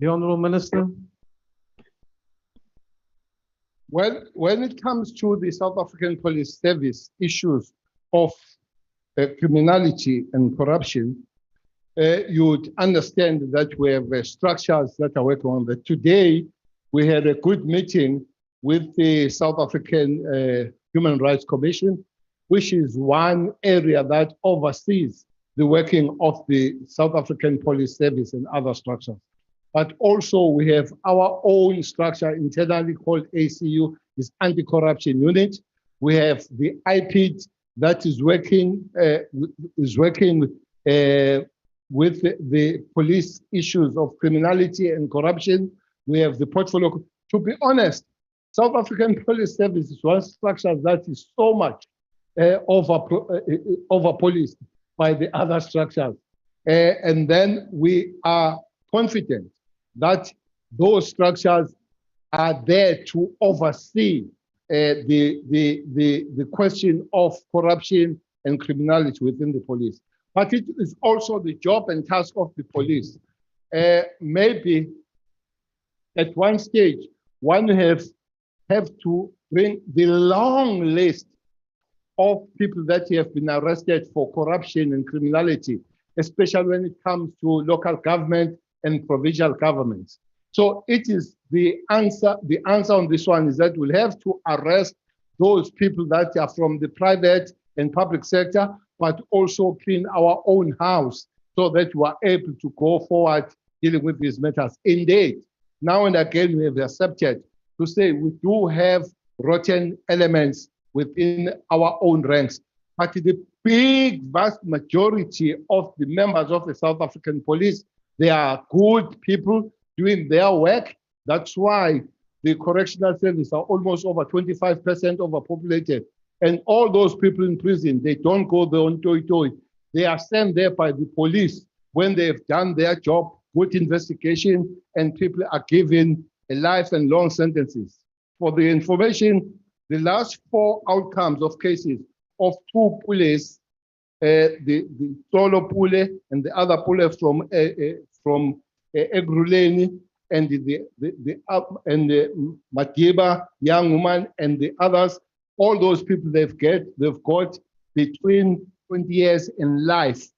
The Honourable Minister. Well, when it comes to the South African Police Service issues of criminality and corruption, you would understand that we have structures that are working on that. Today, we had a good meeting with the South African Human Rights Commission, which is one area that oversees the working of the South African Police Service and other structures. But also we have our own structure internally called ACU, is Anti-Corruption Unit. We have the IPID that is working with the police issues of criminality and corruption. We have the portfolio. To be honest, South African Police Service is one structure that is so much over-policed by the other structures. And then we are confident that those structures are there to oversee the question of corruption and criminality within the police. But it is also the job and task of the police maybe at one stage, one have to bring the long list of people that have been arrested for corruption and criminality, especially when it comes to local government and provincial governments. So it is the answer on this one is that we'll have to arrest those people that are from the private and public sector, but also clean our own house so that we are able to go forward dealing with these matters. Indeed, now and again, we have accepted to say we do have rotten elements within our own ranks, but the vast majority of the members of the South African police, they are good people doing their work. That's why the correctional service are almost over 25% overpopulated. And all those people in prison, they don't go there on toy. They are sent there by the police when they've done their job, good investigation, and people are given a life and long sentences. For the information, the last 4 outcomes of cases of 2 police, the solo pule and the other pule from Egruleni, and the Madiba young woman and the others, all those people they've got between 20 years and life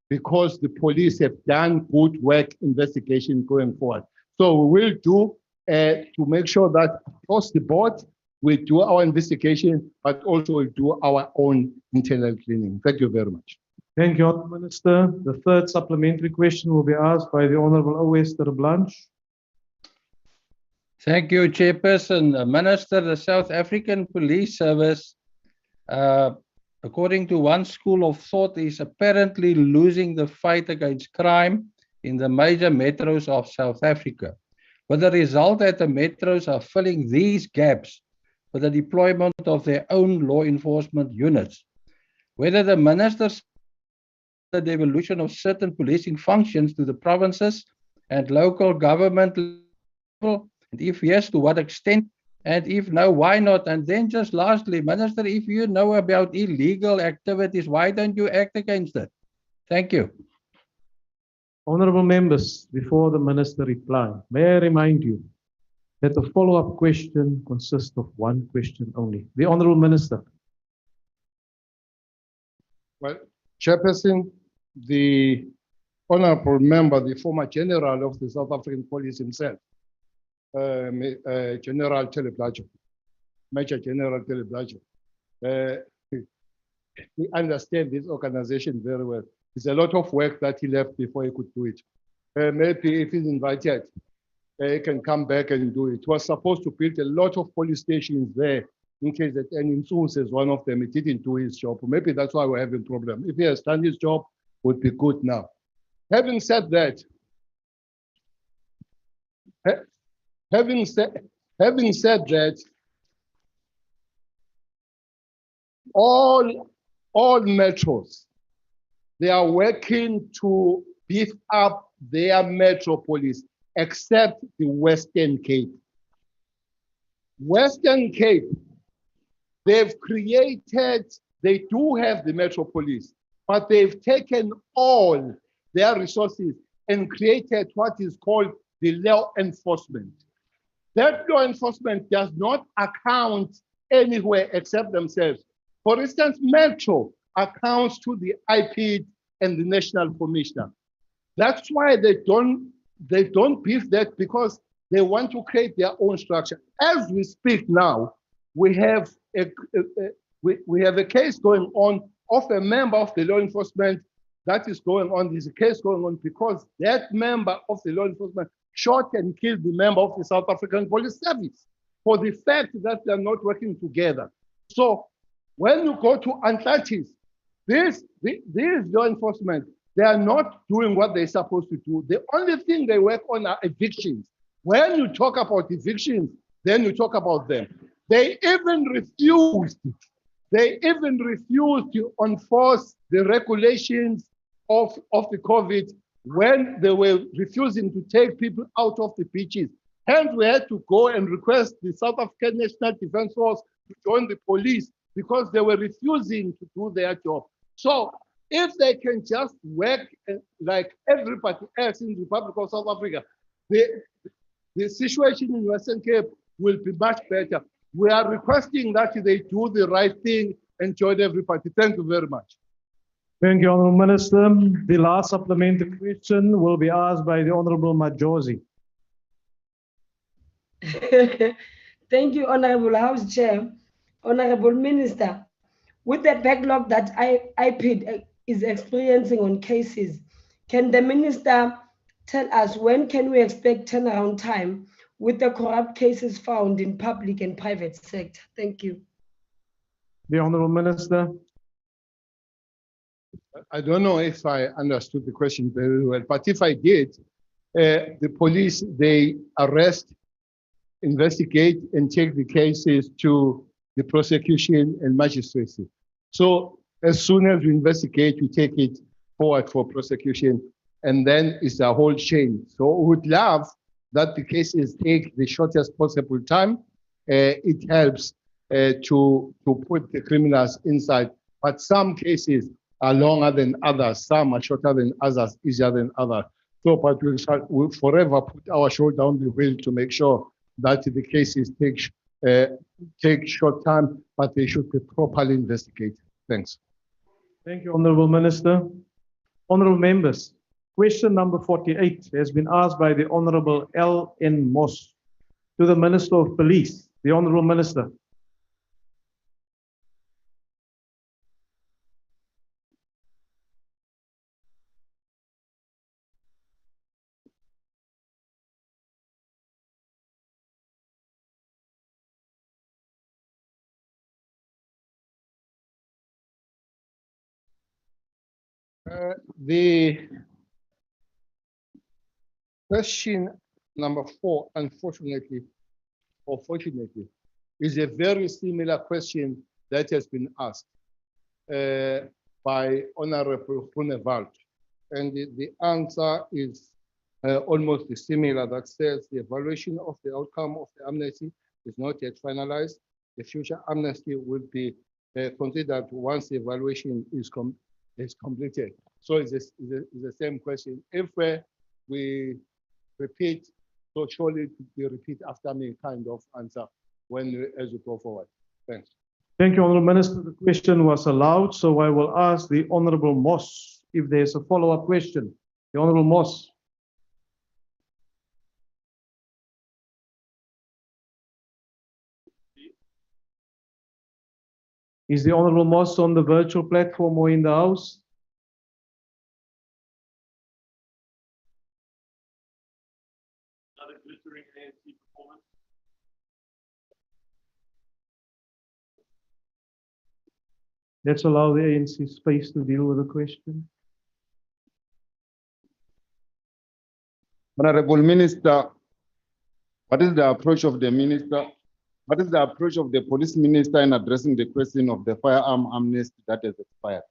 because the police have done good work investigation going forward. So we will do to make sure that across the board, we do our investigation, but also we do our own internal cleaning. Thank you very much. Thank you, Honourable Minister. The third supplementary question will be asked by the Honourable Oester Blanche. Thank you, Chairperson. Minister, the South African Police Service, according to one school of thought, is apparently losing the fight against crime in the major metros of South Africa, with the result that the metros are filling these gaps with the deployment of their own law enforcement units. Whether the minister the devolution of certain policing functions to the provinces and local government level, and if yes, to what extent, and if no, why not? And then just lastly, Minister, if you know about illegal activities, why don't you act against it? Thank you. Honourable members, before the Minister reply, may I remind you that the follow-up question consists of one question only. The Honourable Minister. Well, Chairperson, the Honourable Member, the former General of the South African Police himself, General Teleblajo, Major General Teleblajo, he understands this organization very well. It's a lot of work that he left before he could do it. Maybe if he's invited, he can come back and do it. He was supposed to build a lot of police stations there in case that any instance as one of them, he didn't do his job. Maybe that's why we're having a problem. If he has done his job, would be good now. Having said that, all metros, they are working to beef up their metropolis, except the Western Cape. Western Cape, they've created, they do have the metropolis, but they've taken all their resources and created what is called the law enforcement. That law enforcement does not account anywhere except themselves. For instance, Metro accounts to the IP and the National Commissioner. That's why they don't beef that, because they want to create their own structure. As we speak now, we have a case going on of a member of the law enforcement that is going on. There's a case going on because that member of the law enforcement shot and killed the member of the South African Police Service for the fact that they're not working together. So when you go to Atlantis, these law enforcement, they are not doing what they're supposed to do. The only thing they work on are evictions. When you talk about evictions, then you talk about them. They even refused to enforce the regulations of the COVID when they were refusing to take people out of the beaches. Hence, we had to go and request the South African National Defence Force to join the police because they were refusing to do their job. So If they can just work like everybody else in the Republic of South Africa, the situation in Western Cape will be much better. We are requesting that they do the right thing and join everybody. Thank you very much. Thank you, Honourable Minister. The last supplementary question will be asked by the Honourable Majosi. Thank you, Honourable House Chair. Honourable Minister, with the backlog that IPID is experiencing on cases, can the Minister tell us when can we expect turnaround time with the corrupt cases found in public and private sector? Thank you. The Honourable Minister. I don't know if I understood the question very well, but if I did, the police, they arrest, investigate, and take the cases to the prosecution and magistracy. So as soon as we investigate, we take it forward for prosecution, and then it's a whole chain. So we would love that the cases take the shortest possible time. It helps to put the criminals inside, but some cases are longer than others, some are shorter than others, easier than others. So, but we'll forever put our shoulder on the wheel to make sure that the cases take short time, but they should be properly investigated. Thanks. Thank you, Honourable Minister. Honourable members, question number 48 has been asked by the Honourable L.N. Moss to the Minister of Police. The Honourable Minister. The question number 4, unfortunately, or fortunately, is a very similar question that has been asked by Honorable Hunevald. And the answer is almost similar, that says the evaluation of the outcome of the amnesty is not yet finalized. The future amnesty will be considered once the evaluation is completed. So it's the same question. If we repeat, so surely you repeat after me kind of answer as we go forward. Thanks. Thank you, Honourable Minister. The question was allowed, so I will ask the Honourable Moss if there's a follow-up question. The Honourable Moss. Is the Honourable Moss on the virtual platform or in the House? Let's allow the ANC space to deal with the question. Honorable Minister, what is the approach of the minister? What is the approach of the police minister in addressing the question of the firearm amnesty that has expired?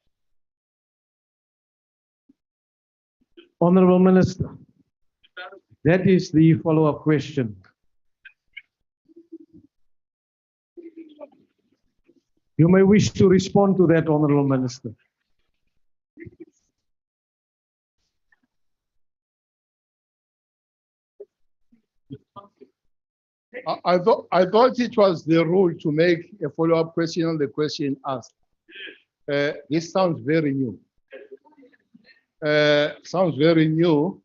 Honourable Minister, that is the follow-up question. You may wish to respond to that, Honourable Minister. I thought it was the rule to make a follow-up question on the question asked. This sounds very new. Sounds very new,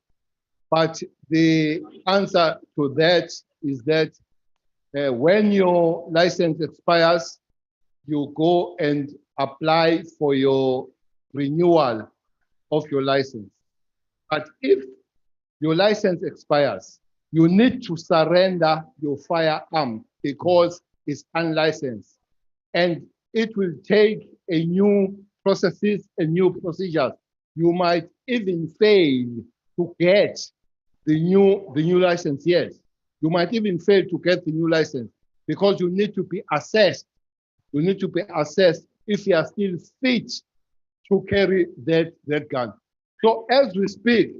but the answer to that is that when your license expires, you go and apply for your renewal of your license. But if your license expires, you need to surrender your firearm because it's unlicensed. And it will take a new processes and new procedures. You might even fail to get the new license, yes. You might even fail to get the new license because you need to be assessed. You need to be assessed if you are still fit to carry that gun. So as we speak,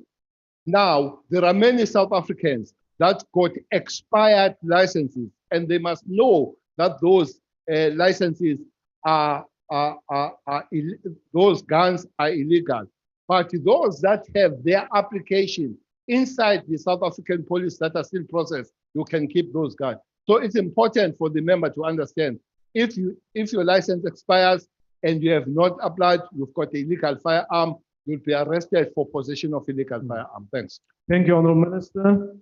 now there are many South Africans that got expired licenses, and they must know that those licenses are those guns are illegal. But those that have their application inside the South African police that are still processed, you can keep those guns. So it's important for the member to understand, if your license expires and you have not applied, you've got an illegal firearm, you'll be arrested for possession of illegal firearm. Thanks. Thank you, Honourable Minister.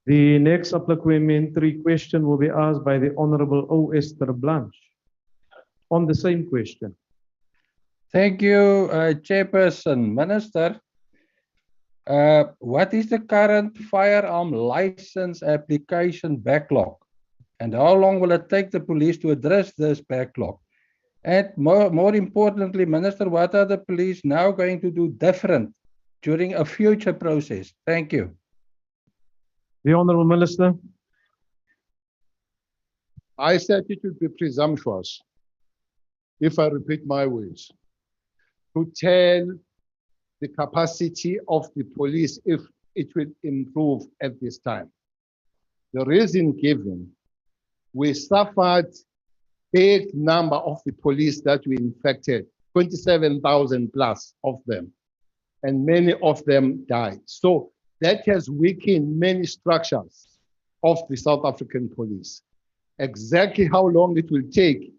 The next supplementary question will be asked by the Honourable O. Esther Blanche on the same question. Thank you, Chairperson. Minister, what is the current firearm license application backlog? And how long will it take the police to address this backlog? And more importantly, Minister, what are the police now going to do different during a future process? Thank you. The Honourable Minister. I said it would be presumptuous if I repeat my words to tell the capacity of the police if it will improve at this time. The reason given, we suffered big number of the police that we infected, 27,000 plus of them, and many of them died. So that has weakened many structures of the South African police. Exactly how long it will take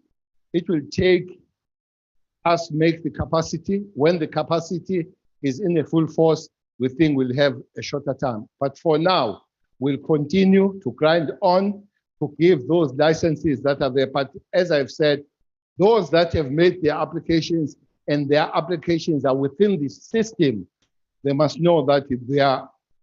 us make the capacity. When the capacity is in a full force, we think we'll have a shorter time. But for now, we'll continue to grind on to give those licenses that are there. But as I've said, those that have made their applications and their applications are within the system, they must know that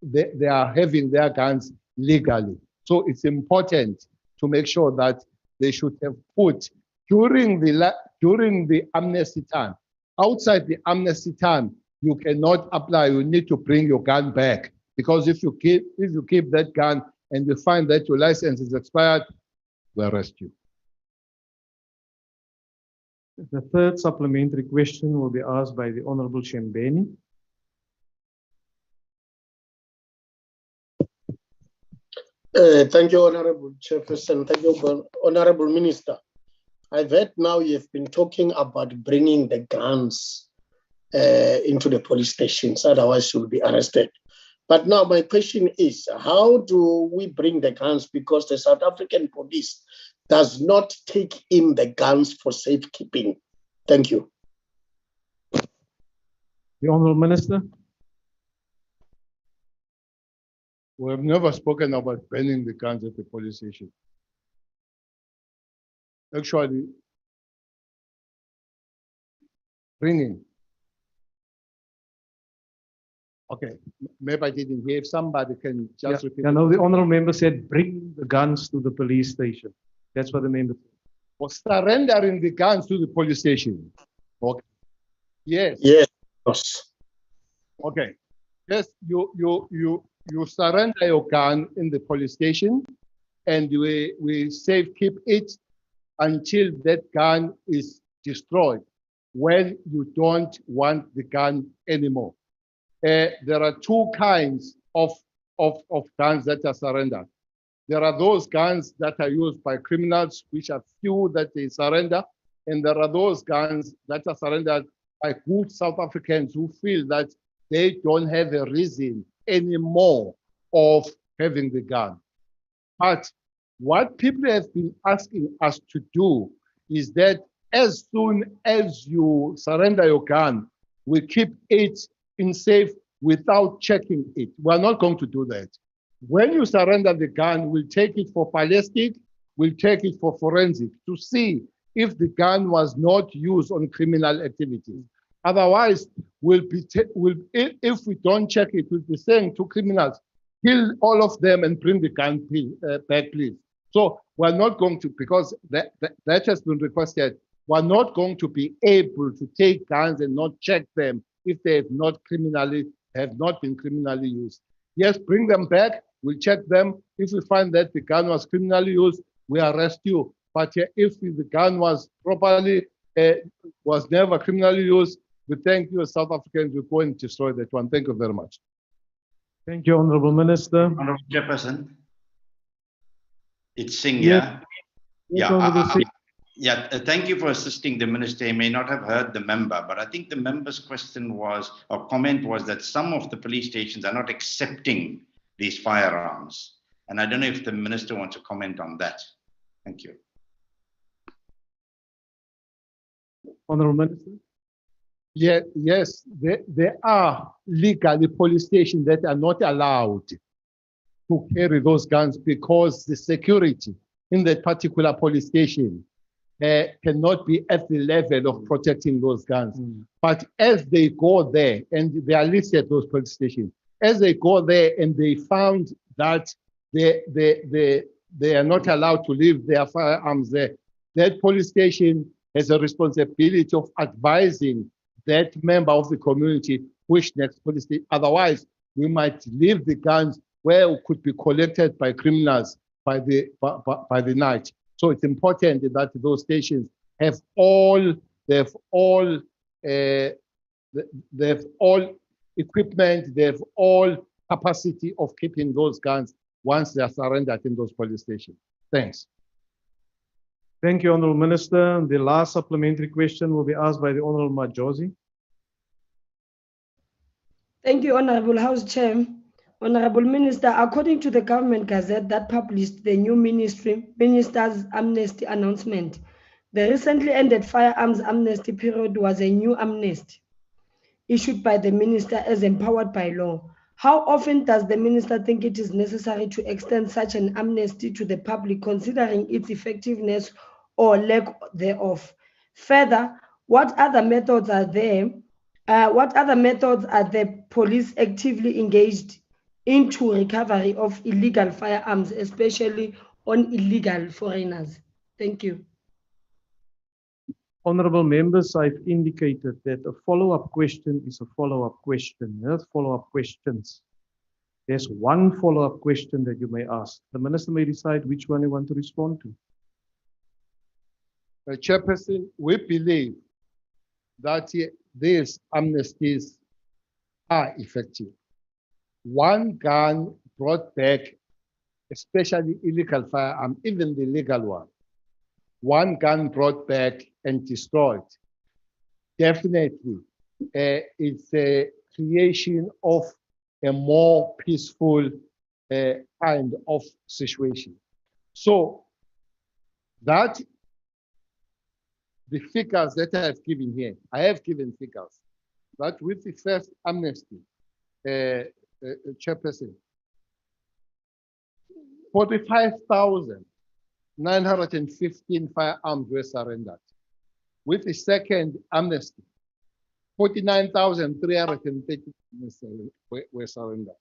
they are having their guns legally. So it's important to make sure that they should have put during the amnesty time. Outside the amnesty time, you cannot apply. You need to bring your gun back, because if you keep that gun and you find that your license is expired, we'll arrest you. The third supplementary question will be asked by the Honourable Shembeni. Thank you, Honourable Chairperson. Thank you, Honourable Minister. I've heard now you've been talking about bringing the guns into the police stations, otherwise you'll be arrested. But now my question is, how do we bring the guns? Because the South African police does not take in the guns for safekeeping. Thank you. The Honourable Minister. We have never spoken about banning the guns at the police station. Actually, bringing. Okay, maybe I didn't hear. If somebody can just repeat. Yeah, no, the Honourable Member said bring the guns to the police station. That's what the member said. For surrendering the guns to the police station. Okay. Yes. Yes. Okay. Yes, you surrender your gun in the police station, and we safekeep it until that gun is destroyed, when you don't want the gun anymore. There are two kinds of guns that are surrendered. There are those guns that are used by criminals, which are few that they surrender, and there are those guns that are surrendered by good South Africans who feel that they don't have a reason anymore of having the gun. But what people have been asking us to do is that as soon as you surrender your gun, we keep it in safe without checking it. We're not going to do that. When you surrender the gun, we'll take it for ballistic, we'll take it for forensic to see if the gun was not used on criminal activities. Otherwise, if we don't check it, we'll be saying to criminals, kill all of them and bring the gun back, please. So we're not going to, because that has been requested, we're not going to be able to take guns and not check them if they have not been criminally used. Yes, bring them back, we'll check them. If we find that the gun was criminally used, we arrest you. But if the gun was properly, was never criminally used, we thank you as South Africans, we're going to destroy that one. Thank you very much. Thank you, Honourable Minister. Honourable Chairperson. It's Singh here. Yeah, Yeah, thank you for assisting the minister. He may not have heard the member, but I think the member's question was, or comment was, that some of the police stations are not accepting these firearms. And I don't know if the minister wants to comment on that. Thank you. Honorable Minister. Yeah, yes, there are legally police stations that are not allowed to carry those guns because the security in that particular police station cannot be at the level of protecting those guns. But as they go there, and they are listed those police stations, as they go there and they found that they are not allowed to leave their firearms there, that police station has a responsibility of advising that member of the community which next police station. Otherwise, we might leave the guns where it could be collected by criminals by the night. So it's important that those stations have all equipment, they have all capacity of keeping those guns once they are surrendered in those police stations. Thanks. Thank you, Honorable Minister. The last supplementary question will be asked by the Honorable Majosi. Thank you, Honorable House Chair. Honorable Minister, according to the Government Gazette that published the new Minister's Amnesty announcement, the recently ended firearms amnesty period was a new amnesty issued by the Minister as empowered by law. How often does the Minister think it is necessary to extend such an amnesty to the public, considering its effectiveness or lack thereof? Further, what other methods are there? What other methods are the police actively engaged into recovery of illegal firearms, especially on illegal foreigners? Thank you. Honorable members, I've indicated that a follow-up question is a follow-up question. There's follow-up questions. There's one follow-up question that you may ask. The minister may decide which one you want to respond to. Chairperson, we believe that these amnesties are effective. One gun brought back, especially illegal firearm, even the legal one. One gun brought back and destroyed. Definitely, it's a creation of a more peaceful kind of situation. So that the figures that I have given here, I have given figures that with the first amnesty, Chairperson, 45,915 firearms were surrendered. With the second amnesty, 49,330 were surrendered.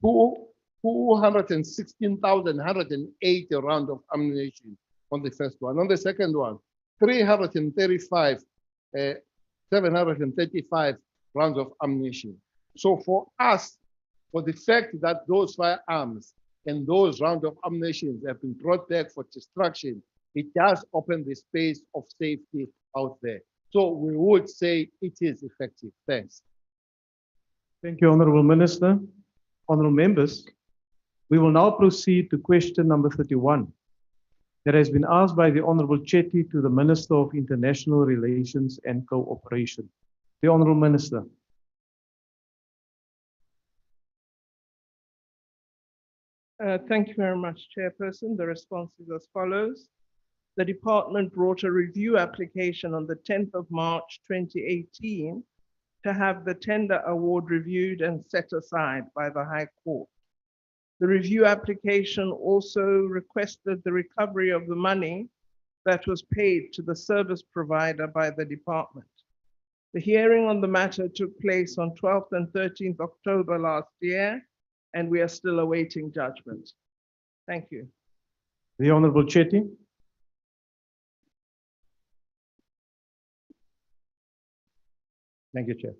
216,180 rounds of ammunition on the first one. On the second one, 735 rounds of ammunition. So for us, for the fact that those firearms and those rounds of ammunition have been brought back for destruction, it does open the space of safety out there. So we would say it is effective. Thanks. Thank you, Honorable Minister. Honorable members, we will now proceed to question number 31 that has been asked by the Honorable Chetty to the Minister of International Relations and Cooperation. The Honorable Minister. Thank you very much, Chairperson. The response is as follows. The department brought a review application on the 10th of March 2018 to have the tender award reviewed and set aside by the High Court. The review application also requested the recovery of the money that was paid to the service provider by the department. The hearing on the matter took place on 12th and 13th October last year, and we are still awaiting judgment. Thank you. The Honorable Chetty. Thank you, Chair.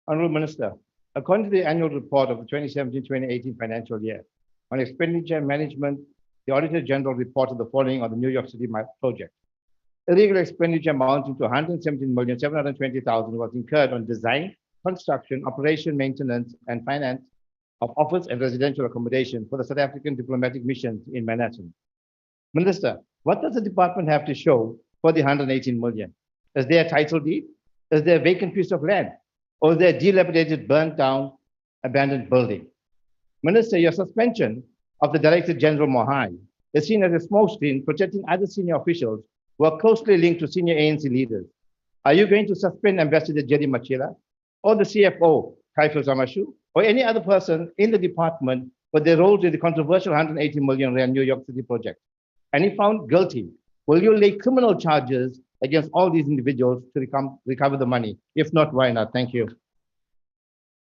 Honorable Minister, according to the annual report of the 2017-2018 financial year on expenditure management, the Auditor General reported the following on the New York City project. Illegal expenditure amounting to 117,720,000 was incurred on design, construction, operation, maintenance, and finance of office and residential accommodation for the South African diplomatic missions in Manhattan. Minister, What does the department have to show for the 118 million? Is there a title deed? Is there a vacant piece of land? Or is there a dilapidated, burnt down, abandoned building? Minister, your suspension of the Director General Mohai is seen as a smokescreen protecting other senior officials who are closely linked to senior ANC leaders. Are you going to suspend Ambassador Jerry Machira or the CFO, Kaifel Zamashu, or any other person in the department for their roles in the controversial 180 million rand New York City project? And if found guilty, will you lay criminal charges against all these individuals to recover the money? If not, why not? Thank you.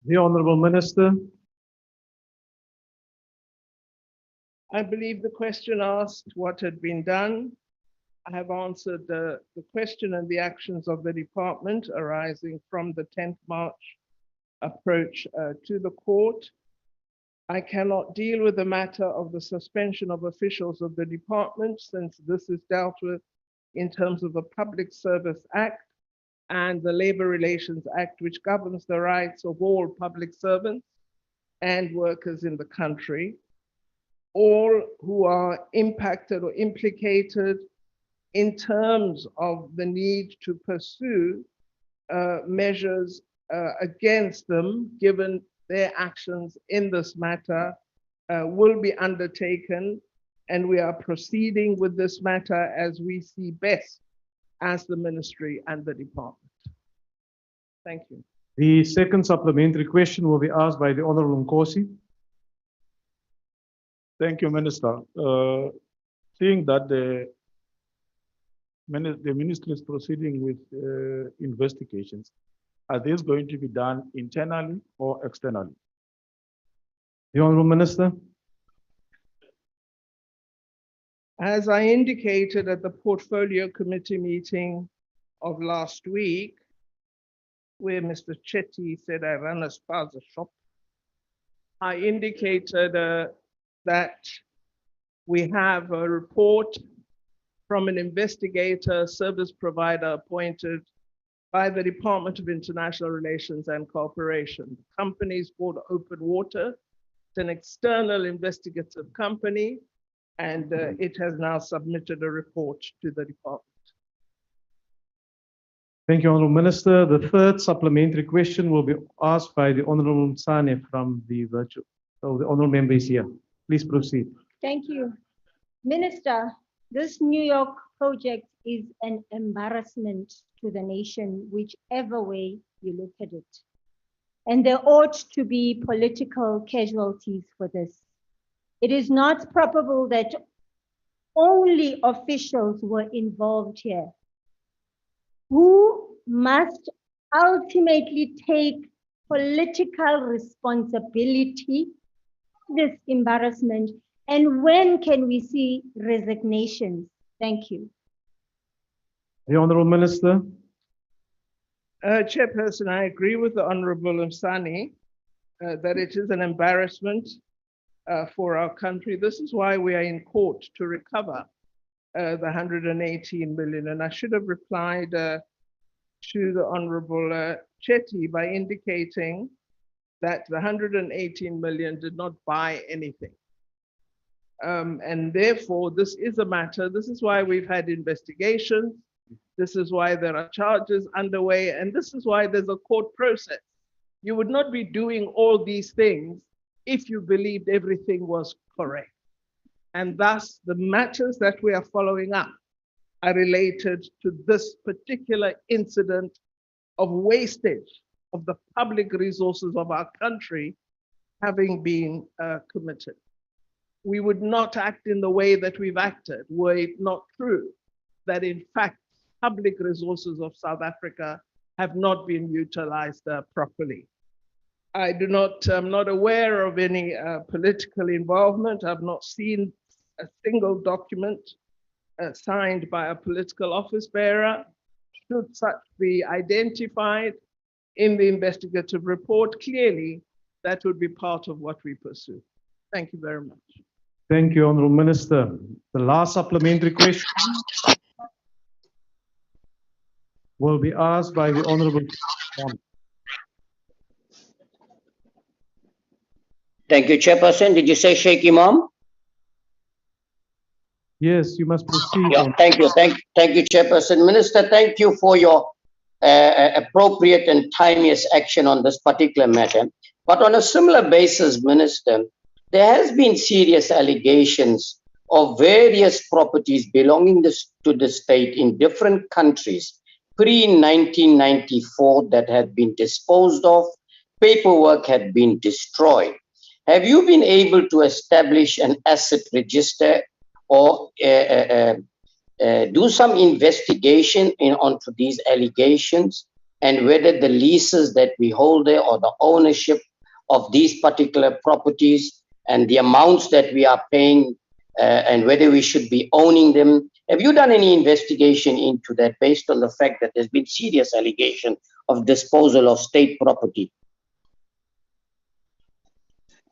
The Honourable Minister. I believe the question asked what had been done. I have answered the question and the actions of the department arising from the 10th March approach to the court. I cannot deal with the matter of the suspension of officials of the department, since this is dealt with in terms of the Public Service Act and the Labor Relations Act, which governs the rights of all public servants and workers in the country. All who are impacted or implicated in terms of the need to pursue measures against them, given their actions in this matter, will be undertaken, and we are proceeding with this matter as we see best as the ministry and the department. Thank you. The second supplementary question will be asked by the Honourable Nkosi. Thank you, Minister. Seeing that the ministry is proceeding with investigations, are these going to be done internally or externally? The Honourable Minister. As I indicated at the Portfolio Committee meeting of last week, where Mr. Chetty said I run a spaza shop, I indicated that we have a report from an investigator service provider appointed by the Department of International Relations and Cooperation. The company is called Open Water. It's an external investigative company, and it has now submitted a report to the department. Thank you, Honourable Minister. The third supplementary question will be asked by the Honourable Msane from the virtual. So the Honourable Member is here. Please proceed. Thank you. Minister, this New York project is an embarrassment to the nation, whichever way you look at it. And there ought to be political casualties for this. It is not probable that only officials were involved here. Who must ultimately take political responsibility for this embarrassment, and when can we see resignations? Thank you. The Honourable Minister. Chairperson, I agree with the Honourable Msani that it is an embarrassment for our country. This is why we are in court to recover the 118 million. And I should have replied to the Honourable Chetty by indicating that the 118 million did not buy anything. And therefore, this is a matter, this is why we've had investigations, this is why there are charges underway, and this is why there's a court process. You would not be doing all these things if you believed everything was correct. And thus, the matters that we are following up are related to this particular incident of wastage of the public resources of our country having been committed. We would not act in the way that we've acted were it not true that in fact public resources of South Africa have not been utilized properly. I'm not aware of any political involvement. I've not seen a single document signed by a political office bearer. Should such be identified in the investigative report, clearly that would be part of what we pursue. Thank you very much. Thank you, Honourable Minister. The last supplementary question will be asked by the Honourable. Thank you, Chairperson. Did you say Sheikh Imam? Yes, you must proceed. Yeah, thank you, Chairperson. Minister, thank you for your appropriate and timeous action on this particular matter. But on a similar basis, Minister, there has been serious allegations of various properties belonging to the state in different countries pre-1994 that had been disposed of, paperwork had been destroyed. Have you been able to establish an asset register or do some investigation onto these allegations and whether the leases that we hold there or the ownership of these particular properties and the amounts that we are paying and whether we should be owning them? Have you done any investigation into that based on the fact that there's been serious allegation of disposal of state property?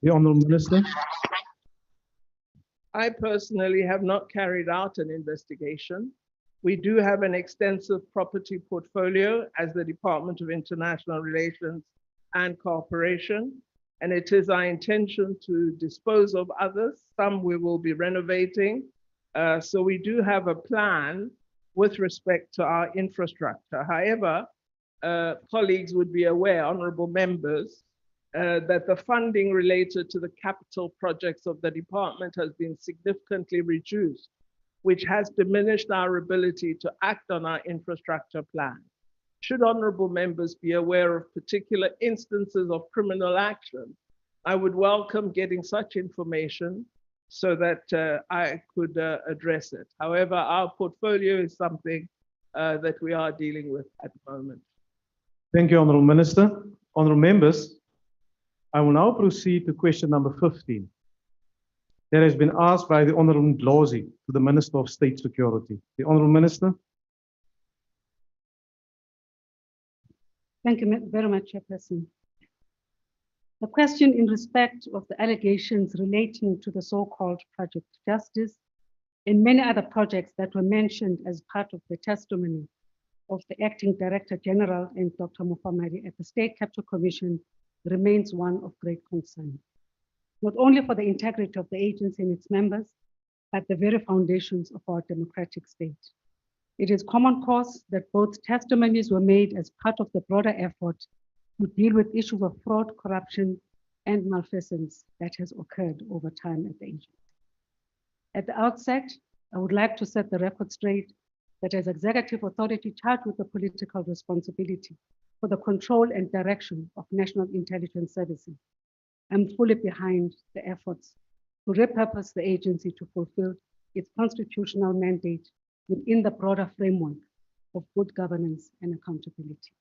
The Honourable Minister. I personally have not carried out an investigation. We do have an extensive property portfolio as the Department of International Relations and Cooperation, and it is our intention to dispose of others. Some we will be renovating. So we do have a plan with respect to our infrastructure. However, colleagues would be aware, honorable members, that the funding related to the capital projects of the department has been significantly reduced, which has diminished our ability to act on our infrastructure plan. Should honorable members be aware of particular instances of criminal action, I would welcome getting such information so that I could address it. However, our portfolio is something that we are dealing with at the moment. Thank you, Honourable Minister. Honourable members, I will now proceed to question number 15. That has been asked by the Honourable Ndlozi to the Minister of State Security. The Honourable Minister. Thank you very much, Chairperson. The question in respect of the allegations relating to the so-called Project Justice and many other projects that were mentioned as part of the testimony of the Acting Director General and Dr. Mufamadi at the State Capital Commission remains one of great concern, not only for the integrity of the agency and its members, but the very foundations of our democratic state. It is common cause that both testimonies were made as part of the broader effort to deal with issues of fraud, corruption, and malfeasance that has occurred over time at the agency. At the outset, I would like to set the record straight that as executive authority charged with the political responsibility for the control and direction of national intelligence services, I'm fully behind the efforts to repurpose the agency to fulfill its constitutional mandate within the broader framework of good governance and accountability.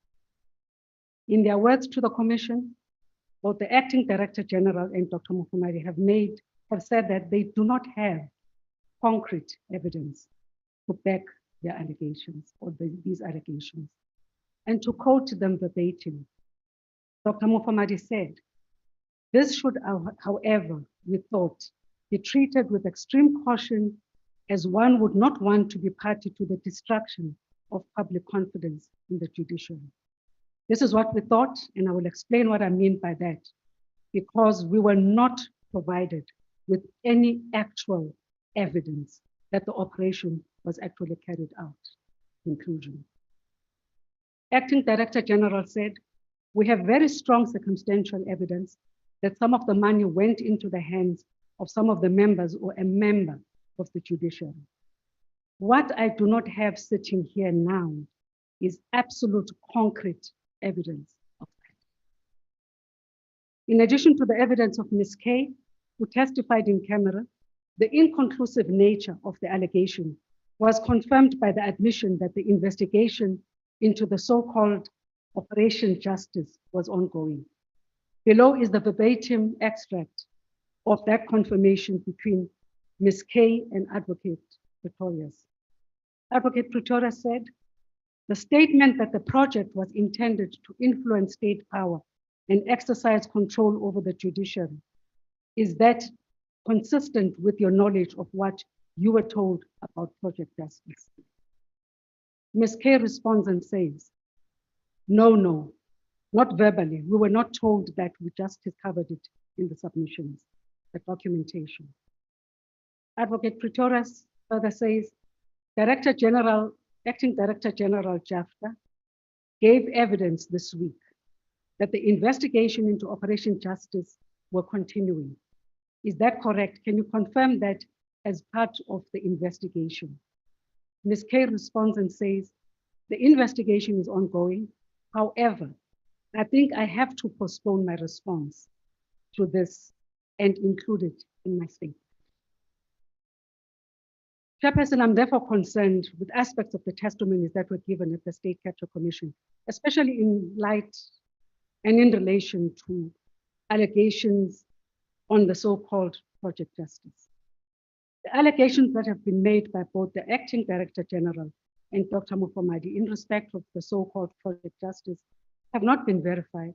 In their words to the Commission, both the Acting Director General and Dr. Mufamadi have said that they do not have concrete evidence to back their allegations or these allegations. And to quote them verbatim, Dr. Mufamadi said, "This should, however, we thought, be treated with extreme caution as one would not want to be party to the destruction of public confidence in the judiciary." This is what we thought, and I will explain what I mean by that, because we were not provided with any actual evidence that the operation was actually carried out. Conclusion. Acting Director General said, "We have very strong circumstantial evidence that some of the money went into the hands of some of the members or a member of the judiciary. What I do not have sitting here now is absolute concrete evidence of that." In addition to the evidence of Ms. K, who testified in camera, the inconclusive nature of the allegation was confirmed by the admission that the investigation into the so-called Operation Justice was ongoing. Below is the verbatim extract of that confirmation between Ms. K and Advocate Pretorius. Advocate Pretorius said, "The statement that the project was intended to influence state power and exercise control over the judiciary, is that consistent with your knowledge of what you were told about Project Justice?" Ms. K responds and says, No, not verbally. We were not told that. We just discovered it in the submissions, the documentation." Advocate Pretorius further says, Acting Director General Jafta gave evidence this week that the investigation into Operation Justice were continuing. Is that correct? Can you confirm that as part of the investigation? Ms. K responds and says, the investigation is ongoing. However, I think I have to postpone my response to this and include it in my statement. Chairperson, I'm therefore concerned with aspects of the testimonies that were given at the State Capture Commission, especially in light and in relation to allegations on the so-called Project Justice. The allegations that have been made by both the Acting Director General and Dr. Mufamadi in respect of the so-called Project Justice have not been verified,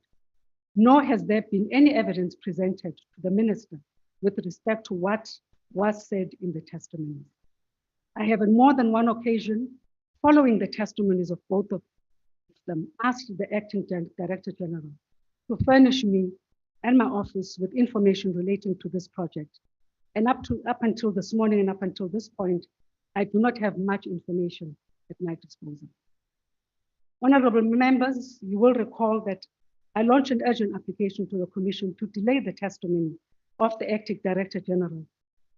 nor has there been any evidence presented to the Minister with respect to what was said in the testimonies. I have on more than one occasion, following the testimonies of both of them, asked the Acting Director General to furnish me and my office with information relating to this project. And up until this morning and up until this point, I do not have much information at my disposal. Honorable members, you will recall that I launched an urgent application to the Commission to delay the testimony of the Acting Director General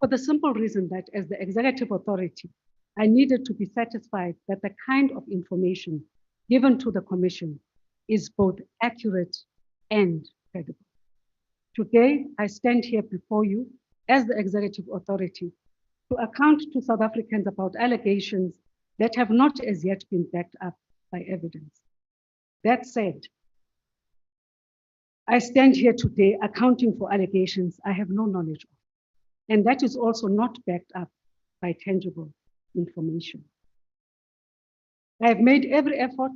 for the simple reason that as the executive authority, I needed to be satisfied that the kind of information given to the Commission is both accurate and credible. Today, I stand here before you as the executive authority to account to South Africans about allegations that have not as yet been backed up by evidence. That said, I stand here today accounting for allegations I have no knowledge of, and that is also not backed up by tangible information. I have made every effort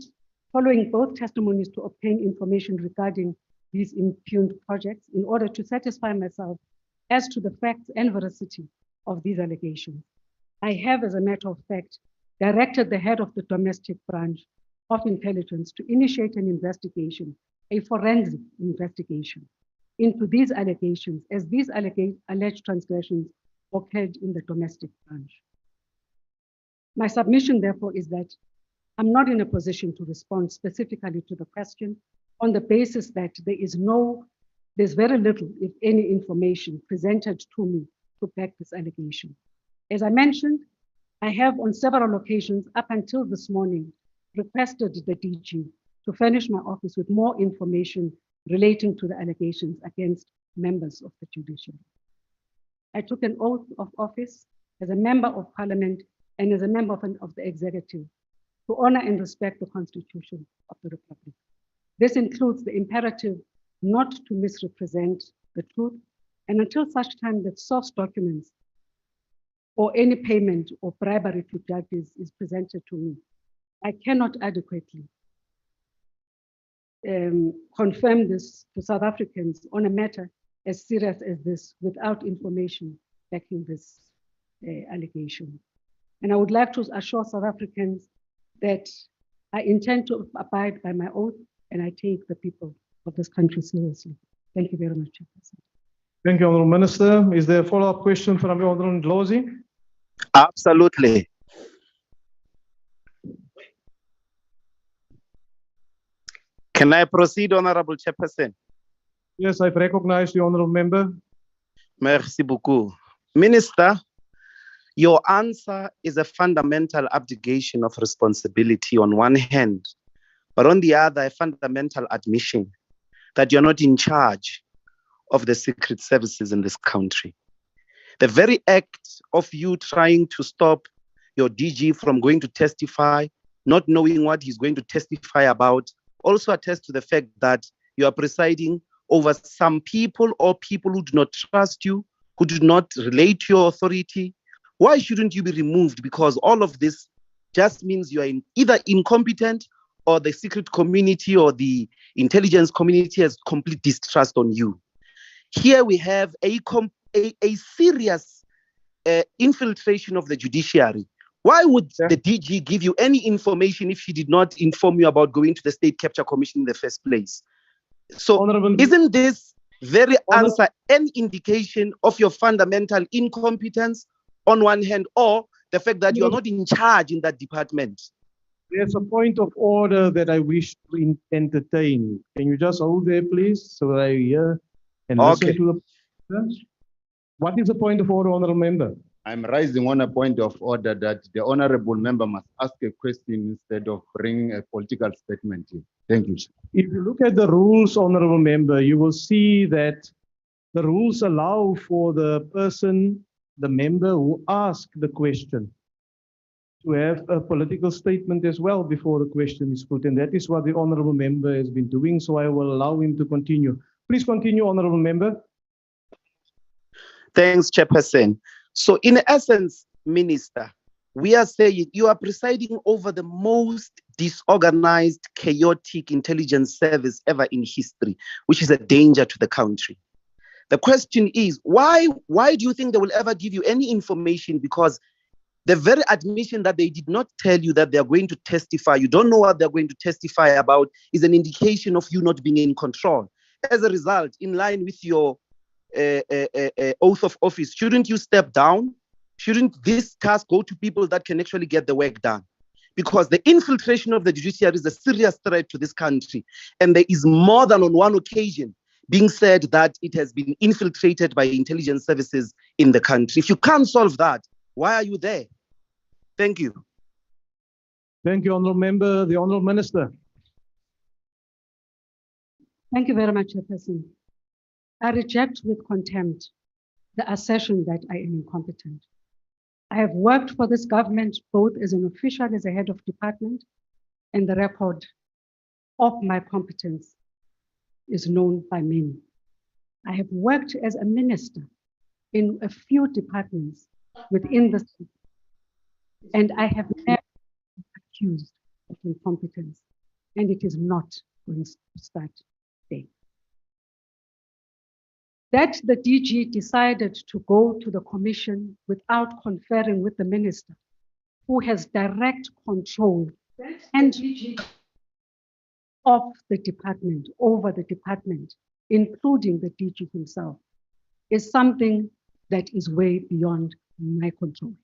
following both testimonies to obtain information regarding these impugned projects in order to satisfy myself as to the facts and veracity of these allegations. I have, as a matter of fact, directed the head of the domestic branch of intelligence to initiate an investigation, a forensic investigation into these allegations, as these alleged transgressions occurred in the domestic branch. My submission, therefore, is that I'm not in a position to respond specifically to the question on the basis that there's very little, if any, information presented to me to back this allegation. As I mentioned, I have on several occasions up until this morning requested the DG to furnish my office with more information relating to the allegations against members of the judiciary. I took an oath of office as a member of parliament and as a member of the executive to honor and respect the Constitution of the Republic. This includes the imperative not to misrepresent the truth, and until such time that source documents or any payment or bribery to judges is presented to me, I cannot adequately confirm this to South Africans on a matter as serious as this without information backing this allegation. And I would like to assure South Africans that I intend to abide by my oath and I take the people of this country seriously. Thank you very much, Chairperson. Thank you, Honourable Minister. Is there a follow-up question from the Honourable Ndlozi? Absolutely. Can I proceed, Honourable Chairperson? Yes, I've recognized the Honourable Member. Merci beaucoup. Minister, your answer is a fundamental abdication of responsibility on one hand, but on the other, a fundamental admission that you're not in charge of the secret services in this country. The very act of you trying to stop your DG from going to testify, not knowing what he's going to testify about, also attests to the fact that you are presiding over some people or people who do not trust you, who do not relate to your authority. Why shouldn't you be removed? Because all of this just means you are either incompetent or the secret community or the intelligence community has complete distrust on you. Here we have a serious infiltration of the judiciary. Why would the DG give you any information if she did not inform you about going to the State Capture Commission in the first place? So isn't this very answer an indication of your fundamental incompetence on one hand, or the fact that you're not in charge in that department. There's a point of order that I wish to entertain. Can you just hold there, please, so that I hear and listen Okay. to the. What is the point of order, honorable member? I'm raising on a point of order that the honorable member must ask a question instead of bringing a political statement in. Thank you, sir. If you look at the rules, honorable member, you will see that the rules allow for the person, the member who asked the question, to have a political statement as well before the question is put. And that is what the honorable member has been doing. So I will allow him to continue. Please continue, honorable member. Thanks, Chairperson. So in essence, Minister, we are saying you are presiding over the most disorganized, chaotic intelligence service ever in history, which is a danger to the country. The question is, why do you think they will ever give you any information? Because the very admission that they did not tell you that they are going to testify, you don't know what they're going to testify about, is an indication of you not being in control. As a result, in line with your oath of office, shouldn't you step down? Shouldn't this task go to people that can actually get the work done? Because the infiltration of the judiciary is a serious threat to this country. And there is more than on one occasion being said that it has been infiltrated by intelligence services in the country. If you can't solve that, why are you there? Thank you. Thank you, honorable member. The honorable minister. Thank you very much, Chairperson. I reject with contempt the assertion that I am incompetent. I have worked for this government both as an official, as a head of department, and the record of my competence is known by many. I have worked as a minister in a few departments within the state, and I have never been accused of incompetence, and it is not going to start today. That the DG decided to go to the commission without conferring with the minister, who has direct control and of the department, over the department, including the DG himself, is something that is way beyond my control.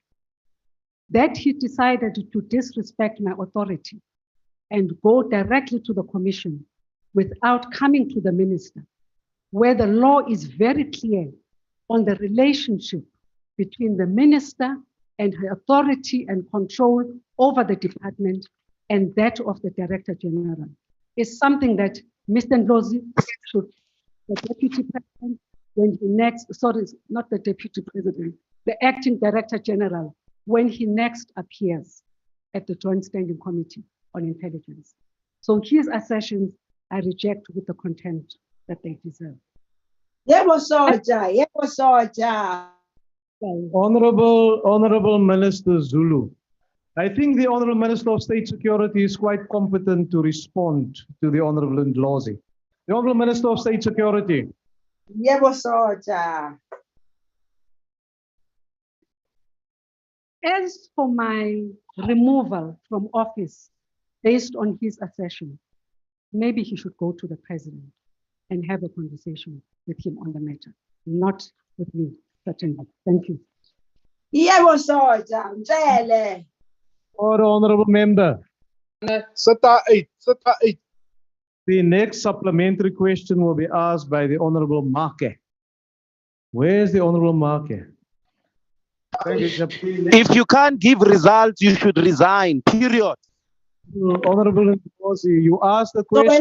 That he decided to disrespect my authority and go directly to the commission without coming to the minister, where the law is very clear on the relationship between the minister and her authority and control over the department and that of the Director General, is something that Mr. Ndlozi should, the Deputy President, when he next, sorry, not the Deputy President, the Acting Director General, when he next appears at the Joint Standing Committee on Intelligence. So his assertions I reject with the contempt that they deserve. Honorable Minister Zulu. I think the Honorable Minister of State Security is quite competent to respond to the Honorable Ndlozi. The Honorable Minister of State Security. As for my removal from office based on his assertion, maybe he should go to the president and have a conversation with him on the matter, not with me, certainly. Thank you. Order, honorable member. The next supplementary question will be asked by the Honorable Marke. Where is the Honorable Marke? If you can't give results, you should resign, period. Honorable Ndlozi, you asked the question.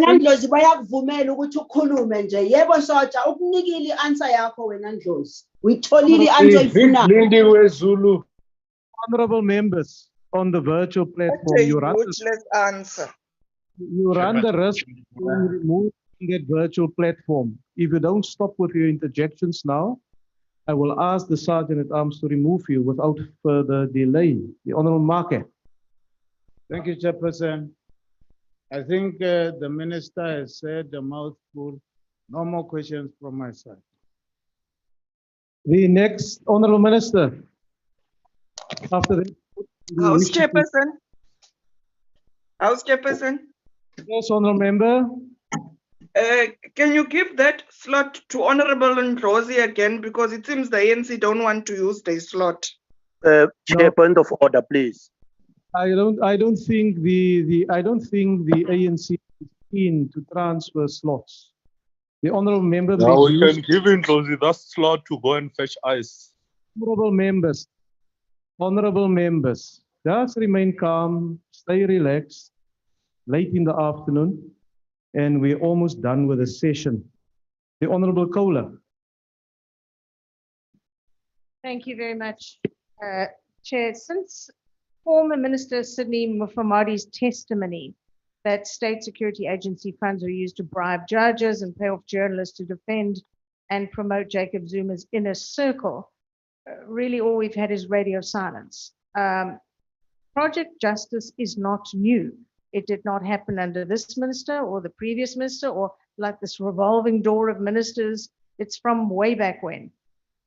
Honorable members on the virtual platform, you run the risk to remove that virtual platform. If you don't stop with your interjections now, I will ask the Sergeant at Arms to remove you without further delay. The Honorable Marke. Thank you, Chairperson. I think the Minister has said a mouthful. No more questions from my side. The next Honorable Minister. After that. House Chairperson. House Chairperson. Yes, Honorable Member. Can you give that slot to Honorable Ndlozi again, because it seems the ANC don't want to use the slot. Chair, point of order, please. I don't think the ANC is keen to transfer slots. The honourable member Now made we use. can give him that slot to go and fetch ice. Honourable members, just remain calm, stay relaxed. Late in the afternoon, and we're almost done with the session. The Honourable Kohler. Thank you very much, Chair. Since former Minister Sidney Mufamadi's testimony that state security agency funds are used to bribe judges and pay off journalists to defend and promote Jacob Zuma's inner circle, really all we've had is radio silence. Project Justice is not new. It did not happen under this minister or the previous minister or like this revolving door of ministers. It's from way back when.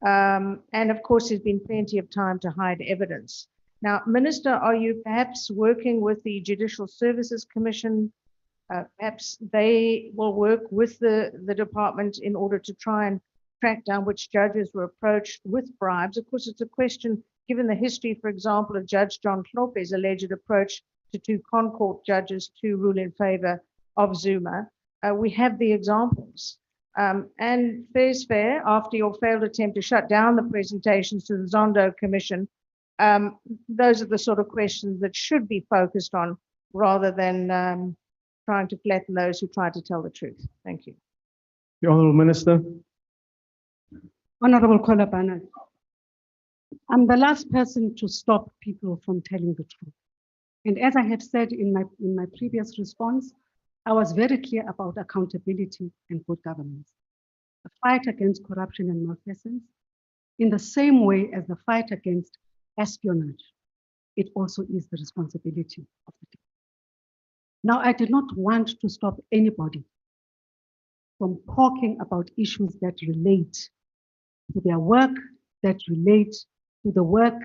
And of course, there's been plenty of time to hide evidence. Now, Minister, are you perhaps working with the Judicial Services Commission? Perhaps they will work with the department in order to try and track down which judges were approached with bribes. Of course, it's a question, given the history, for example, of Judge John Kloppe's alleged approach to two Concourt judges to rule in favor of Zuma. We have the examples. And fair's fair, after your failed attempt to shut down the presentations to the Zondo Commission, those are the sort of questions that should be focused on rather than trying to flatten those who try to tell the truth. Thank you. The Honourable Minister. Honourable Kola Barnard, I'm the last person to stop people from telling the truth. And as I have said in my previous response, I was very clear about accountability and good governance. The fight against corruption and malfeasance, in the same way as the fight against espionage, it also is the responsibility of the people. Now, I did not want to stop anybody from talking about issues that relate to their work, that relate to the work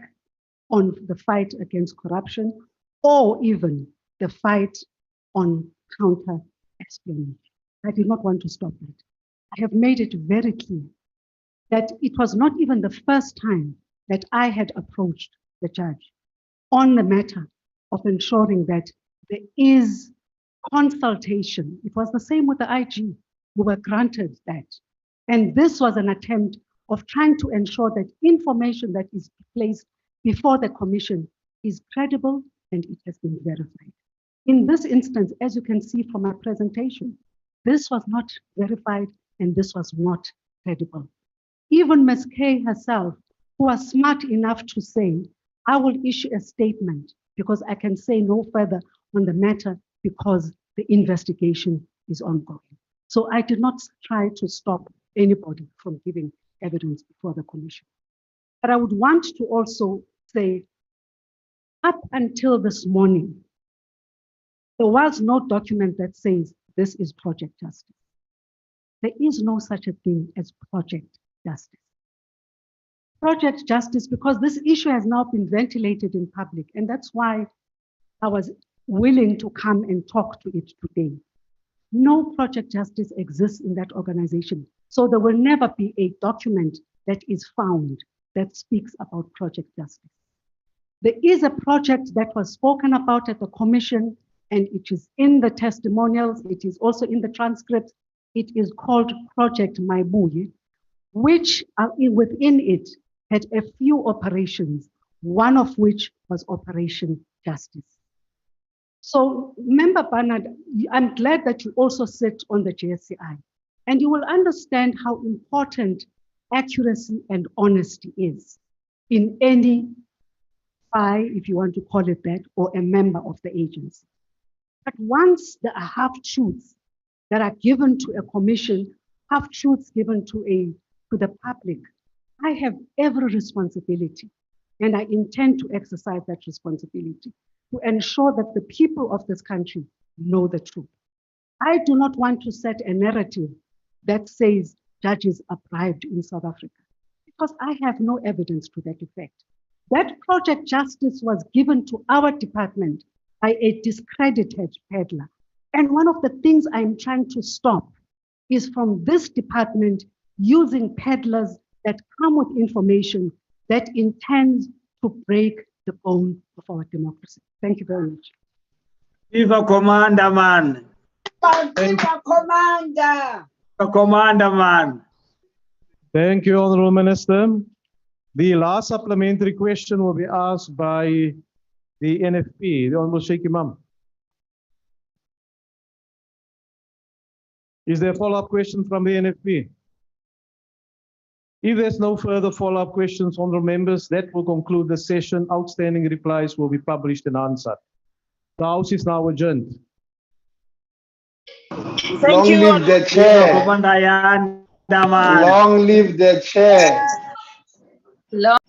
on the fight against corruption, or even the fight on counter-espionage. I did not want to stop that. I have made it very clear that it was not even the first time that I had approached the judge on the matter of ensuring that there is consultation. It was the same with the IG. We were granted that. And this was an attempt of trying to ensure that information that is placed before the commission is credible and it has been verified. In this instance, as you can see from my presentation, this was not verified and this was not credible. Even Ms. Kay herself, who was smart enough to say, I will issue a statement because I can say no further on the matter because the investigation is ongoing. So I did not try to stop anybody from giving evidence before the commission. But I would want to also say, up until this morning, there was no document that says this is Project Justice. There is no such a thing as Project Justice. Project Justice, because this issue has now been ventilated in public, and that's why I was willing to come and talk to it today. No Project Justice exists in that organization. So there will never be a document that is found that speaks about Project Justice. There is a project that was spoken about at the commission, and it is in the testimonials, it is also in the transcripts. It is called Project Maibuye, which within it had a few operations, one of which was Operation Justice. So, Member Barnard, I'm glad that you also sit on the JSCI, and you will understand how important accuracy and honesty is in any spy, if you want to call it that, or a member of the agency. But once there are half-truths that are given to a commission, half-truths given to the public, I have every responsibility, and I intend to exercise that responsibility to ensure that the people of this country know the truth. I do not want to set a narrative that says judges are bribed in South Africa, because I have no evidence to that effect. That Project Justice was given to our department by a discredited peddler. And one of the things I'm trying to stop is from this department using peddlers that come with information that intends to break the bone of our democracy. Thank you very much. Viva Commander, man. Viva Commander. Viva Commander, man. Thank you, Honorable Minister. The last supplementary question will be asked by the NFP, the Honorable Sheikh Imam. Is there a follow-up question from the NFP? If there's no further follow-up questions, honorable members, that will conclude the session. Outstanding replies will be published and answered. The House is now adjourned. Thank you. Long live the chair. Commander Yan, man. Long live the chair. Long